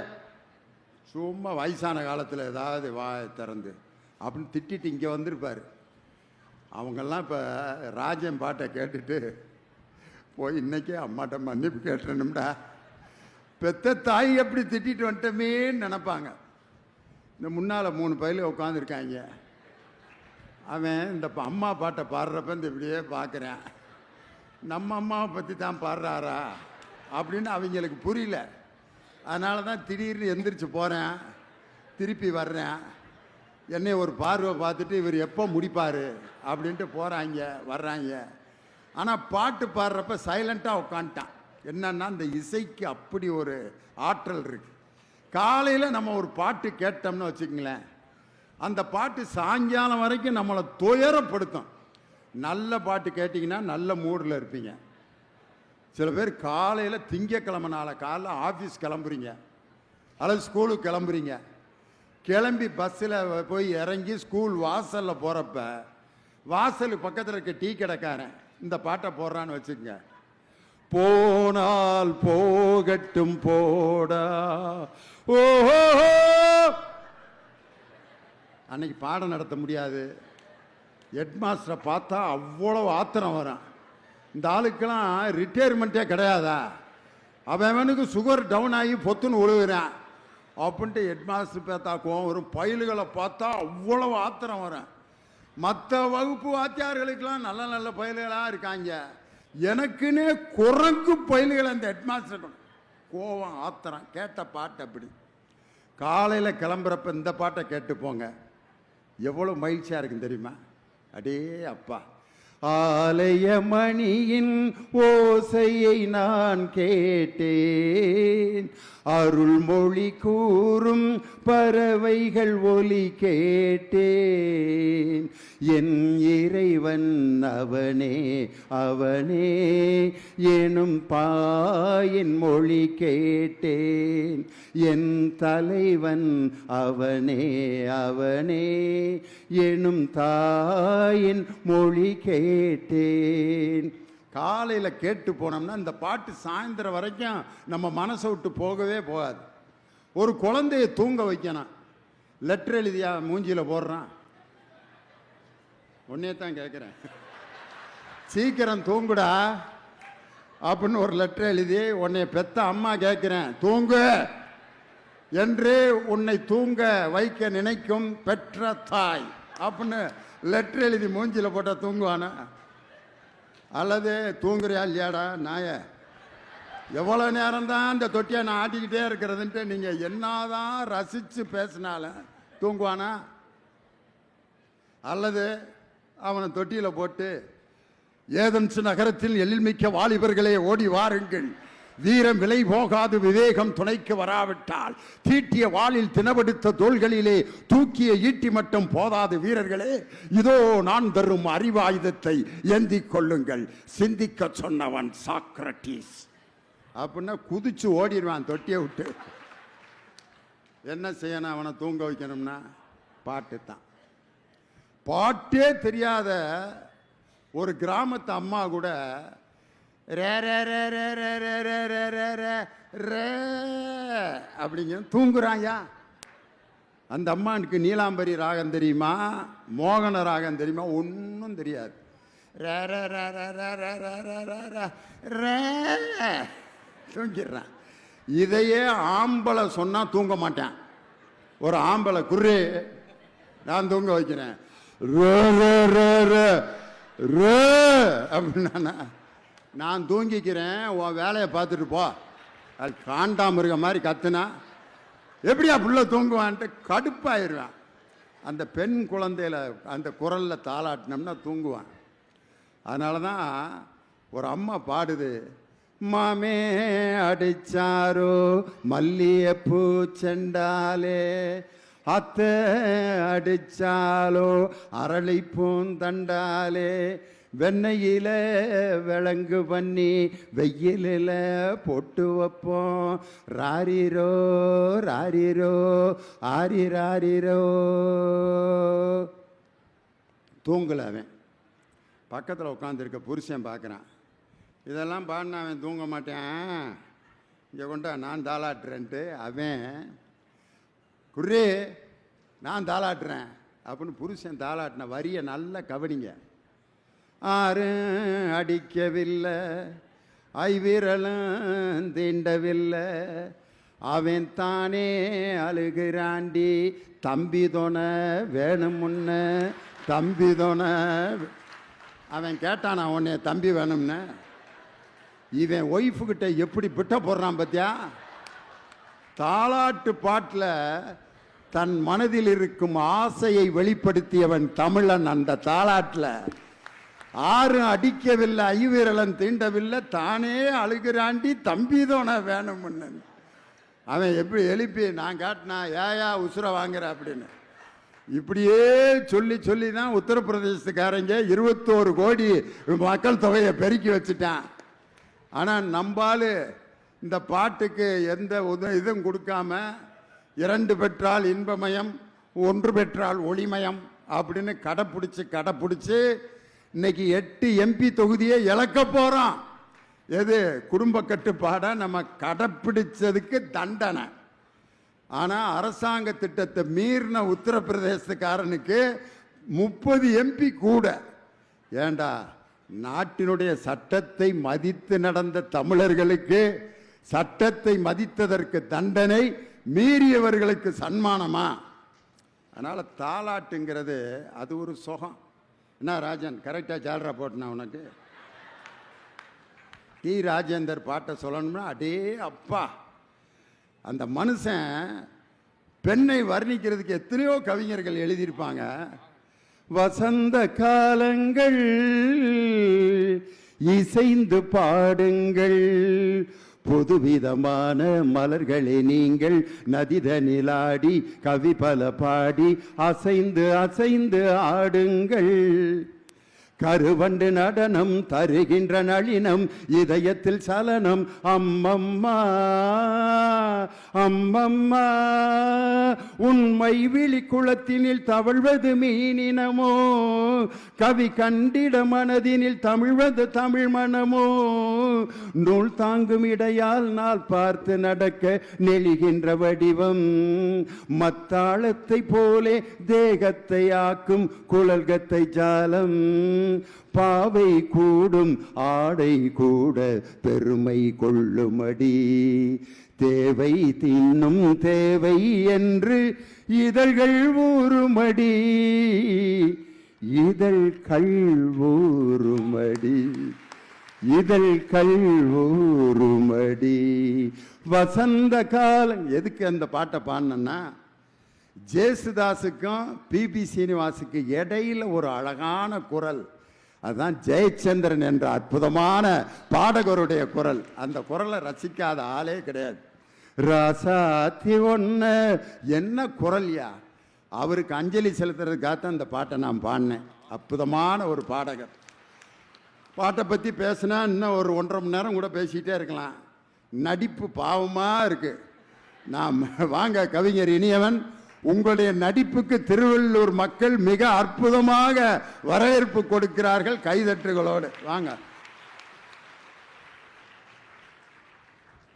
சும்மா வயசான காலத்தில் ஏதாவது வாய் திறந்து அப்படின்னு திட்டிட்டு இங்கே வந்திருப்பார். அவங்கெல்லாம் இப்போ ராஜன் பாட்டை கேட்டுட்டு போய் இன்றைக்கே அம்மாட்ட மன்னிப்பு கேட்டணும்டா, பெத்த தாய் எப்படி திட்டிட்டு வந்துட்டோமேன்னு நினப்பாங்க. இந்த முன்னால் 3 பையில உட்காந்துருக்காங்க. அவன் இந்த அம்மா பாட்டை பாடுறப்ப இந்த இப்படியே பார்க்குறேன், நம்ம அம்மாவை பற்றி தான் பாடுறாரா அப்படின்னு அவங்களுக்கு புரியல. அதனால தான் திடீர்னு எந்திரிச்சு போகிறேன், திருப்பி வர்றேன். என்னை ஒரு பார்வை பார்த்துட்டு இவர் எப்போ முடிப்பார் அப்படின்ட்டு போகிறாங்க வர்றாங்க. ஆனால் பாட்டு பாடுறப்ப சைலண்ட்டாக உட்காந்துட்டான். என்னன்னா இந்த இசைக்கு அப்படி ஒரு ஆற்றல் இருக்குது. காலையில் நம்ம ஒரு பாட்டு கேட்டோம்னு வச்சுக்கங்களேன், அந்த பாட்டு சாயங்காலம் வரைக்கும் நம்மளை துயரப்படுத்தும். நல்ல பாட்டு கேட்டிங்கன்னா நல்ல மூடில் இருப்பீங்க. சில பேர் காலையில் திங்கக்கிழமை நாளை காலைல ஆஃபீஸ் கிளம்புறீங்க அல்லது ஸ்கூலுக்கு கிளம்புறீங்க, கிளம்பி பஸ்ஸில் போய் இறங்கி ஸ்கூல் வாசலில் போகிறப்ப வாசலுக்கு பக்கத்தில் இருக்க டீ கடைக்காரன் இந்த பாட்டை போடுறான்னு வச்சுக்கோங்க. போனால் போகட்டும் போடா ஓஹோ, அன்னைக்கு பாடம் நடத்த முடியாது. ஹெட்மாஸ்டரை பார்த்தா அவ்வளோ ஆத்திரம் வரும். இந்த ஆளுக்கெல்லாம் ரிட்டையர்மெண்ட்டே கிடையாதா, அவனுக்கு சுகர் டவுன் ஆகி பொத்துன்னு விழுகிறான் அப்படின்ட்டு ஹெட்மாஸ்டர் பார்த்தா கோவம் வரும். பயில்களை பார்த்தா அவ்வளோ ஆத்திரம் வரும். மற்ற வகுப்பு வாத்தியார்களுக்கெல்லாம் நல்ல நல்ல பயில்களாக இருக்காங்க, எனக்குன்னே குரங்கு பயில்கள் அந்த ஹெட்மாஸ்டர் கோவம் ஆத்திரம். கேட்ட பாட்டு அப்படி. காலையில் கிளம்புறப்ப இந்த பாட்டை கேட்டு போங்க, எவ்வளோ மகிழ்ச்சியாக இருக்குன்னு தெரியுமா? அடே அப்பா, ஆலய மணியின் ஓசையை நான் கேட்டேன், அருள்மொழி கூறும் பறவைகள் ஒலி கேட்டேன், என் இறைவன் அவனே அவனே எனும் பாயின் மொழி கேட்டேன், என் தலைவன் அவனே அவனே எனும் தாயின் மொழி கேட்டேன். காலையில் கேட்டு போனோம்னா இந்த பாட்டு சாயந்தரம் வரைக்கும் நம்ம மனசை விட்டு போகவே போகாது. ஒரு குழந்தைய தூங்க வைக்கணும், லெட்டர் எழுதியா மூஞ்சியில் போடுறான். ஒன்னே தான் கேட்குறேன், சீக்கிரம் தூங்குடா அப்படின்னு ஒரு லெட்டர் எழுதி உன்னை பெத்த அம்மா கேட்குறேன் தூங்கு என்று உன்னை தூங்க வைக்க நினைக்கும் பெற்ற தாய் அப்படின்னு லெட்டர் எழுதி மூஞ்சியில் போட்டால் தூங்குவானா? அல்லது தூங்குறியா இல்லையாடா நாய, எவ்வளோ நேரம்தான் இந்த தொட்டியை நான் ஆட்டிக்கிட்டே இருக்கிறதுன்ட்டு நீங்கள் என்னதான் ரசித்து பேசினாலும் தூங்குவானா? அல்லது அவனை தொட்டியில் போட்டு ஏதென்ஸ் நகரத்தில் எழில்மிக்க வாலிபர்களே ஓடி வாருங்கள், வீரம் விலை போகாது விவேகம் துணைக்கு வராவிட்டால் தீட்டிய வாளில் தினவெடுத்த தோள்களிலே தூக்கிய ஈட்டி மட்டும் போதாது வீரர்களே, இதோ நான் தரும் அறிவாயுதத்தை ஏந்திக் கொள்ளுங்கள், சிந்திக்க சொன்னவன் சாக்ரட்டிஸ் அப்படின்னா குதிச்சு ஓடிடுவான் தொட்டியை விட்டு. என்ன செய்யணும் அவனை தூங்க வைக்கணும்னா? பாட்டு தான். பாட்டே தெரியாத ஒரு கிராமத்து அம்மா கூட ரே ரே ரே ரே ரே ரே ரே ரே ரே ரே ரே அப்படிங்க தூங்குறாயா. அந்த அம்மானுக்கு நீலாம்பரி ராகம் தெரியுமா, மோகன ராகம் தெரியுமா? ஒன்றும் தெரியாது. ரே ரே ரே ரே ரே ரே ரே ரே ரே ரே தூங்கிடுறான். இதையே ஆம்பளை சொன்னால் தூங்க மாட்டேன். ஒரு ஆம்பளை குர்ரு நான் தூங்க வைக்கிறேன் அப்படின்னா நான் தூங்கிக்கிறேன், உன் வேலையை பார்த்துட்டு போ. அது காண்டாமிருக மாதிரி கத்துனா எப்படியா புள்ள தூங்குவான்ட்டு கடுப்பாயிருவேன். அந்த பெண் குழந்தையில அந்த குரலில் தாளாட்டினோம்னா தூங்குவான். அதனால தான் ஒரு அம்மா பாடுது, மாமே அடிச்சாரோ மல்லிகைப்பூ செண்டாலே, அத்தை அடிச்சாலோ அரளி பூந்தண்டாலே, வெண்ணையில விளங்கு பண்ணி வெயிலில் பொட்டு வைப்போம், ராரிரோ ராரிரோ ஆரிராரிரோ. தூங்கலை அவன். பக்கத்தில் உட்காந்துருக்க புருஷன் பார்க்குறான். இதெல்லாம் பாடினா அவன் தூங்க மாட்டேன், இங்கே கொண்டா நான் தாளாட்டுறேன்ட்டு அவன் குர்ரே நான் தாளாட்டுறேன் அப்படின்னு புருஷன் தாளாட்டின வரியை நல்லா கவனிங்க. ஆரும் அடிக்கவில்லை, ஐவிரலும் தீண்டவில்லை, அவன் தானே அழுகிறாண்டி, தம்பி தொணை வேணும் முன்ன, தம்பி தொணை. அவன் கேட்டானா உன்னை தம்பி வேணும்னு? இவன் ஒய்ஃபுக்கிட்ட எப்படி பிட்ட போடுறான் பார்த்தியா? தாலாட்டு பாட்டில் தன் மனதில் இருக்கும் ஆசையை வெளிப்படுத்தியவன் தமிழன். அந்த தாலாட்டில் ஆரும் அடிக்கவில்லை, ஐவிரலன் தீண்டவில்லை, தானே அழுகிறாண்டி, தம்பிதோன வேணும்னு. அவன் எப்படி எழுப்பி நான் காட்டினா ஏயா உசுர வாங்குற அப்படின்னு. இப்படியே சொல்லி சொல்லி தான் உத்தரப்பிரதேசத்துக்காரங்க 21 கோடி மக்கள் தொகையை பெருக்கி வச்சுட்டான். ஆனால் நம்பால் இந்த பாட்டுக்கு எந்த இதுவும் கொடுக்காம 2 பெற்றால் இன்பமயம், 1 பெற்றால் ஒளிமயம் அப்படின்னு கடைப்பிடிச்சு இன்னைக்கு 8 எம்பி தொகுதியை இழக்க போகிறோம். எது குடும்ப கட்டுப்பாடை நம்ம கடைப்பிடிச்சதுக்கு தண்டனை. ஆனால் அரசாங்க திட்டத்தை மீறின உத்தரப்பிரதேசக்காரனுக்கு 30 எம்பி கூட. ஏண்டா, நாட்டினுடைய சட்டத்தை மதித்து நடந்த தமிழர்களுக்கு சட்டத்தை மதித்ததற்கு தண்டனை, மீறியவர்களுக்கு சன்மானமா? அதனால் தாலாட்டுங்கிறது அது ஒரு சுகம். என்ன ராஜன், கரெக்டாக ஜாலரா போட்டனா உனக்கு? டி ராஜேந்தர் பாட்டை சொல்லணும்னா அடே அப்பா, அந்த மனுஷன் பெண்ணை வர்ணிக்கிறதுக்கு எத்தனையோ கவிஞர்கள் எழுதியிருப்பாங்க. வசந்த காலங்கள் இசைந்து பாடுங்கள், புதுவிதமான மலர்களே நீங்கள், நதிதனிலாடி கவி பல பாடி அசைந்து அசைந்து ஆடுங்கள். கருவண்டு நடனம் தருகின்ற நளினம், இதயத்தில் சலனம், அம்மம்மா அம்மம்மா. உண்மை விழி குளத்தினில் தவழ்வது மீனினமோ, கவி கண்டிட மனதினில் தமிழ்வது தமிழ் மனமோ. நூல் தாங்கும் இடையால் நாள் பார்த்து நடக்க நெளிகின்ற வடிவம், மத்தாளத்தை போலே தேகத்தை ஆக்கும் குழல்கத்தை ஜாலம். பாவை கூடும் ஆடை கூட பெருமை கொள்ளுமடி, தேவை தின்னும் தேவை என்று இதழ்கள் ஊறுமடி, இதழ்கள் ஊறுமடி, இதழ்கள் ஊறுமடி. வசந்த காலம். எதுக்கு அந்த பாட்டை பாடினா, ஜேசுதாஸுக்கும் பிபி சீனிவாசுக்கு இடையில ஒரு அழகான குரல், அதுதான் ஜெயச்சந்திரன் என்ற அற்புதமான பாடகருடைய குரல். அந்த குரலை ரசிக்காத ஆளே கிடையாது. ராசாத்தி ஒன்ன என்ன குரல்யா! அவருக்கு அஞ்சலி செலுத்துறதுக்காக அந்த பாட்டை நான் பாடினேன். அற்புதமான ஒரு பாடகர். பாட்டை பற்றி பேசினா இன்னும் ஒரு 1.5 மணி நேரம் கூட பேசிக்கிட்டே இருக்கலாம். நடிப்பு பாவமாக இருக்கு. நாம் வாங்க கவிஞர் இனியவன், உங்களுடைய நடிப்புக்கு திருவள்ளூர் மக்கள் மிக அற்புதமாக வரவேற்பு கொடுக்கிறார்கள் கைதட்டுகளோடு. வாங்க.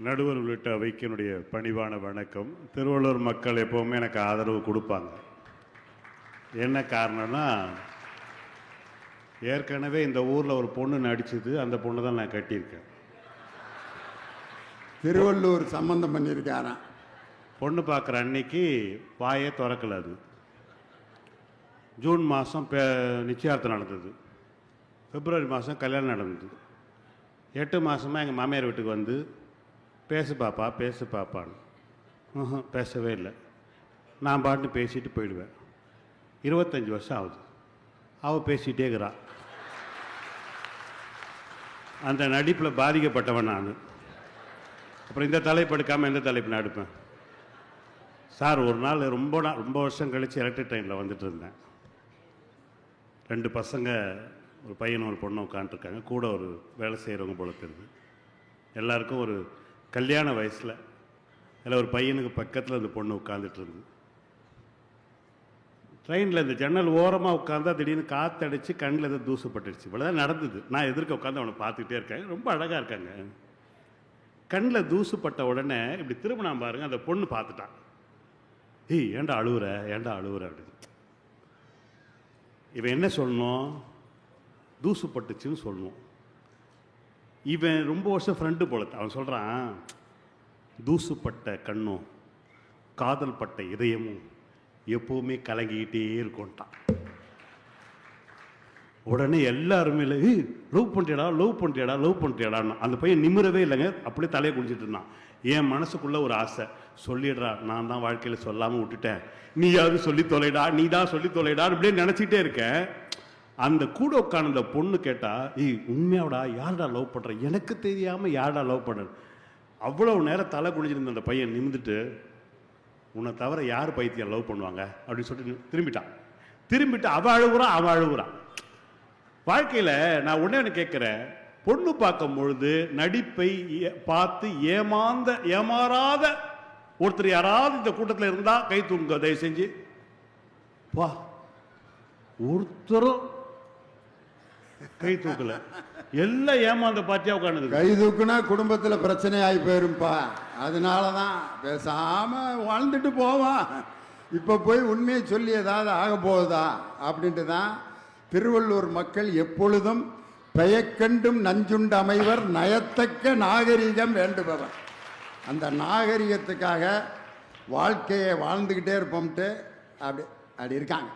நடுவர் உள்ளிட்ட அவைக்கு என்னுடைய பணிவான வணக்கம். திருவள்ளூர் மக்கள் எப்போவுமே எனக்கு ஆதரவு கொடுப்பாங்க. என்ன காரணம்னா, ஏற்கனவே இந்த ஊரில் ஒரு பொண்ணு நடிச்சது, அந்த பொண்ணு தான் நான் கட்டியிருக்கேன். திருவள்ளூர் சம்பந்தம் பண்ணியிருக்காராம். பொண்ணு பார்க்குற அன்னைக்கு வாயே திறக்கல. அது ஜூன் மாதம் நிச்சயார்த்தம் நடந்தது. பிப்ரவரி மாதம் கல்யாணம் நடந்தது. 8 மாதமாக எங்கள் மாமியார் வீட்டுக்கு வந்து பேசு பாப்பா பேசு பாப்பான்னு பேசவே இல்லை. நான் பாட்டு பேசிட்டு போயிடுவேன். 25 வருஷம் ஆகுது, அவள் பேசிகிட்டே இருக்கிறா. அந்த நடிப்பில் பாதிக்கப்பட்டவன் நான். அப்புறம் இந்த தலைப்பு எடுக்காமல் எந்த தலைப்பு நான் எடுப்பேன்? சார், ஒரு நாள் ரொம்ப வருஷம் கழித்து எலக்ட்ரிக் ட்ரெயினில் வந்துட்டு இருந்தேன். 2 பசங்க, ஒரு பையனும் ஒரு பொண்ணும் உட்காந்துருக்காங்க. கூட ஒரு வேலை செய்கிறவங்க போல தெரியுது. எல்லாருக்கும் ஒரு கல்யாண வயசில். அதில் ஒரு பையனுக்கு பக்கத்தில் அந்த பொண்ணு உட்காந்துட்டு இருந்தது. ட்ரெயினில் இந்த ஜன்னல் ஓரமாக உட்காந்தா திடீர்னு காற்றடிச்சு கண்ணில் எதாவது தூசு பட்டுடுச்சு. இவ்வளோதான் நடந்தது. நான் எதிர்க்க உட்காந்து அவனை பார்த்துக்கிட்டே இருக்கேன். ரொம்ப அழகாக இருக்காங்க. கண்ணில் தூசு பட்ட உடனே இப்படி திரும்பினா பாருங்க, அந்த பொண்ணு பார்த்துட்டான். ஏய் ஏண்டா அழுவுற, ஏண்டா அழுவுற அப்படின்னு. இவன் என்ன சொல்லணும்? தூசு பட்டுச்சுன்னு சொல்லணும். இவன் ரொம்ப வருஷம் ஃப்ரெண்டு போல. அவன் சொல்கிறான், தூசுப்பட்ட கண்ணும் காதல் பட்ட இதயமும் எப்பவுமே கலங்கிக்கிட்டே இருக்கும்ட்டான். உடனே எல்லாருமே லவ் பண்ணிட்டியடா, லவ் பண்ணிட்டியடா, லவ் பண்ணிட்டியடான்னு. அந்த பையன் நிமிரவே இல்லைங்க, அப்படியே தலையை குடிச்சிட்டு இருந்தான். என் மனசுக்குள்ள ஒரு ஆசை, சொல்லிடுறா, நான் தான் வாழ்க்கையில் சொல்லாமல் விட்டுட்டேன், நீயாவது சொல்லி தொலைடா, நீ தான் சொல்லி தொலைடா அப்படியே நினச்சிக்கிட்டே இருக்கேன். அந்த கூட உட்காந்து அந்த பொண்ணு கேட்டா, உண்மையாவடா, யார்டா லவ் பண்ணுற, எனக்கு தெரியாமல் யார்டா லவ் பண்ணுற. அவ்வளவு நேரம் தலை குடிஞ்சிருந்த அந்த பையன் நிமிந்துட்டு, உன்னை தவிர யார் பைத்தியம் லவ் பண்ணுவாங்க அப்படின்னு சொல்லிட்டு திரும்பிட்டான். திரும்பிட்டு அவள் அழுகுறான். வாழ்க்கையில் நான் உடனே கேட்குறேன், பொண்ணு பார்க்கும் பொழுது நடிப்பை பார்த்து ஏமாறாத ஒருத்தர் யாராவது இந்த கூட்டத்தில் இருந்தா கை தூங்க, தயவு செஞ்சு. வா, ஒருத்தரும் கை தூக்கல, எல்லாம் ஏமாந்த பாத்தியா உட்காந்து. கை தூக்குனா குடும்பத்துல பிரச்சனை ஆகி போயிருப்பா. அதனாலதான் பேசாம வாழ்ந்துட்டு போவான். இப்ப போய் உண்மையை சொல்லி ஏதாவது ஆக போகுதா அப்படின்ட்டு தான் திருவள்ளூர் மக்கள் எப்பொழுதும் பெயக்கண்டும் நஞ்சுண்டு அமைவர் நயத்தக்க நாகரிகம் வேண்டுபவர். அந்த நாகரிகத்துக்காக வாழ்க்கையை வாழ்ந்துக்கிட்டே இருப்போம்ட்டு அப்படி இருக்காங்க.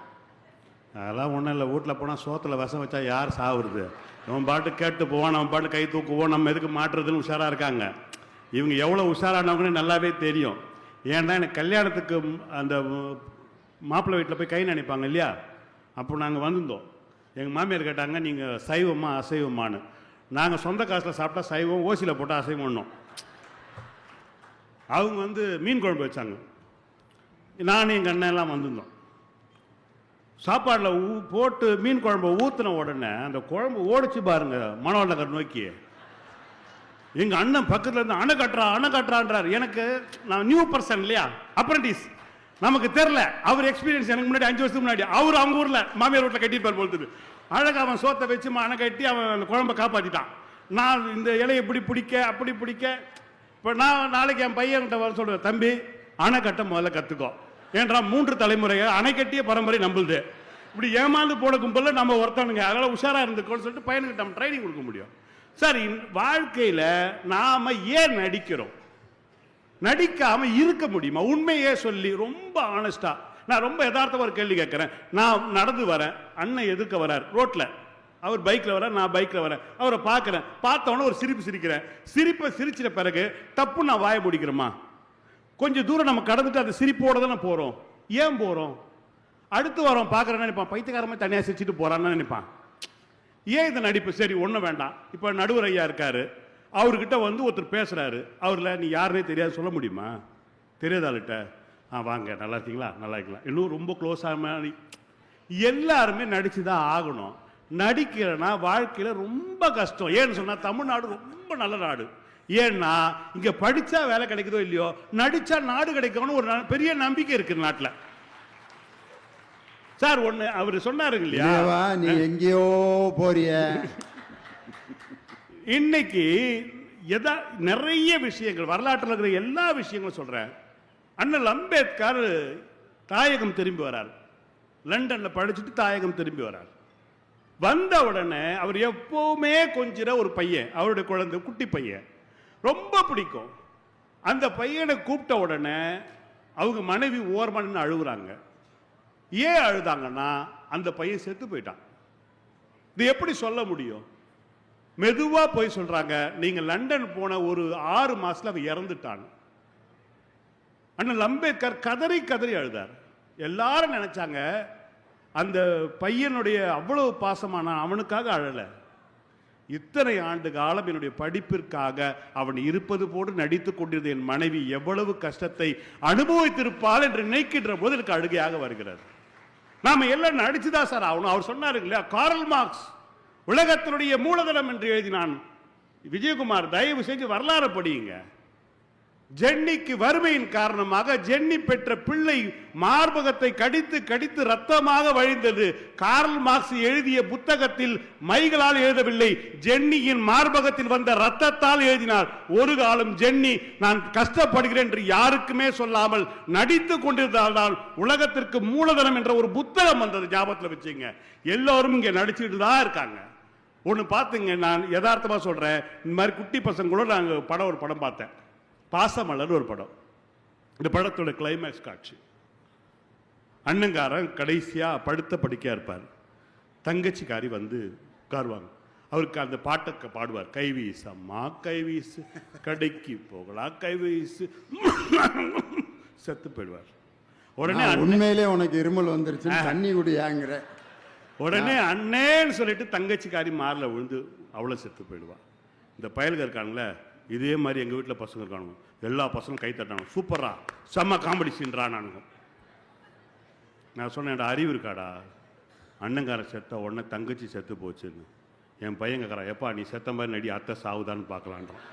அதெல்லாம் ஒன்றும் இல்லை. வீட்டில் போனால் சோத்தில் விஷம் வச்சா யார் சாவுறது? அவன் பாட்டு கேட்டு போவான், நம்ம பாட்டு கை தூக்குவோம், நம்ம எதுக்கு மாட்டுறதுன்னு உஷாராக இருக்காங்க. இவங்க எவ்வளோ உஷாரானவங்கன்னு நல்லாவே தெரியும். ஏன்னா எனக்கு கல்யாணத்துக்கு அந்த மாப்பிள்ளை வீட்டில் போய் கை நினைப்பாங்க இல்லையா, அப்போ நாங்கள் வந்திருந்தோம். எங்கள் மாமியார் கேட்டாங்க, நீங்கள் சைவமா அசைவமானு. நாங்கள் சொந்த காசில் சாப்பிட்டா சைவம், ஓசியில் போட்டால் அசைவம்னோம். அவங்க மீன் குழம்பு வச்சாங்க. நானும் எங்கள் அண்ணன் எல்லாம் வந்திருந்தோம். சாப்பாடில் போட்டு மீன் குழம்பு ஊற்றின உடனே அந்த குழம்பு ஓடிச்சு பாருங்க மணவாள நகர் நோக்கி. எங்கள் அண்ணன் பக்கத்தில் இருந்து அணை கட்டுறான்றார். எனக்கு நான் நியூ பர்சன் இல்லையா, அப்ரண்டிஸ், நமக்கு தெரில. அவர் எக்ஸ்பீரியன்ஸ் எனக்கு முன்னாடி 5 வருஷத்துக்கு முன்னாடி அவர் அவங்க ஊரில் மாமியார் வீட்டில் கட்டிட்டு போகிறது. அழகாக அவன் சோத்தை வச்சு அணை கட்டி அவன் அந்த குழம்பை காப்பாற்றிட்டான். நான் இந்த இலையை இப்படி பிடிக்க அப்படி பிடிக்க. இப்போ நான் நாளைக்கு என் பையன்கிட்ட வர சொல்கிறேன், தம்பி அணை கட்ட முதல்ல கற்றுக்கோ. ஏன்றா 3 தலைமுறையை அணை கட்டிய பரம்பரை நம்புது. இப்படி ஏமாந்து போன கும்பலில் நம்ம ஒருத்தனுங்க, அதனால் உஷாராக இருந்துக்கோன்னு சொல்லிட்டு பையனுக்கு நம்ம ட்ரைனிங் கொடுக்க முடியும். சார், வாழ்க்கையில் நாம் ஏன் நடிக்கிறோம்? நடிக்காம இருக்க முடியுமா? உண்மையே சொல்லி ரொம்ப ஆனஸ்டா, நான் ரொம்ப யதார்த்தமா ஒரு கேள்வி கேட்கிறேன். நான் நடந்து வரேன், அண்ணன் எதிர்க்க வரார் ரோட்ல, அவர் பைக்ல வர, நான் பைக்ல வரேன், அவரை பார்க்கிறேன், பார்த்தவொன்னே ஒரு சிரிப்பு சிரிக்கிறேன். சிரிப்பை சிரிச்சிட்ட பிறகு தப்பு நான் வாய முடிக்கிறோமா? கொஞ்சம் தூரம் நம்ம கடந்துட்டு அந்த சிரிப்போட தானே போறோம். ஏன் போறோம்? அடுத்து வரோம் பார்க்கறேன்னு நினைப்பான், பைத்தியக்காரமா தனியா சிரிச்சிட்டு போறான்னு நினைப்பான். ஏன் இந்த நடிப்பு? சரி, ஒன்றும் வேண்டாம். இப்போ நடுவர் ஐயா இருக்காரு, அவர்கிட்ட ஒருத்தர் பேசுறாரு, அவர்ல நீ யாருன்னே தெரியாது சொல்ல முடியுமா? தெரியாத ஆளுகிட்ட வாங்க, நல்லா இருக்கீங்களா, நல்லா இருக்கலாம், இன்னும் ரொம்ப க்ளோஸ் ஆக எல்லாருமே நடிச்சுதான் ஆகணும். நடிக்கிறனா வாழ்க்கையில ரொம்ப கஷ்டம். ஏன்னு சொன்னா தமிழ்நாடு ரொம்ப நல்ல நாடு. ஏன்னா இங்க படிச்சா வேலை கிடைக்குதோ இல்லையோ, நடிச்சா நாடு கிடைக்கும்னு ஒரு பெரிய நம்பிக்கை இருக்கு நாட்டில். சார் ஒண்ணு அவர் சொன்னாரு இல்லையா, நீ எங்கேயோ போறிய. இன்னைக்கு நிறைய விஷயங்கள் வரலாற்றில் இருக்கிற எல்லா விஷயங்களும் சொல்றேன். அண்ணல் அம்பேத்கர் தாயகம் திரும்பி வரார், லண்டன்ல படிச்சுட்டு தாயகம் திரும்பி வரார். வந்த உடனே அவர் எப்பவுமே கொஞ்சிற ஒரு பையன், அவருடைய குழந்தை, குட்டி பையன், ரொம்ப பிடிக்கும். அந்த பையனை கூப்பிட்ட உடனே அவங்க மனைவி ஓரமான அழுகுறாங்க. ஏன் அழுதாங்கன்னா அந்த பையன் செத்து போயிட்டான். இது எப்படி சொல்ல முடியும்? மெதுவா போய் சொல்றாங்க, நீங்க லண்டன் போன ஒரு 6 மாசத்துல அவன் இறந்துட்டான். அண்ணல் அம்பேத்கர் கதறி கதறி அழுதார். எல்லாரும் நினைச்சாங்க அந்த பையனுடைய அவ்வளவு பாசமான அவனுக்காக அழல, இத்தனை ஆண்டு காலம் என்னுடைய படிப்பிற்காக அவன் இருப்பது போன்று நடித்துக் கொண்டிருந்த என் மனைவி எவ்வளவு கஷ்டத்தை அனுபவித்திருப்பாள் என்று நினைக்கின்ற போது எனக்கு அழுகையாக வருகிறது. நாம எல்லாம் நடிச்சுதான் சார் ஆகணும். அவர் சொன்னாரு இல்லையா, கார்ல் மார்க்ஸ் உலகத்தினுடைய மூலதனம் என்று எழுதினான். விஜயகுமார், தயவு செஞ்சு வரலாறு படியுங்க. ஜென்னிக்கு வறுமையின் காரணமாக ஜென்னி பெற்ற பிள்ளை மார்பகத்தை கடித்து கடித்து ரத்தமாக வழிந்தது. கார்ல் மார்க்ஸ் எழுதிய புத்தகத்தில் மைகளால் எழுதவில்லை, ஜென்னியின் மார்பகத்தில் வந்த ரத்தத்தால் எழுதினார். ஒரு காலம் ஜென்னி நான் கஷ்டப்படுகிறேன் என்று யாருக்குமே சொல்லாமல் நடித்துக் கொண்டிருந்தால் உலகத்திற்கு மூலதனம் என்ற ஒரு புத்தகம் வந்தது. ஞாபகத்தில் வச்சுங்க. எல்லோரும் இங்க நடிச்சுட்டு தான் இருக்காங்க. ஒன்று பார்த்துங்க, நான் யதார்த்தமா சொல்றேன். இந்த மாதிரி குட்டி பசங்களோட நாங்கள் ஒரு படம் பார்த்தேன், பாசமலர் ஒரு படம். இந்த படத்தோட கிளைமேக்ஸ் காட்சி, அண்ணங்காரன் கடைசியா படுத்த படுக்கையா இருப்பார். தங்கச்சிக்காரி வந்து உட்காருவாங்க. அவருக்கு அந்த பாட்டை பாடுவார், கைவீசு அம்மா கைவீசு, கடைக்கு போகலாம் கைவீசு, செத்து போயிடுவார். உடனே உண்மையிலே உனக்கு இருமல் வந்துருச்சு, தண்ணி குடியாங்கிற. உடனே அண்ணேன்னு சொல்லிட்டு தங்கச்சிக்காரி மாரில் விழுந்து அவ்வளோ செத்து போயிடுவா. இந்த பயலுக இருக்காங்களே, இதே மாதிரி எங்கள் வீட்டில் பசங்க இருக்கானுங்க, எல்லா பசங்களும் கை தட்டானுங்க, சூப்பரா செம்ம காமெடி சீன்றானானுங்க. நான் சொன்னேன், அறிவு இருக்காடா, அண்ணங்காரன் செத்த உடனே தங்கச்சி செத்து போச்சுன்னு. என் பையன் கேட்குறான், எப்பா நீ செத்த மாதிரி நடி, அத்தை சாவுதான்னு பார்க்கலான்றான்.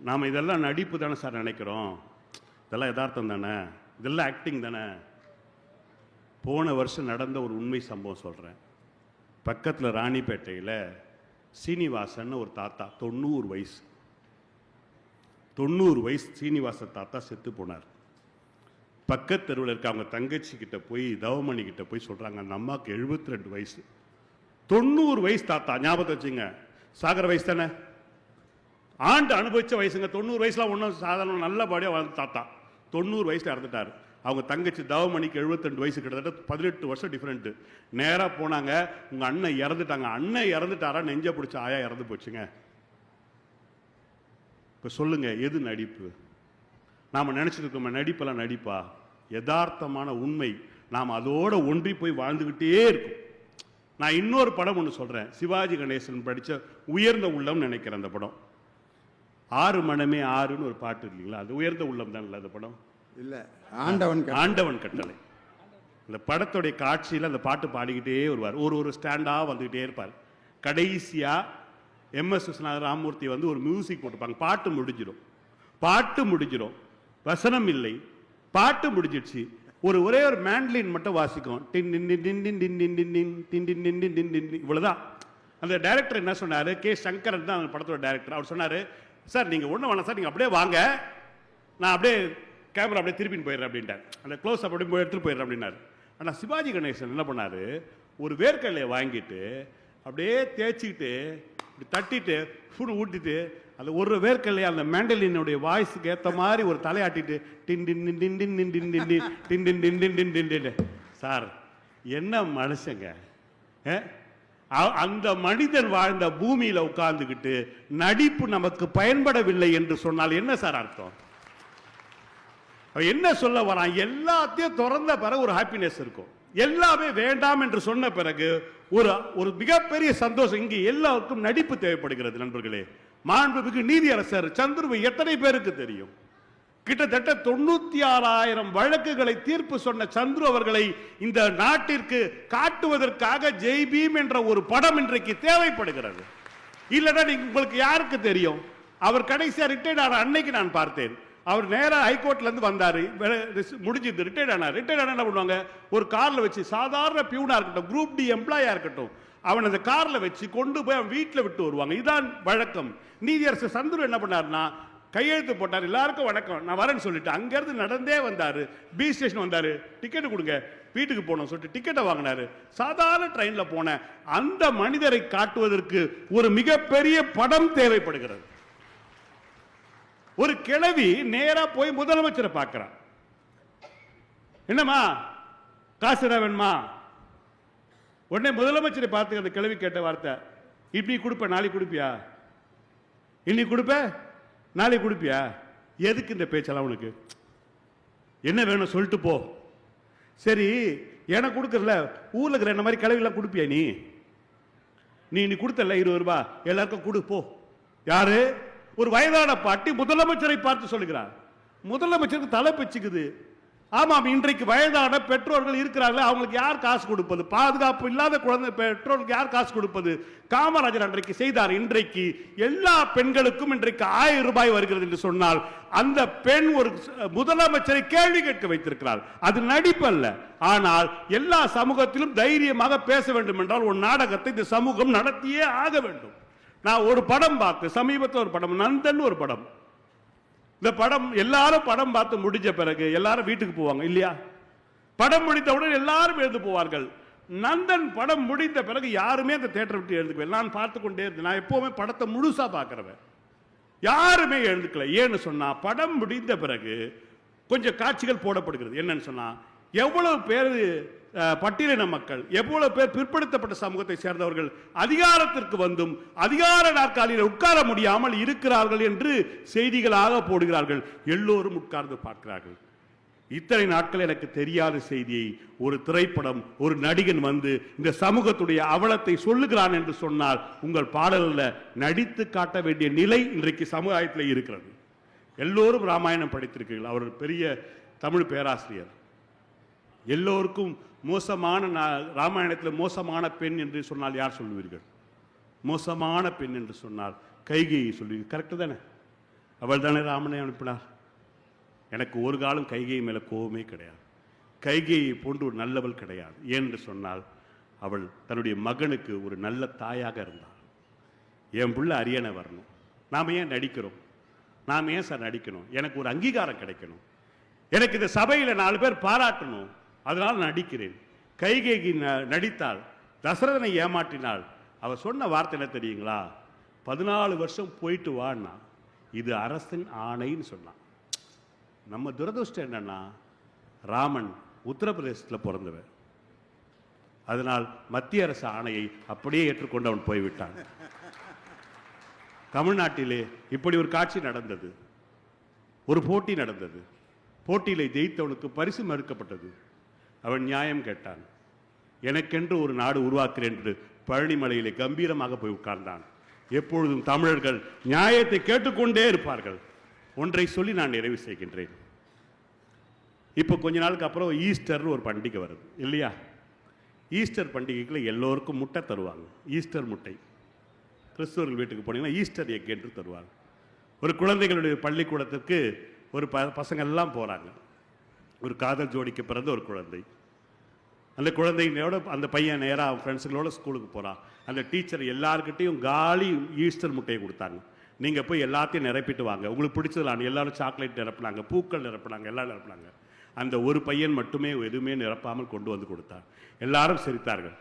நாம் இதெல்லாம் நடிப்பு தானே சார் நினைக்கிறோம், இதெல்லாம் யதார்த்தம் தானே, இதெல்லாம் ஆக்டிங் தானே. போன வருஷம் நடந்த ஒரு உண்மை சம்பவம் சொல்கிறேன். பக்கத்தில் ராணிப்பேட்டையில் சீனிவாசன் ஒரு தாத்தா, 90 வயசு, 90 வயசு சீனிவாசன் தாத்தா செத்து போனார். பக்கத்து தெருவில் இருக்க அவங்க தங்கச்சி கிட்ட போய், தவமணி கிட்ட போய் சொல்றாங்க, அந்த அம்மாவுக்கு 72 வயசு, 90 வயசு தாத்தா. ஞாபகத்தை வச்சுங்க, சாகர வயசு தானே, ஆண்டு அனுபவிச்ச வயசுங்க. 90 வயசுலாம் ஒன்றும் சாதாரண நல்லபடியாக வாழ்ந்த தாத்தா 90 வயசுல இறந்துட்டார். அவங்க தங்கச்சி தவமணிக்கு 72 வயசு, கிட்டத்தட்ட 18 வருஷம் டிஃப்ரெண்ட்டு. நேராக போனாங்க, உங்கள் அண்ணன் இறந்துட்டாங்க. அண்ணன் இறந்துட்டாரா, நெஞ்ச பிடிச்ச ஆயா இறந்து போச்சுங்க. இப்போ சொல்லுங்க, எது நடிப்பு? நாம் நினச்சிட்டு இருக்கோம் நடிப்பெல்லாம் நடிப்பா? யதார்த்தமான உண்மை. நாம் அதோட ஒன்றி போய் வாழ்ந்துக்கிட்டே இருக்கும். நான் இன்னொரு படம் ஒன்று சொல்கிறேன், சிவாஜி கணேசன் படித்த உயர்ந்த உள்ளம் நினைக்கிறேன். அந்த படம் 6 மனமே 6ன்னு ஒரு பாட்டு இல்லைங்களா, அது உயர்ந்த உள்ளம் தான் இல்லை அந்த படம்? இல்லை, ஆண்டவன் கட்டளை. இந்த படத்துடைய காட்சியில் அந்த பாட்டு பாடிக்கிட்டே வருவார், ஒரு ஸ்டாண்டாக வந்துக்கிட்டே இருப்பார். கடைசியாக MS விஸ்வநாதன், ராமூர்த்தி வந்து ஒரு மியூசிக் போட்டுப்பாங்க. பாட்டு முடிஞ்சிடும், வசனம் இல்லை, பாட்டு முடிஞ்சிடுச்சு. ஒரே ஒரு மேண்ட்லின் மட்டும் வாசிக்கும், இவ்வளவுதான். அந்த டைரக்டர் என்ன சொன்னார், கே சங்கரன் தான் அந்த படத்தோட டைரக்டர். அவர் சொன்னார், சார் நீங்கள் ஒன்றும் வேணாம் சார், நீங்கள் அப்படியே வாங்க, நான் அப்படியே கேமரா அப்படியே திருப்பின்னு போயிடுறேன் அப்படின்ட்டார். அந்த க்ளோஸ் அப்படி எடுத்துகிட்டு போயிடுறேன் அப்படின்னாரு. ஆனால் சிவாஜி கணேசன் என்ன பண்ணார், ஒரு வேர்க்கடலையை வாங்கிட்டு அப்படியே தேய்ச்சிக்கிட்டு இப்படி தட்டிட்டு ஃபுட் ஊட்டிட்டு அந்த ஒரு வேர்க்கடலையை அந்த மேண்டலினுடைய வாய்ஸுக்கு ஏற்ற மாதிரி ஒரு தலையாட்டிட்டு டின் டின் டின் டின் டின் டின் டின் டின் டின் டின் டின் டின் டின் டின் டின். சார் என்ன மனுஷங்க, அந்த மனிதன் வாழ்ந்த பூமியில உட்கார்ந்துக்கிட்டு நடிப்பு நமக்கு பயன்படவில்லை என்று சொன்னால் என்ன சார் அர்த்தம்? என்ன சொல்ல வரான்? எல்லாத்தையும் திறந்த பிறகு ஒரு ஹாப்பினஸ் இருக்கும், எல்லாமே வேண்டாம் என்று சொன்ன பிறகு ஒரு மிகப்பெரிய சந்தோஷம். இங்கே எல்லாருக்கும் நடிப்பு தேவைப்படுகிறது நண்பர்களே. மாண்புமிகு நீதியரசர் சந்துருவை எத்தனை பேருக்கு தெரியும்? கிட்டத்தட்ட 96,000 வழக்குகளை தீர்ப்பு சொன்ன சந்துரு அவர்களை இந்த நாட்டிற்கு காட்டுவதற்காக ஜெய் பீம் என்ற ஒரு படம் இன்றைக்கு தேவைப்படுகிறது. இல்லைன்னா உங்களுக்கு யாருக்கு தெரியும்? அவர் கடைசியா ரிட்டையர்ட் ஆன அன்னைக்கு நான் பார்த்தேன், அவர் நேரா ஹைகோர்ட்ல இருந்து வந்தாரு, முடிஞ்சது, ரிட்டையர்ட் ஆனார். என்ன பண்ணுவாங்க, ஒரு கார்ல வச்சு, சாதாரண பியூனா இருக்கட்டும், குரூப் டி எம்ப்ளாயா இருக்கட்டும், அவன் அந்த கார்ல வச்சு கொண்டு போய் அவன் வீட்டில் விட்டு வருவாங்க. இதான் வழக்கம். நீதியரசர் சந்துரு என்ன பண்ணாருன்னா, கையெழுத்து போட்டார், எல்லாருக்கும் வணக்கம் நான் வரேன்னு சொல்லிட்டு அங்கிருந்து நடந்தே வந்தாரு, பி ஸ்டேஷன் வந்தாரு, டிக்கெட் கொடுங்க வீட்டுக்கு போனோம் சொல்லிட்டு டிக்கெட்டை வாங்கினாரு. சாதாரண ட்ரெயின்ல போன அந்த மனிதரை காட்டுவதற்கு ஒரு மிகப்பெரிய படம் தேவைப்படுகிறது. ஒரு கிழவி நேரா போய் முதலமைச்சரை பார்க்கிறான், என்னம்மா காசு வேணுமா? உடனே முதலமைச்சரை பார்த்து அந்த கிழவி கேட்ட வார்த்தை, இப்படி கொடுப்ப நாளைக்கு கொடுப்பியா, இன்னைக்கு கொடுப்ப நாளைக்கு கொடுப்பியா? எதுக்கு இந்த பேச்செல்லாம் உனக்கு? என்ன வேணும் சொல்லிட்டு போ. சரி எனக்கு கொடுக்கறல, ஊர்ல இருக்கிற என்ன மாதிரி கிழவிலாம் கொடுப்பியா? நீ கொடுத்தல 20 ரூபாய் எல்லாருக்கும் கொடு போ. யாரு? ஒரு வயதான பாட்டி முதலமைச்சரை பார்த்து சொல்லுகிறார். முதலமைச்சருக்கு தலை பிச்சுக்குது. ஆமாம், இன்றைக்கு வயதான பெற்றோர்கள் இருக்கிறார்கள், அவங்களுக்கு யார் காசு கொடுப்பது? பாதுகாப்பு இல்லாத குழந்தை பெற்றோர்களுக்கு யார் காசு கொடுப்பது? காமராஜர் அன்றைக்கு செய்தார். இன்றைக்கு எல்லா பெண்களுக்கும் இன்றைக்கு 1000 ரூபாய் வருகிறது என்று சொன்னால் அந்த பெண் ஒரு முதலமைச்சரை கேள்வி கேட்க வைத்திருக்கிறார். அது நடிப்பு அல்ல. ஆனால் எல்லா சமூகத்திலும் தைரியமாக பேச வேண்டும் என்றால் ஒரு நாடகத்தை இந்த சமூகம் நடத்தியே ஆக வேண்டும். நான் ஒரு படம் பார்த்து சமீபத்தில் ஒரு படம், நந்தன் ஒரு படம். இந்த படம் எல்லாரும் படம் பார்த்து முடிஞ்ச பிறகு எல்லாரும் வீட்டுக்கு போவாங்க இல்லையா? படம் முடித்தவுடன் எல்லாரும் எழுந்து போவார்கள். நந்தன் படம் முடிந்த பிறகு யாருமே அந்த தியேட்டர் விட்டு எழுந்துக்கவே. நான் பார்த்து கொண்டே இருந்தேன். நான் எப்பவுமே படத்தை முழுசா பார்க்கிறவன். யாருமே எழுந்துக்கல. ஏன்னு சொன்னா படம் முடிந்த பிறகு கொஞ்சம் காட்சிகள் போடப்படுகிறது. என்னன்னு சொன்னா எவ்வளவு பேர் பட்டியலின மக்கள், எவ்வளவு பேர் பிற்படுத்தப்பட்ட சமூகத்தை சேர்ந்தவர்கள் அதிகாரத்திற்கு வந்தும் அதிகார நாற்காலியில் உட்கார முடியாமல் இருக்கிறார்கள் என்று செய்திகளாக போடுகிறார்கள். எல்லோரும் உட்கார்ந்து பார்க்கிறார்கள். இத்தனை நாட்கள் எனக்கு தெரியாத செய்தியை ஒரு திரைப்படம், ஒரு நடிகன் வந்து இந்த சமூகத்துடைய அவலத்தை சொல்லுகிறான் என்று சொன்னால் உங்கள் பாடலில் நடித்து காட்ட வேண்டிய நிலை இன்றைக்கு சமுதாயத்தில் இருக்கிறது. எல்லோரும் ராமாயணம் படித்திருக்கிறீர்கள். அவர் பெரிய தமிழ் பேராசிரியர். எல்லோருக்கும் மோசமான ராமாயணத்தில் மோசமான பெண் என்று சொன்னால் யார் சொல்லுவீர்கள்? மோசமான பெண் என்று சொன்னால் கைகையை சொல்லுவீர்கள். கரெக்டு தானே? அவள் தானே ராமனை அனுப்பினார். எனக்கு ஒரு காலம் கைகை மேலே கோபமே கிடையாது. கைகையை போன்று ஒரு நல்லவள் கிடையாது. ஏனென்று சொன்னால் அவள் தன்னுடைய மகனுக்கு ஒரு நல்ல தாயாக இருந்தாள். என் பிள்ளை அரியணை வரணும், நாம் ஏன் நடிக்கிறோம்? நாம் ஏன் சார் நடிக்கணும்? எனக்கு ஒரு அங்கீகாரம் கிடைக்கணும், எனக்கு இந்த சபையில் 4 பேர் பாராட்டணும், அதனால் நடிக்கிறேன். கைகேயி நடித்தாள், தசரதனை ஏமாற்றினாள். அவர் சொன்ன வார்த்தை என்ன தெரியுங்களா? 14 வருஷம் போயிட்டு வான்னா, இது அரசின் ஆணைன்னு சொன்னான். நம்ம துரதிருஷ்டம் என்னன்னா ராமன் உத்தரப்பிரதேசத்தில் பிறந்தவன். அதனால் மத்திய அரசு ஆணையை அப்படியே ஏற்றுக்கொண்டு அவன் போய்விட்டான். தமிழ்நாட்டிலே இப்படி ஒரு காட்சி நடந்தது. ஒரு போட்டி நடந்தது. போட்டியிலே ஜெயித்தவனுக்கு பரிசு மறுக்கப்பட்டது. அவன் நியாயம் கேட்டான். எனக்கென்று ஒரு நாடு உருவாக்குறேன் என்று பழனிமலையிலே கம்பீரமாக போய் உட்கார்ந்தான். எப்பொழுதும் தமிழர்கள் நியாயத்தை கேட்டுக்கொண்டே இருப்பார்கள். ஒன்றை சொல்லி நான் நிறைவு செய்கின்றேன். இப்போ கொஞ்ச நாளுக்கு அப்புறம் ஈஸ்டர் ஒரு பண்டிகை வருது இல்லையா? ஈஸ்டர் பண்டிகைக்குள்ள எல்லோருக்கும் முட்டை தருவாங்க. ஈஸ்டர் முட்டை. கிறிஸ்தவர்கள் வீட்டுக்கு போனீங்கன்னா ஈஸ்டர் எக் என்று தருவாங்க. ஒரு குழந்தைகளுடைய பள்ளிக்கூடத்திற்கு ஒரு பசங்க எல்லாம் போகிறாங்க. ஒரு காதல் ஜோடிக்கு பிறந்த ஒரு குழந்தை. அந்த குழந்தையோட அந்த பையன் நேராக அவன் ஃப்ரெண்ட்ஸுகளோட ஸ்கூலுக்கு போகிறான். அந்த டீச்சர் எல்லாருக்கிட்டையும் காலி ஈஸ்டர் முட்டையை கொடுத்தாங்க. நீங்கள் போய் எல்லாத்தையும் நிரப்பிட்டு வாங்க, உங்களுக்கு பிடிச்சதுலான்னு. எல்லாரும் சாக்லேட் நிரப்பினாங்க, பூக்கள் நிரப்பினாங்க, எல்லாம் நிரப்பினாங்க. அந்த ஒரு பையன் மட்டுமே எதுவுமே நிரப்பாமல் கொண்டு வந்து கொடுத்தான். எல்லாரும் சிரித்தார்கள்,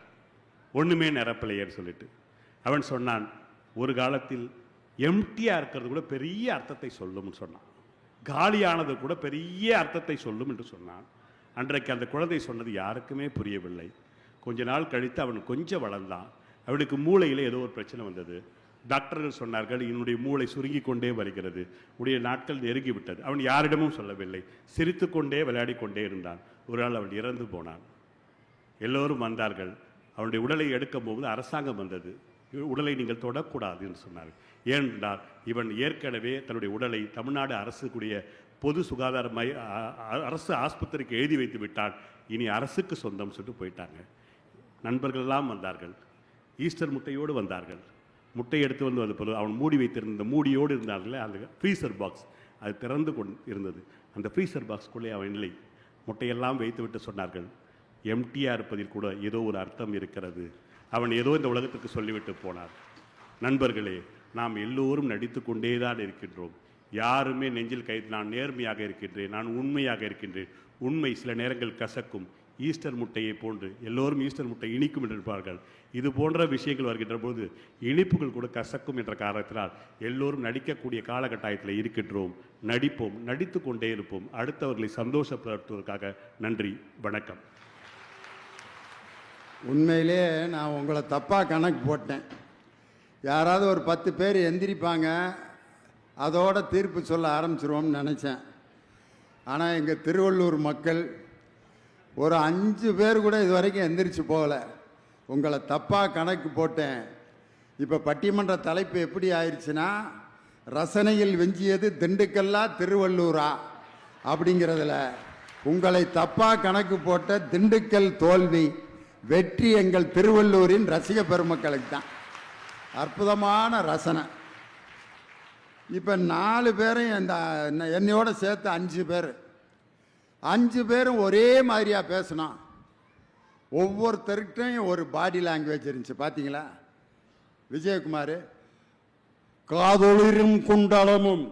ஒன்றுமே நிரப்பலையேன்னு சொல்லிட்டு. அவன் சொன்னான், ஒரு காலத்தில் எம்டியாக இருக்கிறது கூட பெரிய அர்த்தத்தை சொல்லும்னு சொன்னான். காலியானது கூட பெரிய அர்த்தத்தை சொல்லும் என்று சொன்னான். அன்றைக்கு அந்த குழந்தை சொன்னது யாருக்குமே புரியவில்லை. கொஞ்ச நாள் கழித்து அவன் கொஞ்சம் வளர்ந்தான். அவனுக்கு மூளையில் ஏதோ ஒரு பிரச்சனை வந்தது. டாக்டர்கள் சொன்னார்கள், என்னுடைய மூளை சுருங்கி கொண்டே வருகிறது, உடைய நாட்கள் நெருங்கி விட்டது. அவன் யாரிடமும் சொல்லவில்லை, சிரித்து கொண்டே விளையாடி கொண்டே இருந்தான். ஒரு நாள் அவன் இறந்து போனான். எல்லோரும் வந்தார்கள். அவனுடைய உடலை எடுக்கும் போது அரசாங்கம் வந்தது. உடலை நீங்கள் தொடக்கூடாது என்று சொன்னார்கள். ஏனென்றால் இவன் ஏற்கனவே தன்னுடைய உடலை தமிழ்நாடு அரசுக்குரிய பொது சுகாதார அரசு ஆஸ்பத்திரிக்கு எழுதி வைத்து விட்டான். இனி அரசுக்கு சொந்தம் சொல்லிட்டு போயிட்டாங்க. நண்பர்கள் எல்லாம் வந்தார்கள். ஈஸ்டர் முட்டையோடு வந்தார்கள். முட்டை எடுத்து வந்து பிறகு அவன் மூடி வைத்திருந்த மூடியோடு இருந்தார்களே அந்த ஃப்ரீசர் பாக்ஸ், அது திறந்து கொண்டு இருந்தது. அந்த ஃப்ரீசர் பாக்ஸ்குள்ளே அவன் இல்லை. முட்டையெல்லாம் வைத்து விட்டு சொன்னார்கள், எம்டியாக இருப்பதில் கூட ஏதோ ஒரு அர்த்தம் இருக்கிறது. அவன் ஏதோ இந்த உலகத்துக்கு சொல்லிவிட்டு போனார். நண்பர்களே, நாம் எல்லோரும் நடித்து கொண்டே தான் இருக்கின்றோம். யாருமே நெஞ்சில் கைது நான் நேர்மையாக இருக்கின்றேன், நான் உண்மையாக இருக்கின்றேன். உண்மை சில நேரங்கள் கசக்கும். ஈஸ்டர் முட்டையை போன்று எல்லோரும் ஈஸ்டர் முட்டை இனிக்கும் என்று இருப்பார்கள். இது போன்ற விஷயங்கள் வருகின்ற போது இனிப்புகள் கூட கசக்கும் என்ற காரணத்தினால் எல்லோரும் நடிக்கக்கூடிய காலகட்டாயத்தில் இருக்கின்றோம். நடிப்போம், நடித்து கொண்டே இருப்போம். அடுத்தவர்களை சந்தோஷப்படுத்துவதற்காக நன்றி, வணக்கம். உண்மையிலே நான் உங்களை தப்பாக கணக்கு போட்டேன். யாராவது ஒரு 10 பேர் எந்திரிப்பாங்க, அதோட தீர்ப்பு சொல்ல ஆரம்பிச்சிருவோம்னு நினச்சேன். ஆனால் எங்கள் திருவள்ளூர் மக்கள் ஒரு 5 பேர் கூட இது வரைக்கும் எந்திரிச்சு போகலை. உங்களை தப்பாக கணக்கு போட்டேன். இப்போ பட்டிமன்ற தலைப்பு எப்படி ஆயிடுச்சுன்னா, ரசனையில் வெஞ்சியது திண்டுக்கல்லா திருவள்ளூரா அப்படிங்கிறதுல உங்களை தப்பா கணக்கு போட்ட திண்டுக்கல் தோல்வி, வெற்றி எங்கள் திருவள்ளூரின் ரசிக பெருமக்களுக்கு தான். அற்புதமான ரசனை. இப்போ 4 பேரும் என்னையோட சேர்த்து 5 பேர், 5 பேரும் ஒரே மாதிரியாக பேசணும். ஒவ்வொருத்தருக்கிட்டையும் ஒரு பாடி லாங்குவேஜ் இருந்துச்சு. பார்த்தீங்களா? விஜயகுமார் காதொளிரும் குண்டலமும்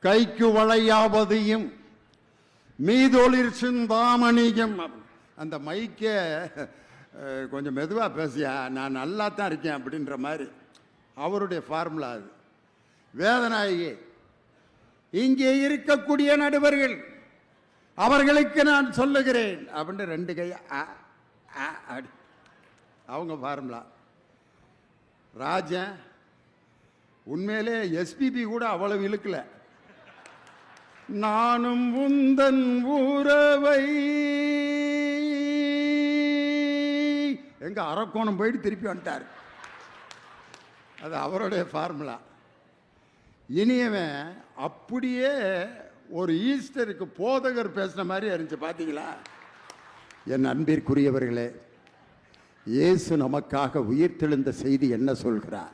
கைக்கு வளையாவதையும் மீதொளிர் சிந்தாமணியும். அந்த மைக்கே கொஞ்சம் மெதுவாக பேசியா, நான் நல்லா தான் இருக்கேன் அப்படின்ற மாதிரி அவருடைய ஃபார்முலா அது. வேதநாயகி இங்கே இருக்கக்கூடிய நடுவர்கள் அவர்களுக்கு நான் சொல்லுகிறேன் அப்படின்னு 2 கை அடி, அவங்க ஃபார்முலா. ராஜன் உண்மையிலே எஸ்பிபி கூட அவ்வளவு இழுக்கல. நானும் உந்தன் உறவை எங்க அரக்கோணம் போயிட்டு திருப்பி வந்துட்டார். அது அவருடைய ஃபார்முலா. இனியவன் அப்படியே ஒரு ஈஸ்டருக்கு போதகர் பேசின மாதிரி இருந்துச்சு. பார்த்தீங்களா? என் அன்பிற்குரியவர்களே, இயேசு நமக்காக உயிர்த்தெழுந்த செய்தி என்ன சொல்கிறார்?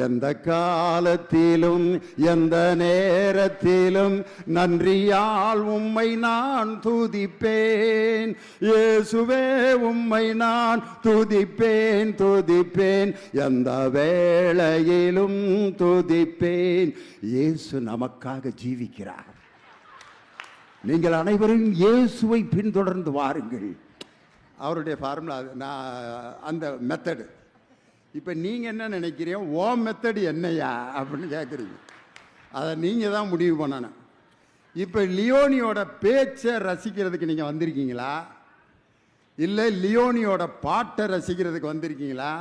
எந்த காலத்திலும் எந்த நேரத்திலும் நன்றியால் உம்மை நான் துதிப்பேன். இயேசுவே உம்மை நான் துதிப்பேன் துதிப்பேன், எந்த வேளையிலும் துதிப்பேன். இயேசு நமக்காக ஜீவிக்கிறார். நீங்கள் அனைவரும் இயேசுவை பின்தொடர்ந்து வாருங்கள். அவருடைய ஃபார்முலா. நான் அந்த மெத்தடு. இப்போ நீங்கள் என்ன நினைக்கிறீங்க? ஓ மெத்தடு என்னையா அப்படின்னு கேட்குறீங்க. அதை நீங்கள் தான் முடிவு பண்ணணும். இப்போ லியோனியோட பேச்சை ரசிக்கிறதுக்கு நீங்கள் வந்திருக்கீங்களா, இல்லை லியோனியோட பாட்டை ரசிக்கிறதுக்கு வந்திருக்கீங்களா?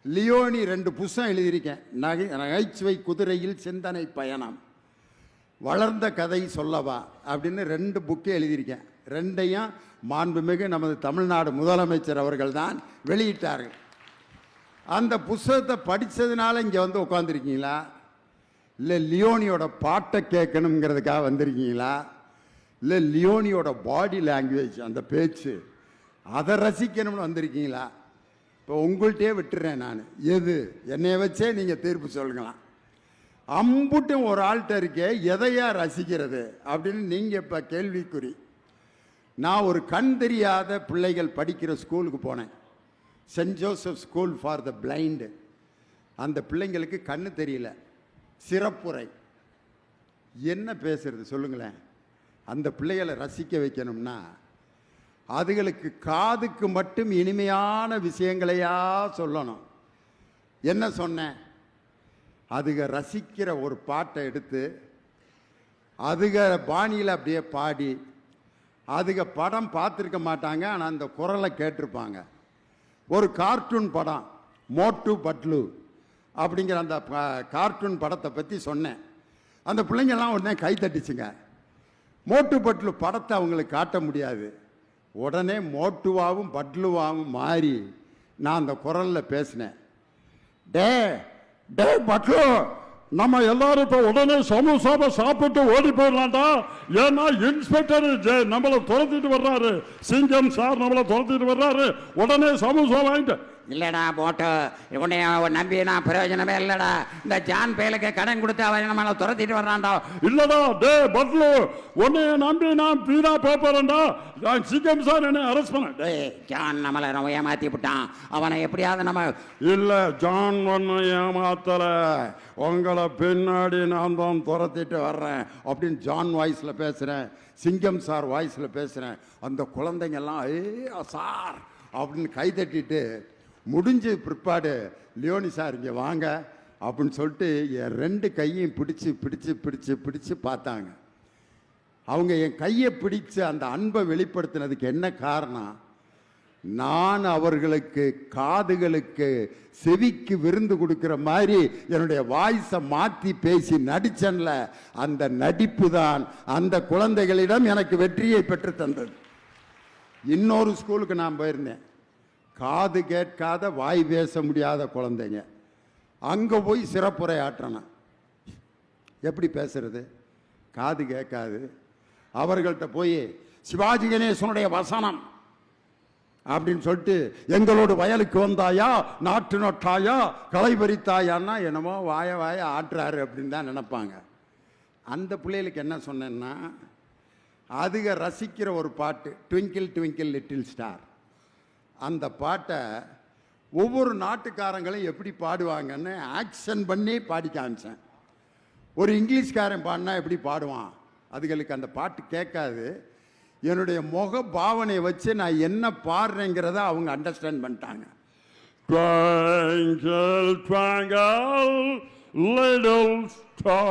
லியோனி 2 புஸ்தகம் எழுதியிருக்கேன். நகைச்சுவை குதிரையில் சிந்தனை பயணம், வளர்ந்த கதை சொல்லவா அப்படின்னு 2 புக்கே எழுதியிருக்கேன். 2ஐயும் மாண்புமிகு நமது தமிழ்நாடு முதலமைச்சர் அவர்கள் தான் வெளியிட்டார்கள். அந்த புஸ்தகத்தை படித்ததுனால இங்கே வந்து உட்காந்துருக்கீங்களா, இல்லை லியோனியோட பாட்டை கேட்கணுங்கிறதுக்காக வந்திருக்கீங்களா, இல்லை லியோனியோட பாடி லாங்குவேஜ், அந்த பேச்சு, அதை ரசிக்கணும்னு வந்திருக்கீங்களா? இப்போ உங்கள்கிட்டயே விட்டுறேன் நான். எது என்னைய வச்சே நீங்கள் தீர்ப்பு சொல்லுங்களாம். அம்புட்டும் ஒரு ஆள்கிட்ட இருக்கே, எதையா ரசிக்கிறது அப்படின்னு நீங்கள் இப்போ கேள்விக்குறி. நான் ஒரு கண் தெரியாத பிள்ளைகள் படிக்கிற ஸ்கூலுக்கு போனேன். Saint Joseph school for the blind. அந்த பிள்ளைங்களுக்கு கண்ணு தெரியல, சிறப்புரை. என்ன பேசுறது சொல்லுங்களேன்? அந்த பிள்ளைகளை ரசிக்க வைக்கணும்னா அதுகளுக்கு காதுக்கு மட்டும் இனிமையான விஷயங்களையா சொல்லணும். என்ன சொன்னேன்? அதுக ரசிக்கிற ஒரு பாட்டை எடுத்து அதுக பாணியில் அப்படியே பாடி, அதுக படம் பார்த்துருக்க மாட்டாங்க, ஆனால் அந்த குரலை கேட்டிருப்பாங்க. ஒரு கார்ட்டூன் படம் மோட்டு பட்லு அப்படிங்கிற அந்த கார்ட்டூன் படத்தை பற்றி சொன்னேன். அந்த பிள்ளைங்கள்லாம் உடனே கை தட்டிச்சுங்க. மோட்டு பட்லு படத்தை அவங்களுக்கு காட்ட முடியாது. உடனே மோட்டுவாகவும் பட்லுவாகவும் மாறி நான் அந்த குரலில் பேசினேன். டே டே பட்லு, நம்ம எல்லாரும் இப்போ உடனே சமோசாவை சாப்பிட்டு ஓடி போயிடலாம்டா. ஏன்னா இன்ஸ்பெக்டர் நம்மளை துரத்திட்டு வர்றாரு, சிங்கம் சார் நம்மளை துரத்திட்டு வர்றாரு, உடனே சமோசா வாங்கிட்டு. இல்லடா போட்டு உன்னை நம்பி நான் பிரயோஜனமே இல்லடா. இந்த ஜான் பேலுக்கு கடன் கொடுத்து அவன் நம்மளை துரத்திட்டு வர்றான்டா. இல்லடா டே பட்லு, உன்னைய நம்பி நான் வீணா போறேன்டா. சிங்கம் சார் என்ன அரெஸ்ட் பண்ண. டேய், ஜான் நம்மளை நம்ம ஏமாத்தி விட்டான். அவனை எப்படியாவது நம்ம. இல்ல, ஜான் ஒன்னு ஏமாத்தல, உங்களை பின்னாடி நான் தான் துரத்திட்டு வர்றேன் அப்படின்னு ஜான் வாய்ஸில் பேசுகிறேன், சிங்கம் சார் வாய்ஸில் பேசுகிறேன். அந்த குழந்தைங்கெல்லாம் சார் அப்படின்னு கை தட்டிட்டு முடிஞ்ச பிற்பாடு லியோனி சார் இங்கே வாங்க அப்படின்னு சொல்லிட்டு என் 2 கையையும் பிடிச்சி பிடிச்சி பிடிச்சி பிடிச்சி பார்த்தாங்க. அவங்க என் கையை பிடிச்சு அந்த அன்பை வெளிப்படுத்தினதுக்கு என்ன காரணம்? நான் அவர்களுக்கு காதுகளுக்கு செவிக்கு விருந்து கொடுக்கிற மாதிரி என்னுடைய வாய்ஸை மாற்றி பேசி நடிச்சன்ல, அந்த நடிப்பு தான் அந்த குழந்தைகளிடம் எனக்கு வெற்றியை பெற்று தந்தது. இன்னொரு ஸ்கூலுக்கு நான் போயிருந்தேன். காது கேட்காத வாய் பேச முடியாத குழந்தைங்க. அங்கே போய் சிறப்புரை ஆற்றணும். எப்படி பேசுறது? காது கேட்காது, அவர்கள்ட்ட போய் சிவாஜி கணேசனுடைய வசனம் அப்படின்னு சொல்லிட்டு எங்களோட வயலுக்கு வந்தாயா, நாட்டு நட்டாயா, களை பறித்தாயான்னா என்னமோ வாய ஆட்டுறாரு அப்படின்னு தான் நினைப்பாங்க. அந்த பிள்ளைகளுக்கு என்ன சொன்னேன்னா, அதுக ரசிக்கிற ஒரு பாட்டு ட்விங்கிள் ட்விங்கிள் லிட்டில் ஸ்டார். அந்த பாட்டை ஒவ்வொரு நாட்டுக்காரங்களும் எப்படி பாடுவாங்கன்னு ஆக்ஷன் பண்ணி பாடி காமிச்சேன். ஒரு இங்கிலீஷ்காரன் பாடினா எப்படி பாடுவான், அதுகளுக்கு அந்த பாட்டு கேட்காது. என்னுடைய முக பாவனையை வச்சு நான் என்ன பாடுறேங்கிறத அவங்க அண்டர்ஸ்டாண்ட் பண்ணிட்டாங்க. Twinkle, twinkle, little star,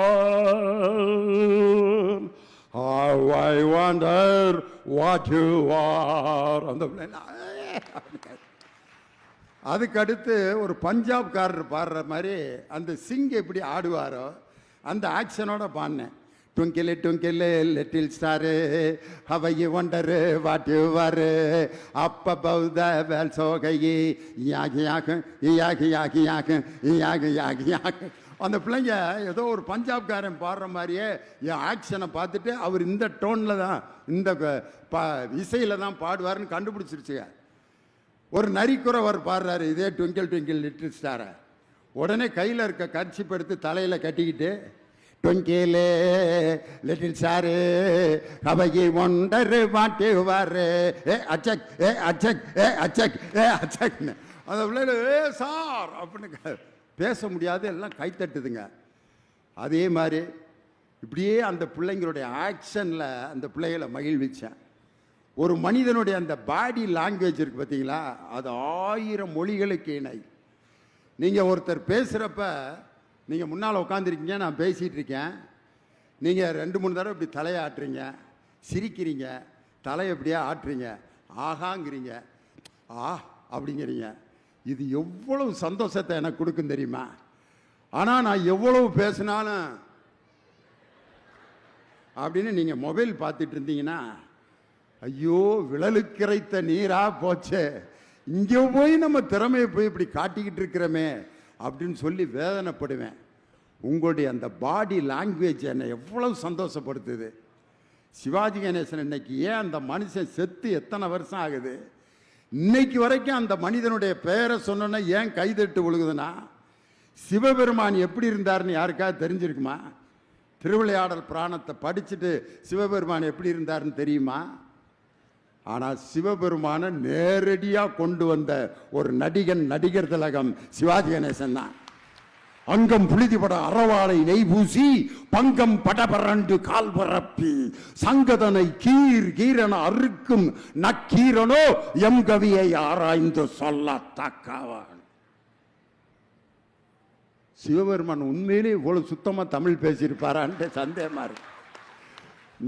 how I wonder what you are. அந்த அதுக்கடுத்து ஒரு பஞ்சாப்காரர் பாடுற மாதிரி அந்த சிங் எப்படி ஆடுவாரோ அந்த ஆக்ஷனோட பாடினேன். Twinkle twinkle little star, how you wonder what you were, up above the வேல் சோகையே யாகி யாக்கு யாகி யாகி யாக்கு யாகி யாகி யாக்கு. அந்த பிள்ளைங்க ஏதோ ஒரு பஞ்சாப்காரன் பாடுற மாதிரியே என் ஆக்ஷனை பார்த்துட்டு அவர் இந்த டோனில் தான் இந்த இசையில் தான் பாடுவார்னு கண்டுபிடிச்சிருச்சுங்க. ஒரு நரிக்குறவர் பாடுறாரு இதே ட்விங்கிள் ட்விங்கிள் லிட்டில் ஸ்டாரை. உடனே கையில் இருக்க கர்ச்சிப் எடுத்து தலையில் கட்டிக்கிட்டு ட்விங்கிள் லிட்டில் ஸ்டாரு கபகி ஒண்டரு வாட்டி வாரு ஏ அச்சக் ஏ அச்சக் ஏ அச்சக் ஏ அச்சக்னு அந்த பிள்ளைகள் ஏ சார் அப்படின்னு பேச முடியாது, எல்லாம் கைத்தட்டுதுங்க. அதே மாதிரி இப்படியே அந்த பிள்ளைங்களுடைய ஆக்ஷனில் அந்த பிள்ளைகளை மகிழ்விச்சேன். ஒரு மனிதனுடைய அந்த பாடி லாங்குவேஜ் இருக்குது பார்த்தீங்களா, அது 1000 மொழிகளுக்கு இணை. நீங்கள் ஒருத்தர் பேசுகிறப்ப நீங்கள் முன்னால் உட்காந்துருக்கீங்க, நான் பேசிகிட்டு இருக்கேன், நீங்கள் 2-3 தடவை இப்படி தலையை ஆட்டுறீங்க, சிரிக்கிறீங்க, தலையை எப்படியா ஆட்டுறீங்க, ஆகாங்கிறீங்க, ஆ அப்படிங்கிறீங்க. இது எவ்வளவு சந்தோஷத்தை எனக்கு கொடுக்கும் தெரியுமா? ஆனால் நான் எவ்வளவு பேசினாலும் அப்படின்னு நீங்கள் மொபைல் பார்த்துட்டு இருந்தீங்கன்னா, ஐயோ விழலுக்கிறைத்த நீரா போச்சே, இங்கே போய் நம்ம திறமையை போய் இப்படி காட்டிக்கிட்டு இருக்கிறோமே அப்படின்னு சொல்லி வேதனைப்படுவேன். உங்களுடைய அந்த பாடி லாங்குவேஜ் என்னை எவ்வளவு சந்தோஷப்படுத்துது. சிவாஜி கணேசன் இன்னைக்கு ஏன் அந்த மனுஷன் செத்து எத்தனை வருஷம் ஆகுது, இன்னைக்கு வரைக்கும் அந்த மனிதனுடைய பெயரை சொன்னோன்னா ஏன் கைதட்டு விழுகுதுன்னா, சிவபெருமான் எப்படி இருந்தார்னு யாருக்காவது தெரிஞ்சிருக்குமா? திருவிளையாடல் புராணத்தை படிச்சுட்டு சிவபெருமான் எப்படி இருந்தார்னு தெரியுமா? ஆனால் சிவபெருமானை நேரடியாக கொண்டு வந்த ஒரு நடிகர் திலகம் சிவாஜி கணேசன் தான். அங்கம் புழுதிபட அறவாளை நெய் பூசி பங்கம் படபரண்டு கால் பரப்பி சங்கதனை கீரென அறுக்கும் நக்கீரனோ எம் கவியை ஆராய்ந்து சொல்ல தக்கவன். சிவபெருமான் உண்மையிலே இவ்வளவு சுத்தமா தமிழ் பேசியிருப்பாரான்னு சந்தேகமா இருக்கு.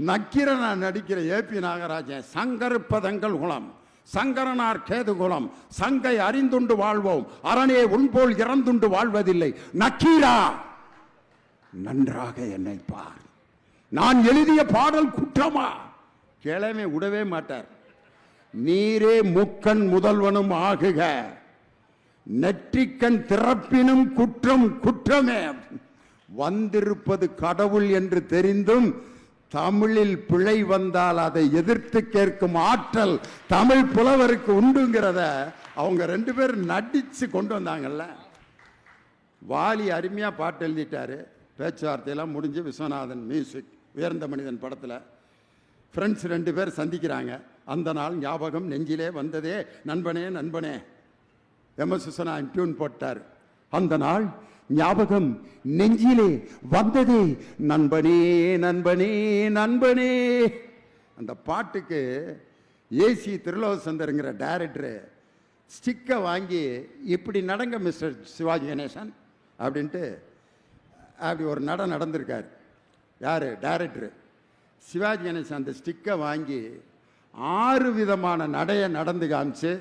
நக்கீரனா நடிக்கிற ஏபி நாகராஜன் சங்கற்பதங்கள் குலம், சங்கரனார் கேது குலம், சங்கை அறிந்துண்டு வாழ்வோம், அரணே உன்போல் இறந்துண்டு வாழ்வதில்லை. நக்கீரா நன்றாக என்னை பார், நான் எழுதிய பாடல் குற்றமா? கிழமை விடவே மாட்டார். நீரே முக்கண் முதல்வனும் ஆகுக, நெற்றிக்கண் திறப்பினும் குற்றம் குற்றமே. வந்திருப்பது கடவுள் என்று தெரிந்தும் தமிழில் பிழை வந்தால் அதை எதிர்த்து கேட்கும் ஆற்றல் தமிழ் புலவருக்கு உண்டுங்கிறத அவங்க 2 பேரும் நடிச்சு கொண்டு வந்தாங்கல்ல. வாலி அருமையா பாட்டு எழுதிட்டாரு, பேச்சுவார்த்தையெல்லாம் முடிஞ்சு விஸ்வநாதன் மியூசிக் உயர்ந்த மனிதன் படத்தில் ஃப்ரெண்ட்ஸ் 2 பேர் சந்திக்கிறாங்க. அந்த நாள் ஞாபகம் நெஞ்சிலே வந்ததே நண்பனே நண்பனே, எம்எஸ் விஸ்வநாதன் டியூன் போட்டார். அந்த நாள் ஞாபகம் நெஞ்சிலே வந்ததே நண்பனே நண்பனே நண்பனே. அந்த பாட்டுக்கு ஏசி திருலோகச்சந்தருங்கிற டைரக்டரு ஸ்டிக்கை வாங்கி இப்படி நடங்க மிஸ்டர் சிவாஜி கணேசன் அப்படின்ட்டு அப்படி ஒரு நடந்திருக்கார். யார்? டைரக்டரு. சிவாஜி கணேசன் அந்த ஸ்டிக்கை வாங்கி 6 விதமான நடையை நடந்து காமிச்சு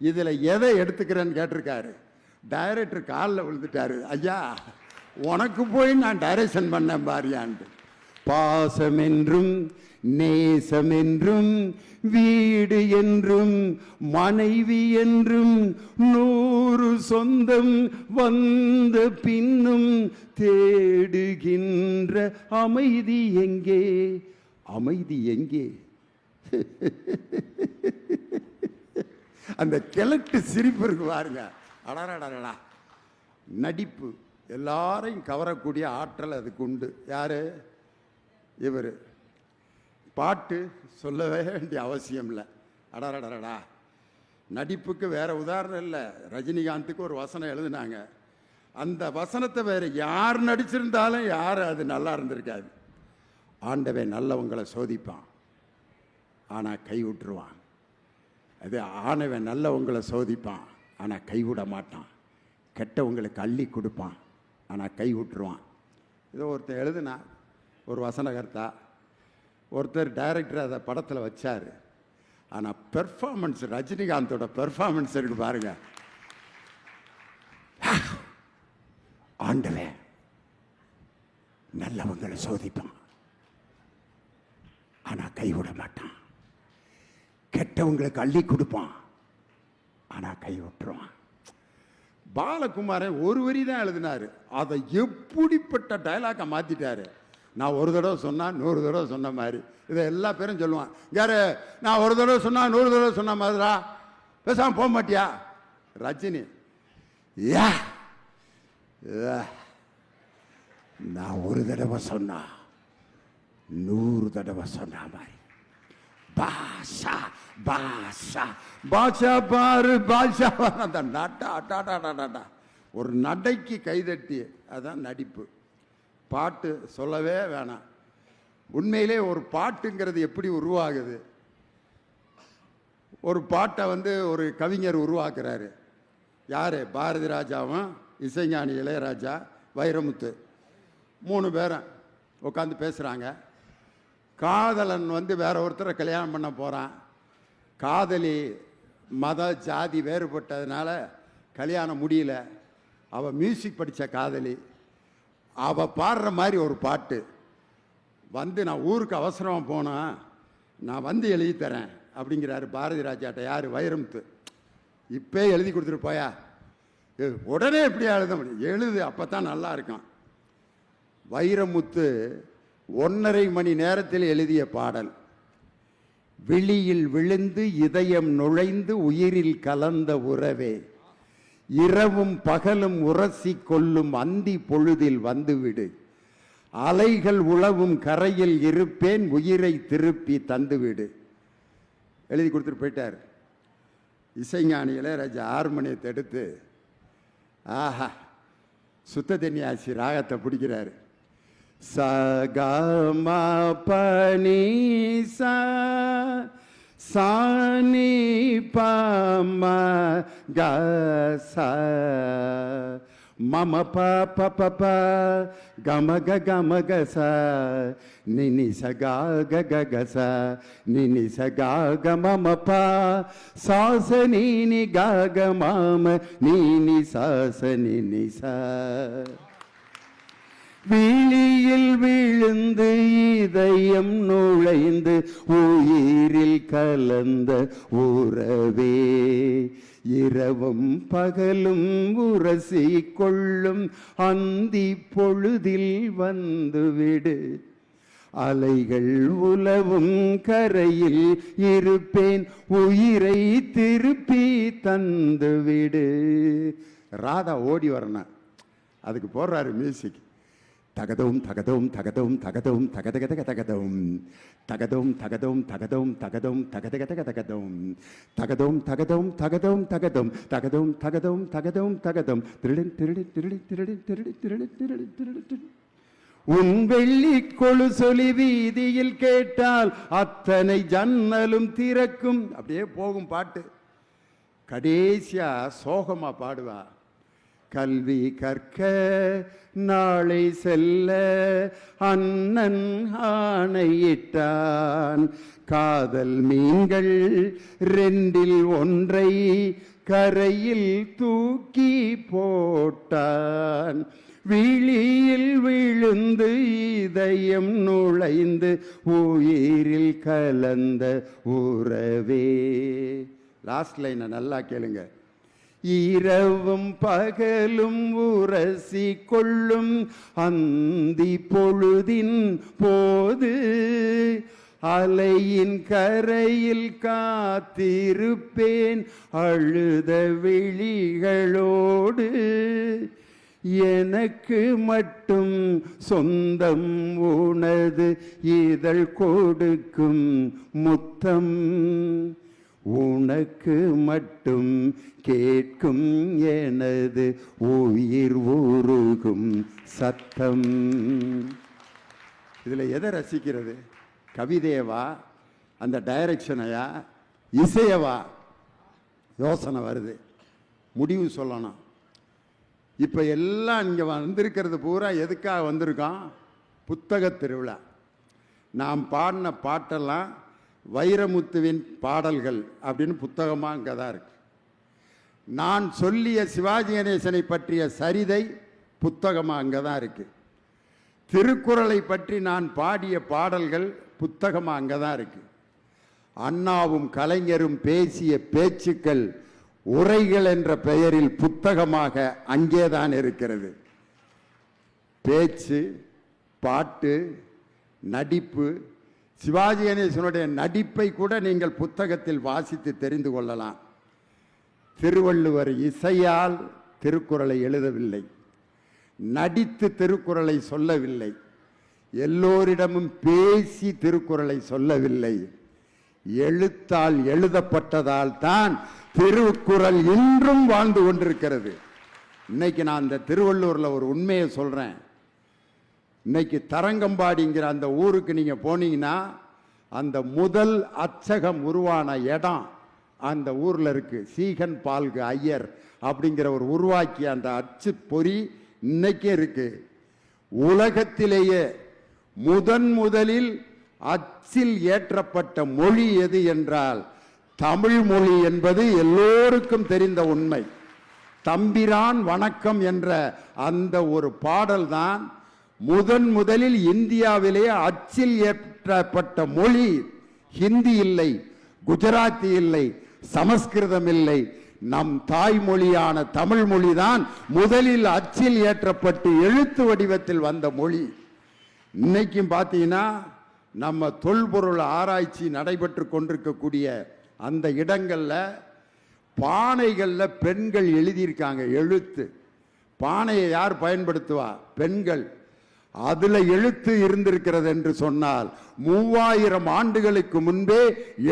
இதில் எதை எடுத்துக்கிறேன்னு கேட்டிருக்காரு. டைரக்டர் காலில் விழுந்துட்டாரு, ஐயா உனக்கு போய் நான் டைரக்ஷன் பண்ணேன் பாரியான்ட்டு. பாசம் என்றும் நேசம் என்றும் வீடு என்றும் மனைவி என்றும் 100 சொந்தம் வந்த பின்னும் தேடுகின்ற அமைதி எங்கே? அமைதி எங்கே? அந்த கிழட்டு சிரிப்பு இருக்கு பாருங்க. அடடடடா. நடிப்பு எல்லாரையும் கவரக்கூடிய ஆற்றல் அதுக்கு உண்டு. யாரு? இவர். பாட்டு சொல்லவே வேண்டிய அவசியம் இல்லை. அடடடடா. நடிப்புக்கு வேற உதாரணம் இல்லை. ரஜினிகாந்துக்கு ஒரு வசனம் எழுதினாங்க. அந்த வசனத்தை வேற யார் நடிச்சிருந்தாலும் யார் அது நல்லா இருந்திருக்காது. ஆண்டவன் நல்லவங்களை சோதிப்பான், ஆனால் கை விட்டுருவான். அது ஆண்டவன் நல்லவங்களை சோதிப்பான், ஆனால் கைவிட மாட்டான். கெட்டவங்களுக்கு அள்ளி கொடுப்பான், ஆனால் கை விட்டுருவான். இதோ ஒருத்தர் எழுதுனா, ஒரு வசனகர்த்தா, ஒருத்தர் டைரக்டர் அதை படத்தில் வச்சார். ஆனால் பெர்ஃபார்மன்ஸ், ரஜினிகாந்தோட பெர்ஃபார்மன்ஸ் இருக்கு பாருங்க. ஆண்டவன் நல்லவங்களை சோதிப்பான், ஆனா கைவிட மாட்டான். கெட்டவங்களுக்கு அள்ளி கொடுப்பான், ஆனா கை விட்டுருவான். பாலகுமாரன் ஒரு வரி தான் எழுதினாரு. அதை எப்படிப்பட்ட டைலாக்கை மாத்திட்டாரு. நான் ஒரு தடவை சொன்னா 100 தடவை சொன்ன மாதிரி. இதை எல்லா பேரும் சொல்லுவான். யாரு? நான் ஒரு தடவை சொன்னா 100 தடவை சொன்ன மாதிரிடா, பேசாம போக மாட்டியா? ரஜினி, யா நான் ஒரு தடவை சொன்னா 100 தடவை சொன்ன மாதிரி. பாஷா பாஷா பாஷா பாரு பாஷா. அந்த நட்டா ஒரு நடைக்கு கைதட்டி, அதான் நடிப்பு. பாட்டு சொல்லவே வேணாம். உண்மையிலே ஒரு பாட்டுங்கிறது எப்படி உருவாகுது? ஒரு பாட்டை ஒரு கவிஞர் உருவாக்குறாரு. யாரு? பாரதி ராஜாவும் இசைஞானி இளையராஜா, வைரமுத்து 3 பேரும் உட்காந்து பேசுகிறாங்க. காதலன் வேற ஒருத்தரை கல்யாணம் பண்ண போகிறான். காதலி மத ஜாதி வேறுபட்டதுனால கல்யாணம் முடியல. அவள் மியூசிக் படித்த காதலி. அவள் பாடுற மாதிரி ஒரு பாட்டு நான் ஊருக்கு அவசரமாக போனேன், நான் எழுதி தரேன் அப்படிங்கிறாரு பாரதி ராஜாட்ட. யார்? வைரமுத்து. இப்போ எழுதி கொடுத்துட்டு போயா, உடனே எப்படியா எழுத முடியும்? எழுது, அப்போ தான் நல்லா இருக்கும். வைரமுத்து 1.5 மணி நேரத்தில் எழுதிய பாடல். விழியில் விழுந்து இதயம் நுழைந்து உயிரில் கலந்த உறவே, இரவும் பகலும் உரசி கொள்ளும் அந்தி பொழுதில் வந்துவிடு, அலைகள் உழவும் கரையில் இருப்பேன் உயிரை திருப்பி தந்துவிடு. எழுதி கொடுத்துட்டு போயிட்டார். இசைஞானி இளையராஜா ஹார்மோனியத்தை எடுத்து ஆஹா சுத்த தன்னியாசி ராகத்தை பிடிக்கிறாரு. சகமா பனி சானி பம கச மம ப ப கம கம கச நினி சகா கச நினி சகா மம ப சாச நீனி க மம நீனி சாச நினி ச. விழியில் விழுந்து இதயம் நுழைந்து உயிரில் கலந்த உறவே, இரவும் பகலும் உரசி கொள்ளும் அந்தி பொழுதில் வந்துவிடு, அலைகள் உலவும் கரையில் இருப்பேன் உயிரை திருப்பி தந்துவிடு. ராதா ஓடி வரணும், அதுக்கு போடுறாரு மியூசிக். தகதோம் தகதோம் தகதோம் தகதோம் தகதகதக தகதோம் தகதோம் தகதோம் தகதோம் தகதோம் தகதகதக தகதோம் தகதோம் தகதோம் தகதோம் தகதோம் தகதோம் தகதோம் தகதோம் தகதோம் திருடன் திருடி திருடி திருடி திருடி திருடி திருடி திருடி. உன் வெள்ளி கொலுசொலி வீதியில் கேட்டால் அத்தனை ஜன்னலும் திறக்கும். அப்படியே போகும் பாட்டு. கடைசியா சோகமா பாடுவா. கல்வி கற்க நாளை செல்ல அண்ணன் ஆணையிட்டான், காதல் மீன்கள் 2ல் 1 கரையில் தூக்கி போட்டான், விழியில் விழுந்து இதயம் நுழைந்து உயிரில் கலந்த உறவே. லாஸ்ட் லைனை நல்லா கேளுங்க. இரவும் பகலும் உரசி கொள்ளும் அந்தி பொழுதின் போது அலையின் கரையில் காத்திருப்பேன் அழுத விழிகளோடு. எனக்கு மட்டும் சொந்தம் உனது இதழ் கொடுக்கும் முத்தம், உனக்கு மட்டும் கேட்கும் எனது உயிர் உருகும் சத்தம். இதில் எதை ரசிக்கிறது? கவிதையவா, அந்த டைரக்ஷனையா, இசையவா? யோசனை வருது, முடிவு சொல்லணும். இப்போ எல்லாம் இங்கே வந்திருக்கிறது பூரா எதுக்காக வந்திருக்கோம்? புத்தக திருவிழா. நாம் பாடின பாட்டெல்லாம் வைரமுத்துவின் பாடல்கள் அப்படின்னு புத்தகமாக அங்கே தான் இருக்கு. நான் சொல்லிய சிவாஜி கணேசனை பற்றிய சரிதை புத்தகமாக அங்கே தான் இருக்கு. திருக்குறளை பற்றி நான் பாடிய பாடல்கள் புத்தகமாக அங்கே தான் இருக்கு. அண்ணாவும் கலைஞரும் பேசிய பேச்சுக்கள் உரைகள் என்ற பெயரில் புத்தகமாக அங்கேதான் இருக்கிறது. பேச்சு, பாட்டு, நடிப்பு, சிவாஜி கணேசனுடைய நடிப்பை கூட நீங்கள் புத்தகத்தில் வாசித்து தெரிந்து கொள்ளலாம். திருவள்ளுவர் இசையால் திருக்குறளை எழுதவில்லை, நடித்து திருக்குறளை சொல்லவில்லை, எல்லோரிடமும் பேசி திருக்குறளை சொல்லவில்லை, எழுத்தால் எழுதப்பட்டதால் தான் திருக்குறள் இன்றும் வாழ்ந்து கொண்டிருக்கிறது. இன்னைக்கு நான் அந்த திருவள்ளூரில் ஒரு உண்மையை சொல்கிறேன். இன்னைக்கு தரங்கம்பாடிங்கிற அந்த ஊருக்கு நீங்கள் போனீங்கன்னா அந்த முதல் அச்சகம் உருவான இடம் அந்த ஊரில் இருக்கு. சீகன் பால்கு ஐயர் அப்படிங்கிற ஒரு உருவாக்கிய அந்த அச்சு பொறி இன்னைக்கே இருக்கு. உலகத்திலேயே முதலில் அச்சில் ஏற்றப்பட்ட மொழி எது என்றால் தமிழ் மொழி என்பது எல்லோருக்கும் தெரிந்த உண்மை. தம்பிரான் வணக்கம் என்ற அந்த ஒரு பாடல் தான் முதலில் இந்தியாவிலே அச்சில் ஏற்றப்பட்ட மொழி. ஹிந்தி இல்லை, குஜராத்தி இல்லை, சமஸ்கிருதம் இல்லை, நம் தாய்மொழியான தமிழ் மொழிதான் முதலில் அச்சில் ஏற்றப்பட்டு எழுத்து வடிவத்தில் வந்த மொழி. இன்னைக்கும் பார்த்தீங்கன்னா நம்ம தொல்பொருள் ஆராய்ச்சி நடைபெற்று கொண்டிருக்கக்கூடிய அந்த இடங்களில் பானைகளில் பெண்கள் எழுதியிருக்காங்க எழுத்து. பானையை யார் பயன்படுத்துவா? பெண்கள். அதில் எழுத்து இருந்திருக்கிறது என்று சொன்னால் 3000 ஆண்டுகளுக்கு முன்பே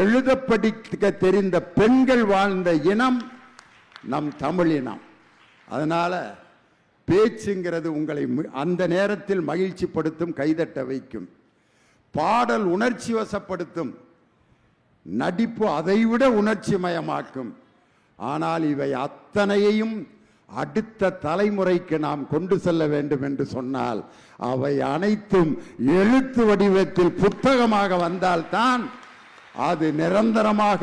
எழுத படிக்க தெரிந்த பெண்கள் வாழ்ந்த இனம் நம் தமிழ் இனம். அதனால பேச்சுங்கிறது உங்களை அந்த நேரத்தில் மகிழ்ச்சிப்படுத்தும், கைதட்ட வைக்கும். பாடல் உணர்ச்சி வசப்படுத்தும், நடிப்பு அதைவிட உணர்ச்சி மயமாக்கும். ஆனால் இவை அத்தனையையும் அடுத்த தலைமுறைக்கு நாம் கொண்டு செல்ல வேண்டும் என்று சொன்னால் அவை அனைத்தும் எழுத்து வடிவத்தில் புத்தகமாக வந்தால்தான் அது நிரந்தரமாக